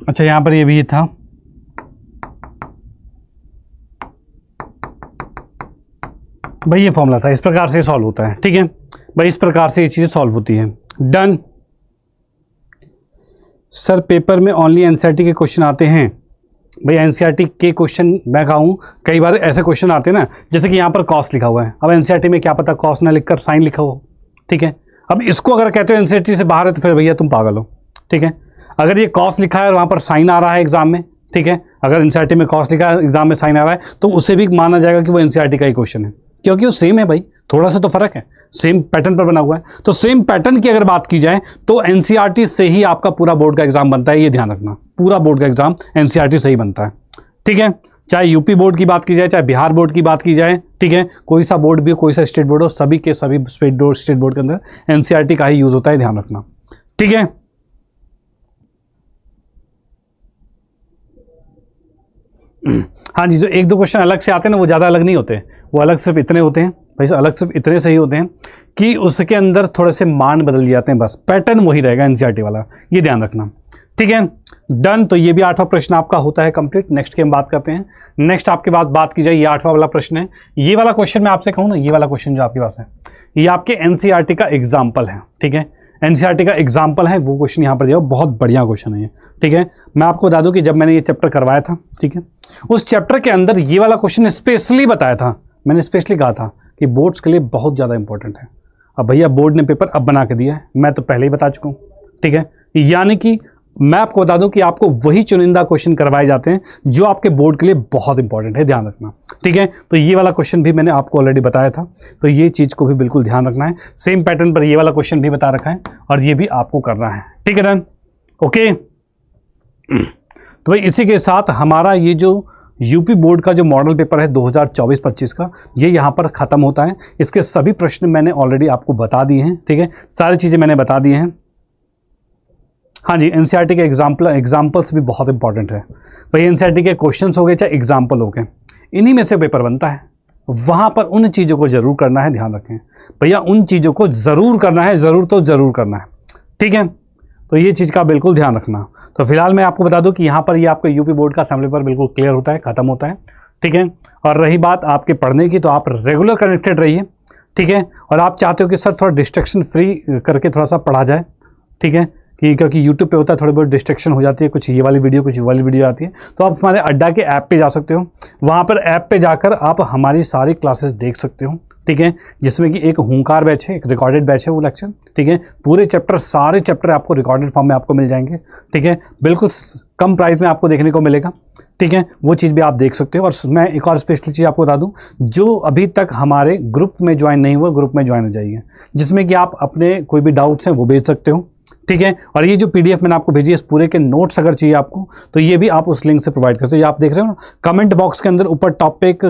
अच्छा, यहाँ पर ये भी था, भाई ये फॉर्मूला था, इस प्रकार से सॉल्व होता है। ठीक है भाई, इस प्रकार से ये चीज़ें सॉल्व होती हैं। डन। सर पेपर में ओनली एनसीईआरटी के क्वेश्चन आते हैं। भाई एनसीईआरटी के क्वेश्चन मैं कहूँ कई बार ऐसे क्वेश्चन आते हैं ना, जैसे कि यहाँ पर कॉस्ट लिखा हुआ है, अब एनसीईआरटी में क्या पता कॉस्ट ना लिखकर साइन लिखा हो। ठीक है, अब इसको अगर कहते हो एनसीईआरटी से बाहर है तो फिर भैया तुम पागल हो। ठीक है, अगर ये कॉस्ट लिखा है और वहाँ पर साइन आ रहा है एग्जाम में, ठीक है, अगर एनसीईआरटी में कॉस्ट लिखा है एग्जाम में साइन आ रहा है तो उसे भी माना जाएगा कि वो एनसीईआरटी का ही क्वेश्चन है, क्योंकि वो सेम है भाई, थोड़ा सा तो फर्क है, सेम पैटर्न पर बना हुआ है। तो सेम पैटर्न की अगर बात की जाए तो एनसीईआरटी से ही आपका पूरा बोर्ड का एग्जाम बनता है, ये ध्यान रखना, पूरा बोर्ड का एग्जाम एनसीईआरटी से ही बनता है। ठीक है, चाहे यूपी बोर्ड की बात की जाए, चाहे बिहार बोर्ड की बात की जाए, ठीक है, कोई सा बोर्ड भी हो, कोई सा स्टेट बोर्ड हो, सभी के सभी स्टेट बोर्ड के अंदर एनसीईआरटी का ही यूज होता है, ध्यान रखना। ठीक है, हाँ जी, जो एक दो क्वेश्चन अलग से आते हैं ना वो ज़्यादा अलग नहीं होते, वो अलग सिर्फ इतने होते हैं भाई, अलग सिर्फ इतने सही होते हैं कि उसके अंदर थोड़े से मान बदल दिए जाते हैं, बस पैटर्न वही रहेगा एनसीईआरटी वाला, ये ध्यान रखना। ठीक है, डन। तो ये भी 8वां प्रश्न आपका होता है कंप्लीट। नेक्स्ट की हम बात करते हैं। नेक्स्ट आपके बात की जाए, ये 8वां वाला प्रश्न है। ये वाला क्वेश्चन मैं आपसे कहूँ ना, ये वाला क्वेश्चन जो आपके पास है ये आपके एनसीईआरटी का एग्जाम्पल है। ठीक है, एनसीईआरटी का एग्जाम्पल है, वो क्वेश्चन यहाँ पर दिया, बहुत बढ़िया क्वेश्चन है ये। ठीक है, मैं आपको बता दूं कि जब मैंने ये चैप्टर करवाया था, ठीक है, उस चैप्टर के अंदर ये वाला क्वेश्चन स्पेशली बताया था, मैंने स्पेशली कहा था कि बोर्ड्स के लिए बहुत ज़्यादा इंपॉर्टेंट है। अब भैया बोर्ड ने पेपर अब बना के दिया है, मैं तो पहले ही बता चुका हूँ। ठीक है, यानी कि मैं आपको बता दूं कि आपको वही चुनिंदा क्वेश्चन करवाए जाते हैं जो आपके बोर्ड के लिए बहुत इंपॉर्टेंट है, ध्यान रखना। ठीक है, तो ये वाला क्वेश्चन भी मैंने आपको ऑलरेडी बताया था, तो ये चीज़ को भी बिल्कुल ध्यान रखना है। सेम पैटर्न पर ये वाला क्वेश्चन भी बता रखा है और ये भी आपको करना है। ठीक है, डन, ओके। तो भाई इसी के साथ हमारा ये जो यूपी बोर्ड का जो मॉडल पेपर है 2024-25 का, ये यहाँ पर ख़त्म होता है। इसके सभी प्रश्न मैंने ऑलरेडी आपको बता दिए हैं। ठीक है, सारी चीज़ें मैंने बता दी हैं। हाँ जी, एनसीईआरटी के एग्जाम्पल्स भी बहुत इंपॉर्टेंट है भाई। एनसीईआरटी के क्वेश्चंस हो गए चाहे एग्जाम्पल हो गए, इन्हीं में से पेपर बनता है, वहाँ पर उन चीज़ों को ज़रूर करना है, ध्यान रखें भैया, उन चीज़ों को ज़रूर करना है, ज़रूर करना है। ठीक है, तो ये चीज़ का बिल्कुल ध्यान रखना। तो फिलहाल मैं आपको बता दूं कि यहाँ पर ये आपका यूपी बोर्ड का असेंबली पेपर बिल्कुल क्लियर होता है, ख़त्म होता है। ठीक है, और रही बात आपके पढ़ने की, तो आप रेगुलर कनेक्टेड रहिए। ठीक है, और आप चाहते हो कि सर थोड़ा डिस्ट्रैक्शन फ्री करके थोड़ा सा पढ़ा जाए, ठीक है, कि क्योंकि यूट्यूब पे होता है थोड़ी बहुत डिस्ट्रैक्शन हो जाती है, कुछ ये वाली वीडियो कुछ ये वाली वीडियो आती है, तो आप हमारे अड्डा के ऐप पे जा सकते हो। वहाँ पर ऐप पे जाकर आप हमारी सारी क्लासेस देख सकते हो। ठीक है, जिसमें कि एक हुंकार बैच है, एक रिकॉर्डेड बैच है वो लेक्चर। ठीक है, पूरे चैप्टर, सारे चैप्टर आपको रिकॉर्डेड फॉर्म में आपको मिल जाएंगे। ठीक है, बिल्कुल कम प्राइस में आपको देखने को मिलेगा। ठीक है, वो चीज़ भी आप देख सकते हो। और मैं एक और स्पेशल चीज़ आपको बता दूं, जो अभी तक हमारे ग्रुप में ज्वाइन नहीं हुआ, ग्रुप में ज्वाइन हो जाइए, जिसमें कि आप अपने कोई भी डाउट्स हैं वो भेज सकते हो। ठीक है, और ये जो पीडीएफ मैंने आपको भेजी है, इस पूरे के नोट्स अगर चाहिए आपको, तो ये भी आप उस लिंक से प्रोवाइड करते हो। ये आप देख रहे हो ना, कमेंट बॉक्स के अंदर ऊपर टॉप पे एक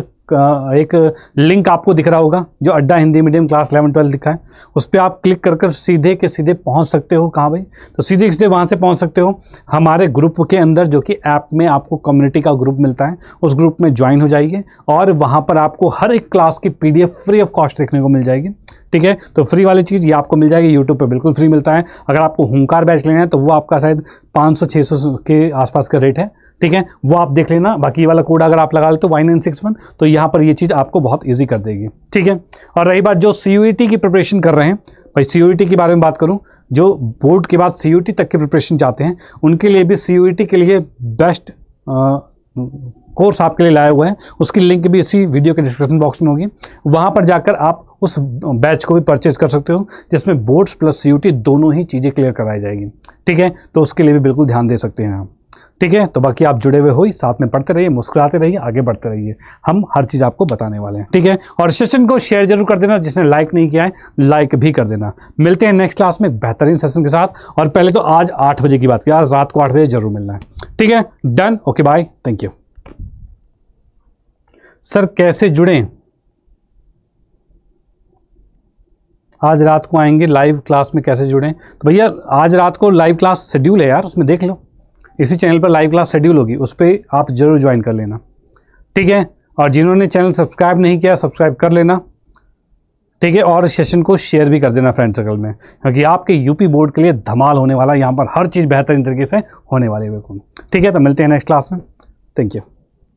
लिंक आपको दिख रहा होगा जो अड्डा हिंदी मीडियम क्लास 11-12 लिखा है, उस पर आप क्लिक कर सीधे के सीधे पहुंच सकते हो। कहाँ भाई? तो सीधे सीधे वहां से पहुंच सकते हो हमारे ग्रुप के अंदर, जो कि ऐप में आपको कम्युनिटी का ग्रुप मिलता है, उस ग्रुप में ज्वाइन हो जाइए और वहां पर आपको हर एक क्लास की पीडीएफ फ्री ऑफ कॉस्ट देखने को मिल जाएगी। ठीक है, तो फ्री वाली चीज़ ये आपको मिल जाएगी, यूट्यूब पे बिल्कुल फ्री मिलता है। अगर आपको हुंकार बैच लेना है तो वो आपका शायद 500-600 के आसपास का रेट है। ठीक है, वो आप देख लेना। बाकी ये वाला कोड अगर आप लगा लेते हो Y961, तो यहाँ पर ये चीज़ आपको बहुत ईजी कर देगी। ठीक है, और रही बात जो CUET की प्रिपरेशन कर रहे हैं, भाई CUET के बारे में बात करूँ, जो बोर्ड के बाद CUET तक की प्रिपरेशन चाहते हैं, उनके लिए भी CUET के लिए बेस्ट कोर्स आपके लिए लाया हुआ है। उसकी लिंक भी इसी वीडियो के डिस्क्रिप्शन बॉक्स में होगी, वहाँ पर जाकर आप उस बैच को भी परचेज कर सकते हो, जिसमें बोर्ड्स प्लस CUET दोनों ही चीज़ें क्लियर कराई जाएगी। ठीक है, तो उसके लिए भी बिल्कुल ध्यान दे सकते हैं आप। ठीक है, तो बाकी आप जुड़े हुए हो, साथ में पढ़ते रहिए, मुस्कुराते रहिए, आगे बढ़ते रहिए, हम हर चीज़ आपको बताने वाले हैं। ठीक है, और सेशन को शेयर जरूर कर देना, जिसने लाइक नहीं किया है लाइक भी कर देना। मिलते हैं नेक्स्ट क्लास में एक बेहतरीन सेशन के साथ। और पहले तो आज 8 बजे की बात की, आज रात को 8 बजे जरूर मिलना है। ठीक है, done, okay, bye, thank you. Sir कैसे जुड़ें? आज रात को आएंगे लाइव क्लास में, कैसे जुड़ें? तो भैया आज रात को लाइव क्लास शेड्यूल है यार, उसमें देख लो, इसी चैनल पर लाइव क्लास शेड्यूल होगी, उस पर आप जरूर ज्वाइन कर लेना। ठीक है, और जिन्होंने चैनल सब्सक्राइब नहीं किया सब्सक्राइब कर लेना। ठीक है, और सेशन को शेयर भी कर देना फ्रेंड सर्कल में, क्योंकि आपके यूपी बोर्ड के लिए धमाल होने वाला है, यहाँ पर हर चीज़ बेहतरीन तरीके से होने वाली है। बिल्कुल ठीक है, तो मिलते हैं नेक्स्ट क्लास में। Thank you.